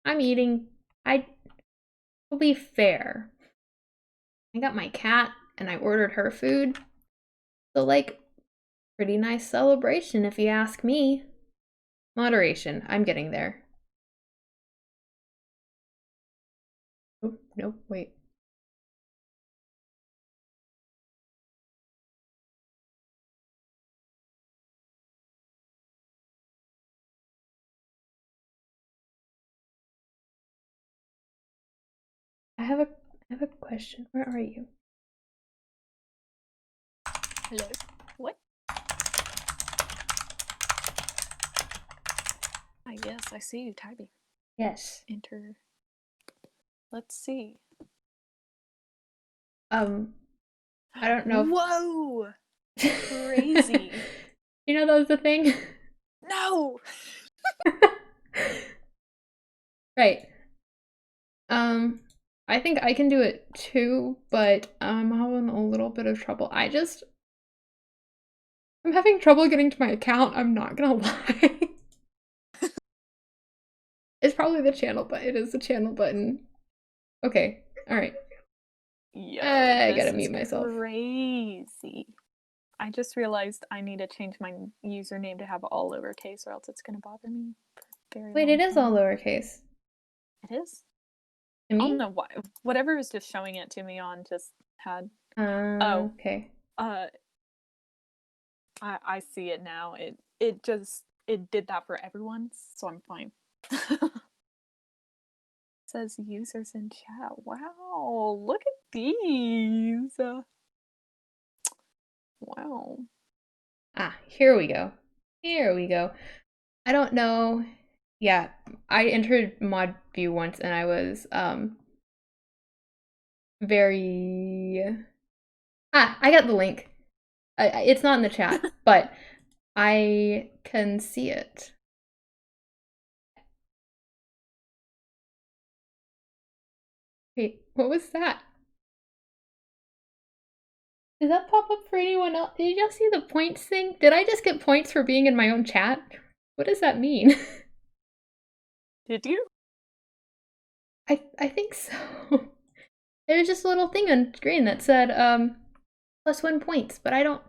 I'm eating. To be fair, I got my cat and I ordered her food. So like, pretty nice celebration if you ask me. Moderation. I'm getting there. Oh, no, wait. have a question. Where are you? Hello? What? Yes, I see you typing. Yes. Enter. Let's see. I don't know. Whoa! Crazy. You know that was the thing? No! Right. I think I can do it too, but I'm having a little bit of trouble. I'm having trouble getting to my account, I'm not gonna lie. It's probably the channel button. It is the channel button. Okay, alright. I gotta mute myself. Crazy. I just realized I need to change my username to have all lowercase, or else it's gonna bother me for a very Wait, long it is all time. lowercase. It is? To me? I don't know why. Whatever was just showing it to me on just had. Okay. I see it now. It did that for everyone, so I'm fine. Says users in chat. Wow, look at these. Wow. Ah, here we go. Here we go. I don't know. Yeah, I entered mod view once and I was very I got the link. It's not in the chat, but I can see it. Wait, what was that? Did that pop up for anyone else? Did y'all see the points thing? Did I just get points for being in my own chat? What does that mean? Did you? I think so. It was just a little thing on screen that said +1 points, but I don't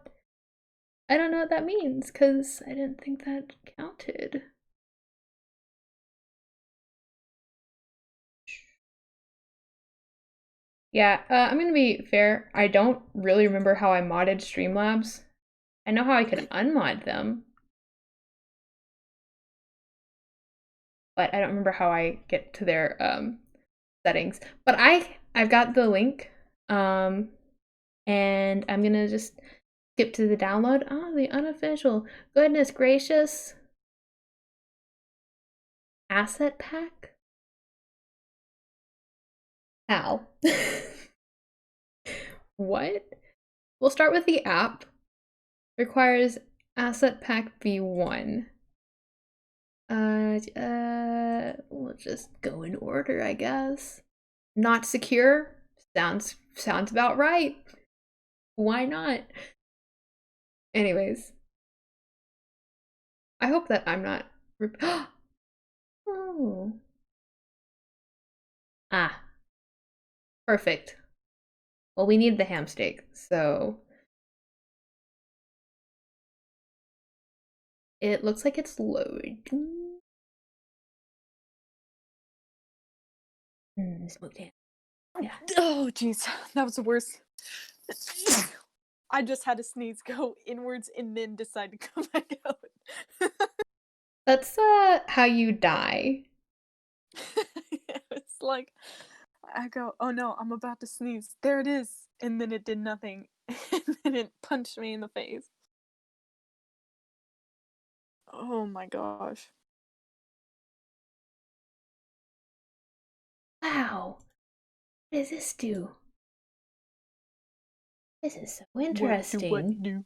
know what that means because I didn't think that counted. Yeah, I'm gonna be fair. I don't really remember how I modded Streamlabs. I know how I could unmod them, but I don't remember how I get to their settings. But I've got the link, and I'm gonna just skip to the download. Oh, the unofficial. Goodness gracious. Asset pack? How? What? We'll start with the app. Requires asset pack v1. We'll just go in order, I guess. Not secure? Sounds about right. Why not? Anyways. I hope that I'm not oh. Ah. Perfect. Well, we need the ham steak, so it looks like it's loading. Smoked ham. Yeah. Oh, jeez, that was the worst. I just had to sneeze, go inwards, and then decide to come back out. That's how you die. It's like I go, oh no, I'm about to sneeze. There it is, and then it did nothing, and then it punched me in the face. Oh my gosh. Wow. What does this do? This is so interesting. What do?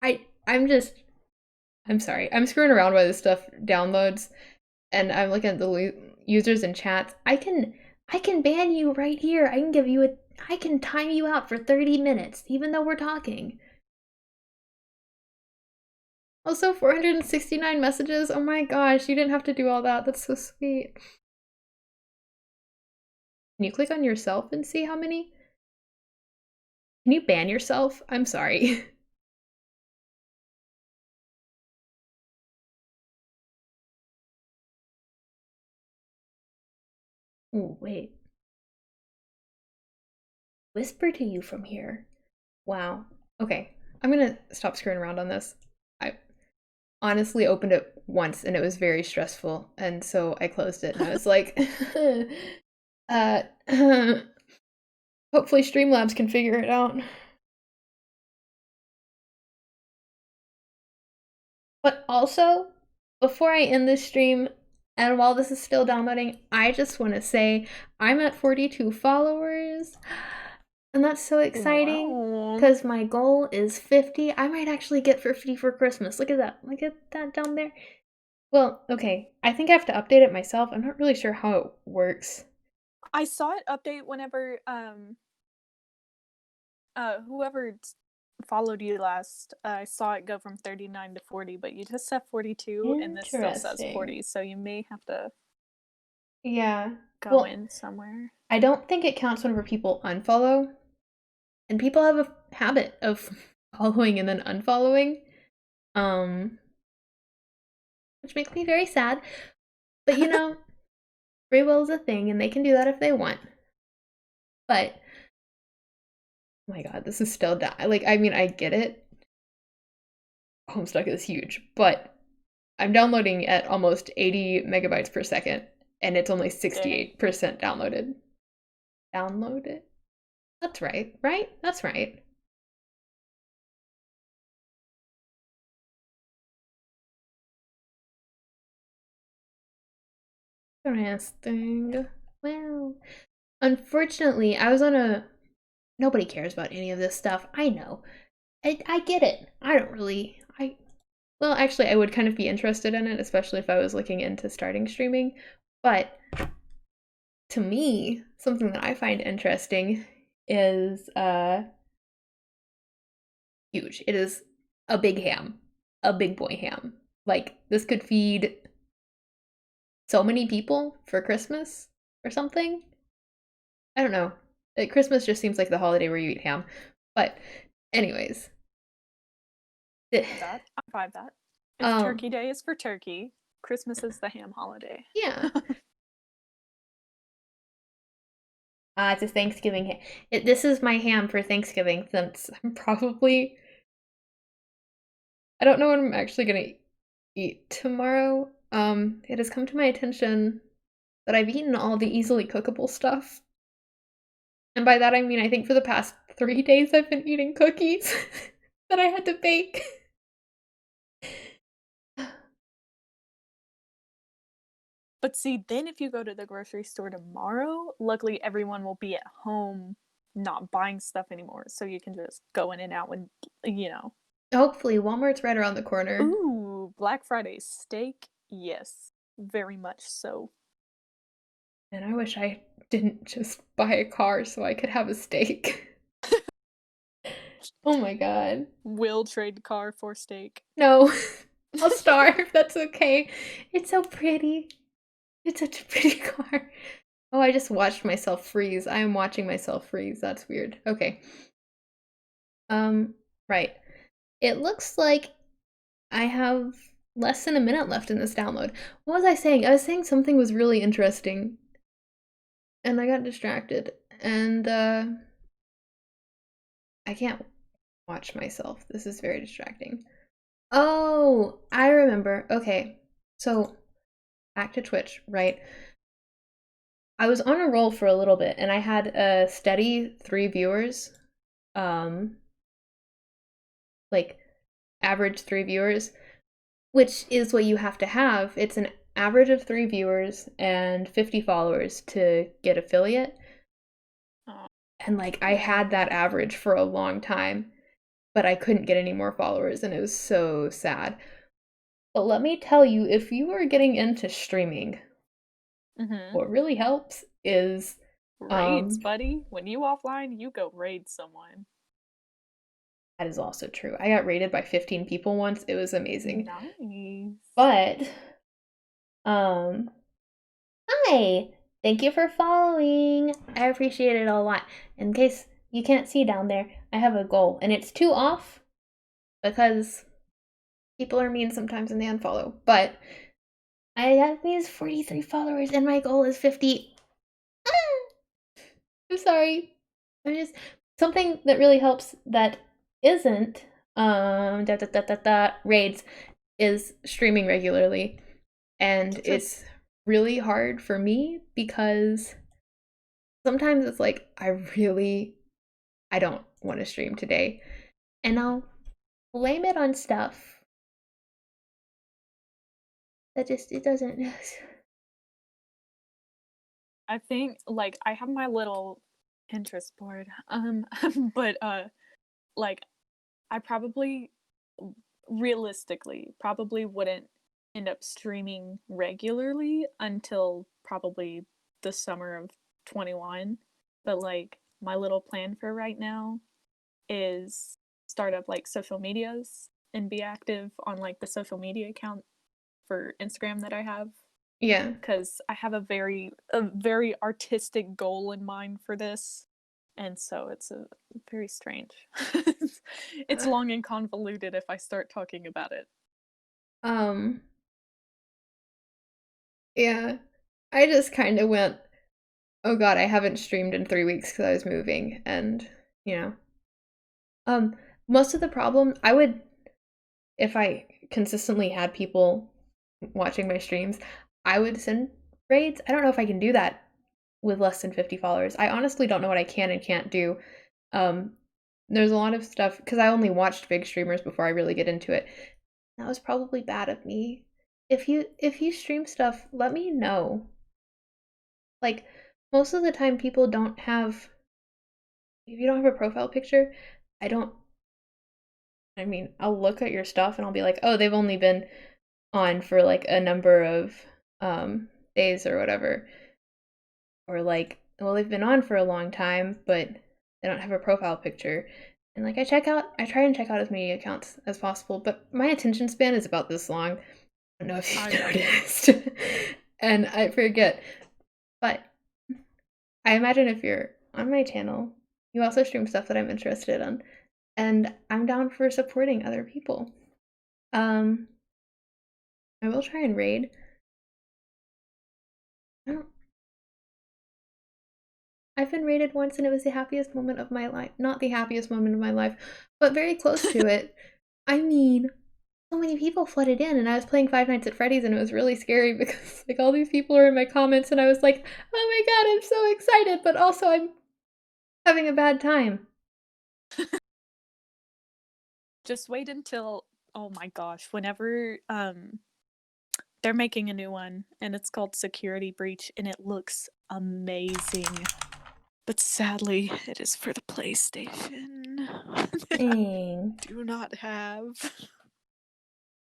I'm sorry. I'm screwing around while this stuff downloads and I'm looking at the users and chats. I can ban you right here. I can time you out for 30 minutes even though we're talking. Also 469 messages. Oh my gosh, you didn't have to do all that. That's so sweet. Can you click on yourself and see how many? Can you ban yourself? I'm sorry. Ooh, wait. Whisper to you from here. Wow. Okay, I'm gonna stop screwing around on this. I honestly opened it once and it was very stressful, and so I closed it and I was like, Uh, hopefully Streamlabs can figure it out. But also, before I end this stream, and while this is still downloading, I just want to say I'm at 42 followers. And that's so exciting because my goal is 50. I might actually get 50 for Christmas. Look at that. Look at that down there. Well, okay. I think I have to update it myself. I'm not really sure how it works. I saw it update whenever whoever followed you last, I saw it go from 39 to 40, but you just have 42 and this still says 40, so you may have to go in somewhere. I don't think it counts whenever people unfollow. And people have a habit of following and then unfollowing. Which makes me very sad. But you know, free will is a thing and they can do that if they want. But oh my god, this is still like, I mean, I get it. Homestuck is huge, but I'm downloading at almost 80 megabytes per second, and it's only 68% downloaded. Downloaded? That's right, right? That's right. Interesting. Well, unfortunately, I was on a... Nobody cares about any of this stuff. I know. I get it. I don't really... Well, actually, I would kind of be interested in it, especially if I was looking into starting streaming. But to me, something that I find interesting is huge. It is a big ham. A big boy ham. Like, this could feed so many people for Christmas or something. I don't know. Christmas just seems like the holiday where you eat ham. But anyways. I vibe that. If Turkey Day is for turkey, Christmas is the ham holiday. Yeah. It's a Thanksgiving ham. This is my ham for Thanksgiving since I'm probably... I don't know what I'm actually gonna eat tomorrow. It has come to my attention that I've eaten all the easily cookable stuff. And by that I mean I think for the past 3 days I've been eating cookies that I had to bake. But see, then if you go to the grocery store tomorrow, luckily everyone will be at home not buying stuff anymore, so you can just go in and out when, you know. Hopefully, Walmart's right around the corner. Ooh, Black Friday steak? Yes, very much so. And I wish I didn't just buy a car so I could have a steak. Oh my god. Will trade car for steak. No, I'll starve. That's okay. It's so pretty. It's such a pretty car. Oh, I just watched myself freeze. I am watching myself freeze. That's weird. Okay. Right. It looks like I have less than a minute left in this download. What was I saying? I was saying something was really interesting. And I got distracted. And, I can't watch myself. This is very distracting. Oh, I remember. Okay. So, back to Twitch, right? I was on a roll for a little bit, and I had a steady 3 viewers. Like, average 3 viewers, which is what you have to have. It's an average of 3 viewers and 50 followers to get affiliate. And, like, I had that average for a long time, but I couldn't get any more followers, and it was so sad. But let me tell you, if you are getting into streaming, what really helps is raids, buddy. When you offline, you go raid someone. That is also true. I got raided by 15 people once. It was amazing. Nice. But hi. Thank you for following. I appreciate it a lot. In case you can't see down there, I have a goal, and it's 2 off because people are mean sometimes and they unfollow. But I have these 43 followers and my goal is 50. I'm sorry. I'm just something that really helps that isn't raids is streaming regularly. And it's really hard for me because sometimes it's like I don't want to stream today, and I'll blame it on stuff that just it doesn't. I think like I have my little Pinterest board. But like I probably realistically probably wouldn't end up streaming regularly until probably the summer of 21. But like my little plan for right now is start up like social medias and be active on like the social media account for Instagram that I have, Yeah. because I have a very artistic goal in mind for this, and so it's a very strange. It's long and convoluted if I start talking about it. Um. Yeah. I just kind of went, oh god, I haven't streamed in 3 weeks because I was moving, and you know. Most of the problem I would, if I consistently had people watching my streams, I would send raids. I don't know if I can do that with less than 50 followers. I honestly don't know what I can and can't do. Um, there's a lot of stuff because I only watched big streamers before I really get into it. That was probably bad of me. If you stream stuff, let me know. Like most of the time people don't have if you don't have a profile picture, I don't I mean, I'll look at your stuff and I'll be like, "Oh, they've only been on for like a number of days or whatever." Or like, "Well, they've been on for a long time, but they don't have a profile picture." And like I try and check out as many accounts as possible, but my attention span is about this long. I don't know if you've noticed. And I forget. But I imagine if you're on my channel, you also stream stuff that I'm interested in. And I'm down for supporting other people. I will try and raid. I've been raided once and it was the happiest moment of my life. Not the happiest moment of my life, but very close to it. I mean, so many people flooded in and I was playing Five Nights at Freddy's and it was really scary because like all these people were in my comments and I was like, oh my god, I'm so excited, but also I'm having a bad time. Just wait until, oh my gosh, whenever they're making a new one and it's called Security Breach and it looks amazing. But sadly, it is for the PlayStation. Dang. Do not have.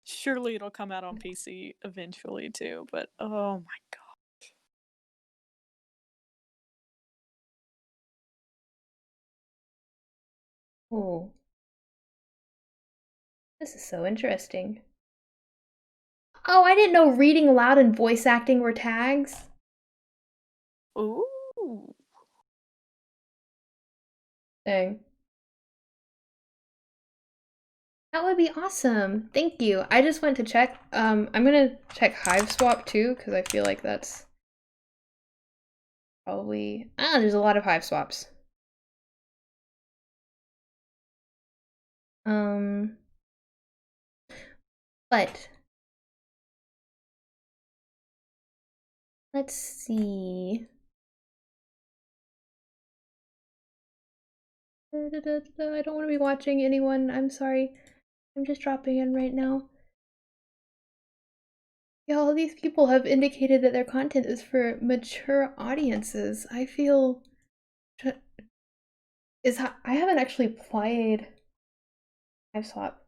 Surely it'll come out on PC eventually too, but oh my god. Oh, this is so interesting. Oh, I didn't know reading aloud and voice acting were tags. Ooh. Dang. That would be awesome. Thank you. I just went to check. I'm gonna check Hive Swap too, because I feel like that's probably there's a lot of Hive Swaps. Um but let's see. I don't want to be watching anyone. I'm sorry. I'm just dropping in right now. Yeah, all these people have indicated that their content is for mature audiences. I feel I haven't actually played Hive Swap.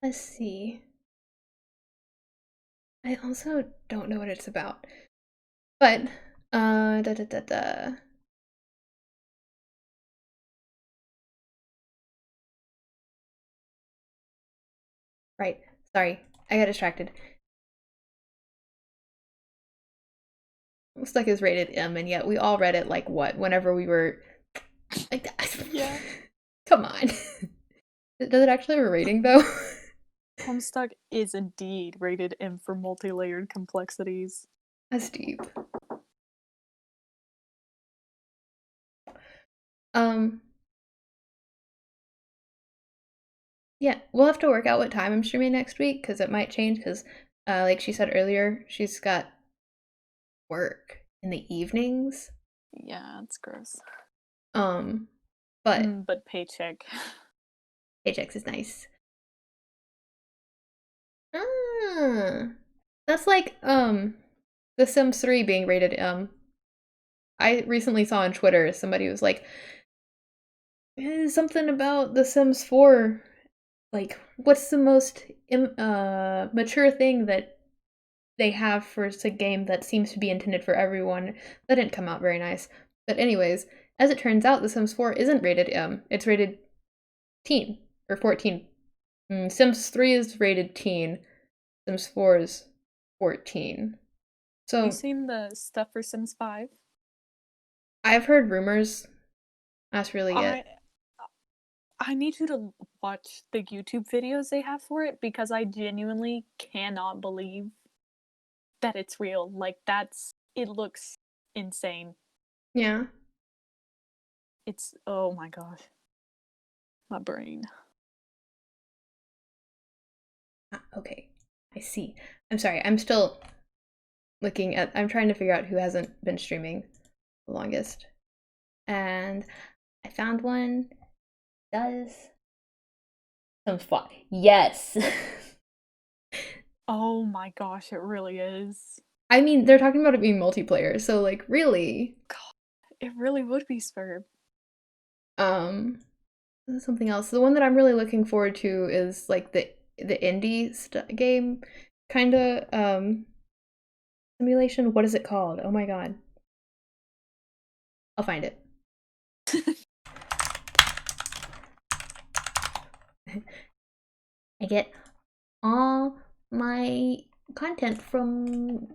Let's see. I also don't know what it's about. But right. Sorry. I got distracted. Homestuck is rated M, and yet we all read it like what? Whenever we were like Yeah. Come on. Does it actually have a rating though? Homestuck is indeed rated M for multi-layered complexities. That's deep. Yeah, we'll have to work out what time I'm streaming next week because it might change because, like she said earlier, she's got work in the evenings. Yeah, it's gross. But paycheck. paychecks is nice. That's like The Sims 3 being rated M. I recently saw on Twitter somebody was like something about The Sims 4. Like, what's the most mature thing that they have for a game that seems to be intended for everyone? That didn't come out very nice. But anyways, as it turns out, The Sims 4 isn't rated M. It's rated teen or 14. Sims 3 is rated teen. Sims 4 is 14. So You seen the stuff for Sims 5? I've heard rumors. That's really it. I need you to watch the YouTube videos they have for it because I genuinely cannot believe that it's real. Like it looks insane. Yeah. It's oh my gosh. My brain. Okay. I see. I'm sorry. I'm still I'm trying to figure out who hasn't been streaming the longest. And I found one. Does some fun. Yes. Oh my gosh, it really is. I mean, they're talking about it being multiplayer, so like really. God, it really would be Spurb. Something else. The one that I'm really looking forward to is like the indie game kind of simulation. What is it called? Oh my god. I'll find it. I get all my content from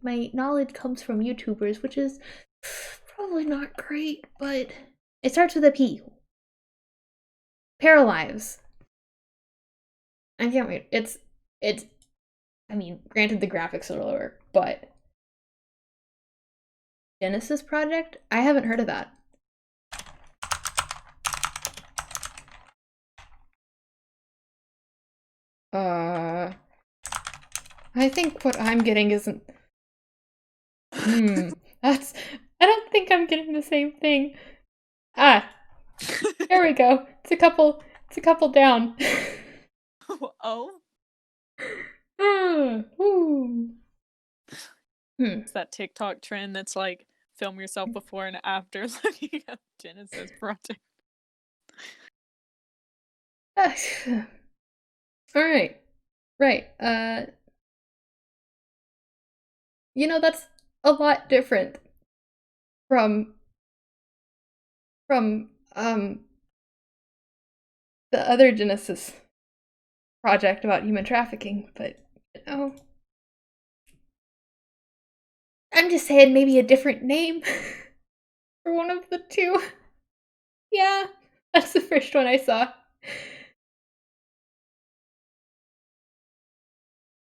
my knowledge comes from YouTubers, which is probably not great, but it starts with a P. Paralives. I can't wait. It's I mean, granted the graphics are lower, but Genesis Project? I haven't heard of that. I think what I'm getting isn't that's I don't think I'm getting the same thing. Ah. There we go. It's a couple down. Oh. It's that TikTok trend that's like film yourself before and after looking at Genesis Project. Alright. Right. You know, that's a lot different from the other Genesis project about human trafficking, but you know, I'm just saying maybe a different name for one of the two. Yeah, that's the first one I saw.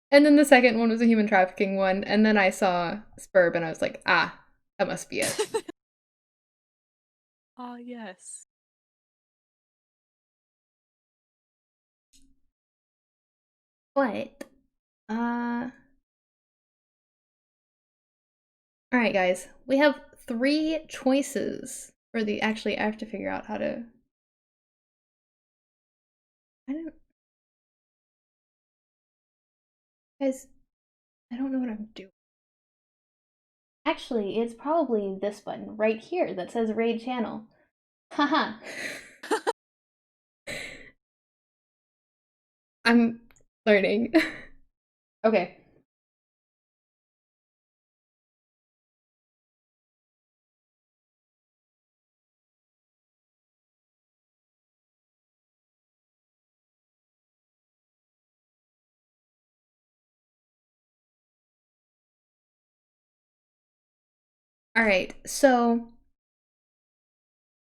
And then the second one was a human trafficking one, and then I saw Spurb and I was like, ah, that must be it. Ah, yes. But, alright guys, we have 3 choices for the, actually I have to figure out how to, guys, I don't know what I'm doing. Actually, it's probably this button right here that says raid channel. Haha. I'm learning. Okay. Alright, so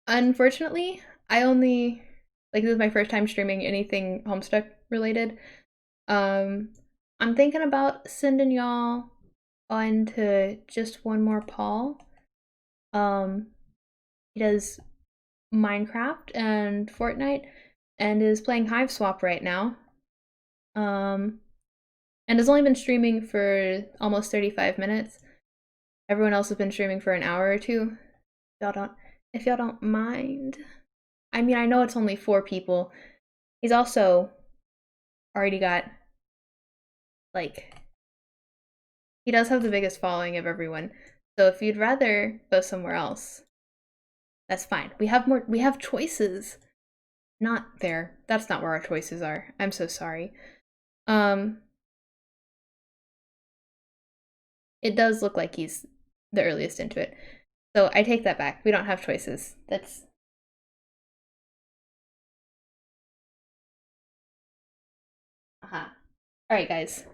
unfortunately, this is my first time streaming anything Homestuck related. I'm thinking about sending y'all on to just one more Paul. He does Minecraft and Fortnite. and is playing Hive Swap right now. And has only been streaming for almost 35 minutes. Everyone else has been streaming for an hour or two. If y'all don't mind. I mean, I know it's only 4 people. He's also already got, like, he does have the biggest following of everyone. So if you'd rather go somewhere else, that's fine. We have choices. Not there. That's not where our choices are. I'm so sorry. It does look like he's the earliest into it. So I take that back. We don't have choices. That's... Alright, guys.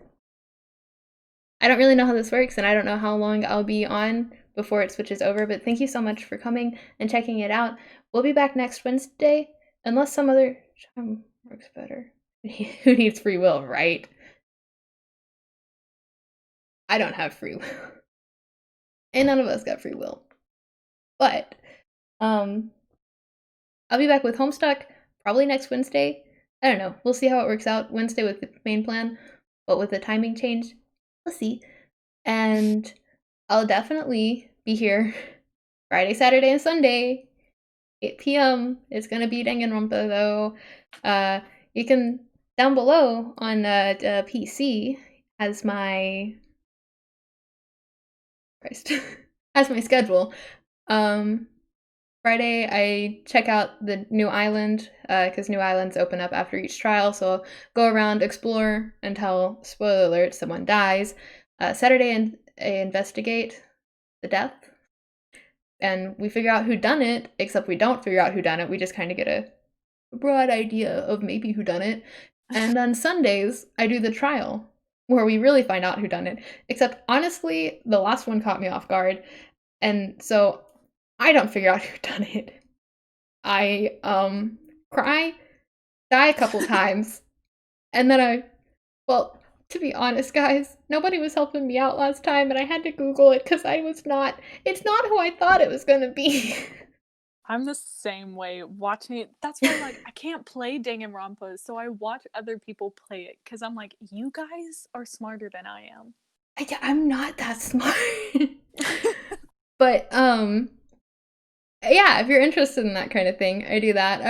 I don't really know how this works, and I don't know how long I'll be on before it switches over, but thank you so much for coming and checking it out. We'll be back next Wednesday, unless some other time works better. Who needs free will, right? I don't have free will. And none of us got free will. But, I'll be back with Homestuck probably next Wednesday. I don't know. We'll see how it works out. Wednesday with the main plan, but with the timing change, we'll see. And I'll definitely be here Friday, Saturday, and Sunday, 8 p.m. It's gonna be Danganronpa though. You can down below on PC has my has my schedule. Friday, I check out the new island, because new islands open up after each trial, so I'll go around, explore, until, spoiler alert, someone dies. Saturday, I investigate the death, and we figure out who done it, except we don't figure out who done it, we just kind of get a broad idea of maybe who done it. And on Sundays, I do the trial, where we really find out who done it, except honestly, the last one caught me off guard, and so I don't figure out who done it. I cry, die a couple times, and then well, to be honest, guys, nobody was helping me out last time, and I had to Google it because it's not who I thought it was gonna be. I'm the same way watching it. That's why, like, I can't play Danganronpa, so I watch other people play it because I'm like, you guys are smarter than I am. I'm not that smart. But yeah, if you're interested in that kind of thing, I do that.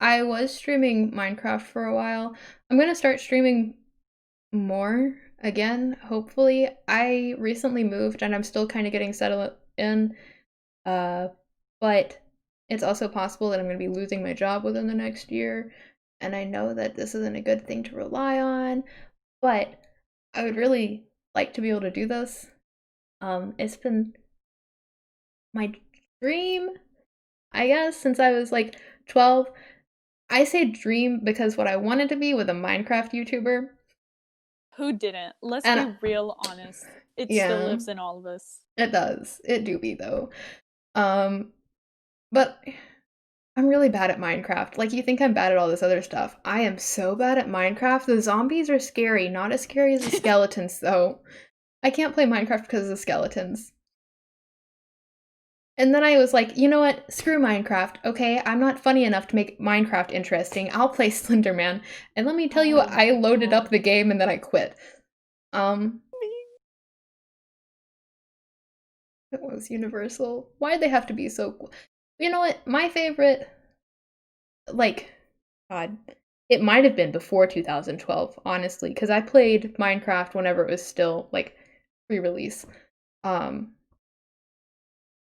I was streaming Minecraft for a while. I'm gonna start streaming more again, hopefully. I recently moved and I'm still kind of getting settled in, but it's also possible that I'm gonna be losing my job within the next year, and I know that this isn't a good thing to rely on, but I would really like to be able to do this. It's been my dream, I guess, since I was like 12. I say dream because what I wanted to be was a Minecraft YouTuber. Who didn't? Let's be real honest. It still lives in all of us. It does. It do be though. But I'm really bad at Minecraft. Like, you think I'm bad at all this other stuff. I am so bad at Minecraft. The zombies are scary. Not as scary as the skeletons, though. I can't play Minecraft because of the skeletons. And then I was like, you know what? Screw Minecraft, okay? I'm not funny enough to make Minecraft interesting. I'll play Slenderman. And let me tell you, I loaded up the game and then I quit. It was Universal. Why'd they have to be so cool? You know what? My favorite, like, God, it might have been before 2012, honestly, because I played Minecraft whenever it was still, like, pre-release.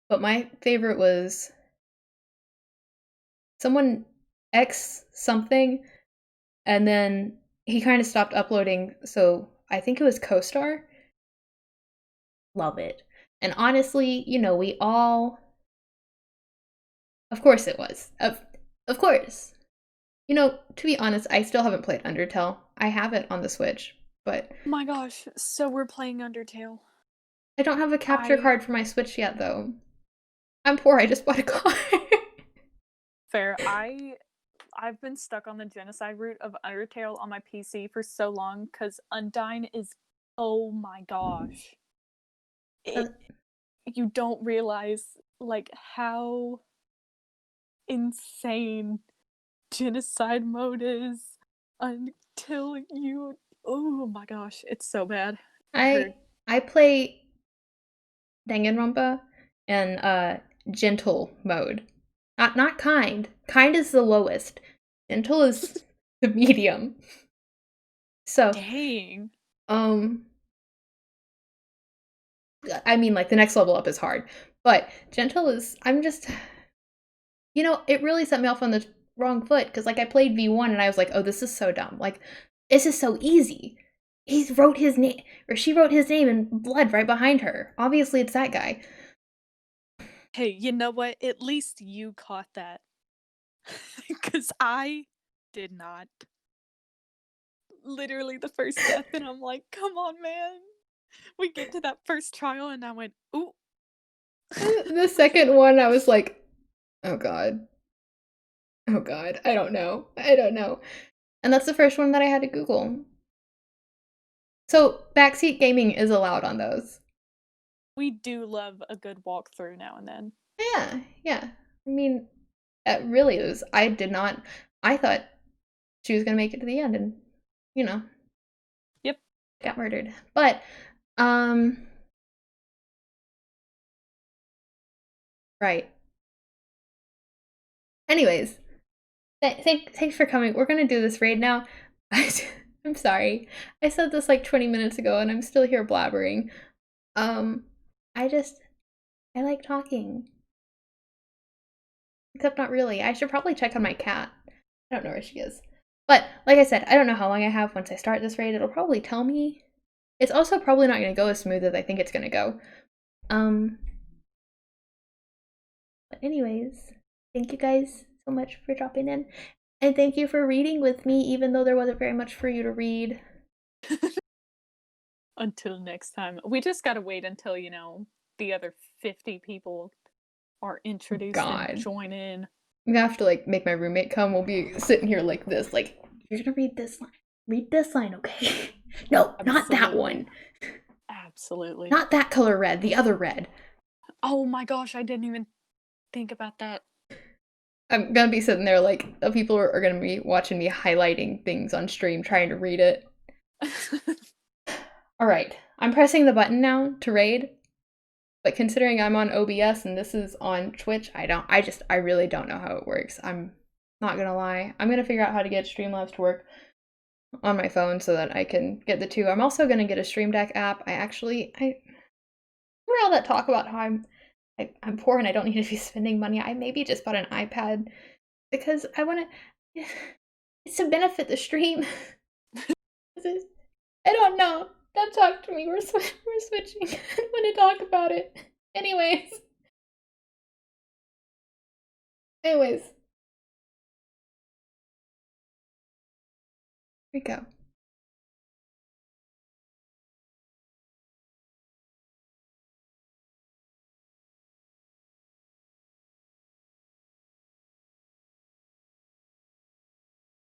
But my favorite was someone X something, and then he kind of stopped uploading, so I think it was CoStar. Love it. And honestly, you know, we all... Of course it was. Of course. You know, to be honest, I still haven't played Undertale. I have it on the Switch, but... My gosh, so we're playing Undertale. I don't have a capture card for my Switch yet, though. I'm poor, I just bought a car. Fair. I've been stuck on the genocide route of Undertale on my PC for so long because Undyne is, oh my gosh. You don't realize, like, how insane genocide mode is until you. Oh my gosh, it's so bad. I play Danganronpa in gentle mode. Not kind. Kind is the lowest. Gentle is the medium. So, Dang. I mean, like, the next level up is hard, but gentle is, I'm just, it really set me off on the wrong foot, because, like, I played V1 and I was like, oh, this is so dumb. Like, this is so easy. He wrote his name, or she wrote his name in blood right behind her. Obviously, it's that guy. Hey, you know what? At least you caught that. Because I did not. Literally the first death, and I'm like, come on, man. We get to that first trial, and I went, ooh. The second one, I was like, oh god. Oh god, I don't know. And that's the first one that I had to Google. So, backseat gaming is allowed on those. We do love a good walkthrough now and then. Yeah. I mean, it really is. I thought she was gonna make it to the end and, Yep. got murdered. But, right. Anyways, thanks for coming. We're gonna do this raid now. I'm sorry. I said this like 20 minutes ago and I'm still here blabbering. I like talking. Except not really. I should probably check on my cat. I don't know where she is. But, like I said, I don't know how long I have once I start this raid. It'll probably tell me. It's also probably not going to go as smooth as I think it's going to go. But anyways, thank you guys so much for dropping in. And thank you for reading with me, even though there wasn't very much for you to read. Until next time. We just gotta wait until, the other 50 people are introduced and join in. I'm gonna have to, like, make my roommate come. We'll be sitting here like this, like, you're gonna read this line. Read this line, okay? No, absolutely. Not that one. Absolutely. Not that color red, the other red. Oh my gosh, I didn't even think about that. I'm gonna be sitting there like, people are gonna be watching me highlighting things on stream trying to read it. Alright, I'm pressing the button now to raid. But considering I'm on OBS and this is on Twitch, I really don't know how it works. I'm not gonna lie. I'm gonna figure out how to get Streamlabs to work on my phone so that I can get the two. I'm also gonna get a Stream Deck app. Remember all that talk about how I'm poor and I don't need to be spending money. I maybe just bought an iPad because I want to. It's to benefit the stream. I don't know. Don't talk to me. We're switching. I don't want to talk about it. Anyways. Here we go.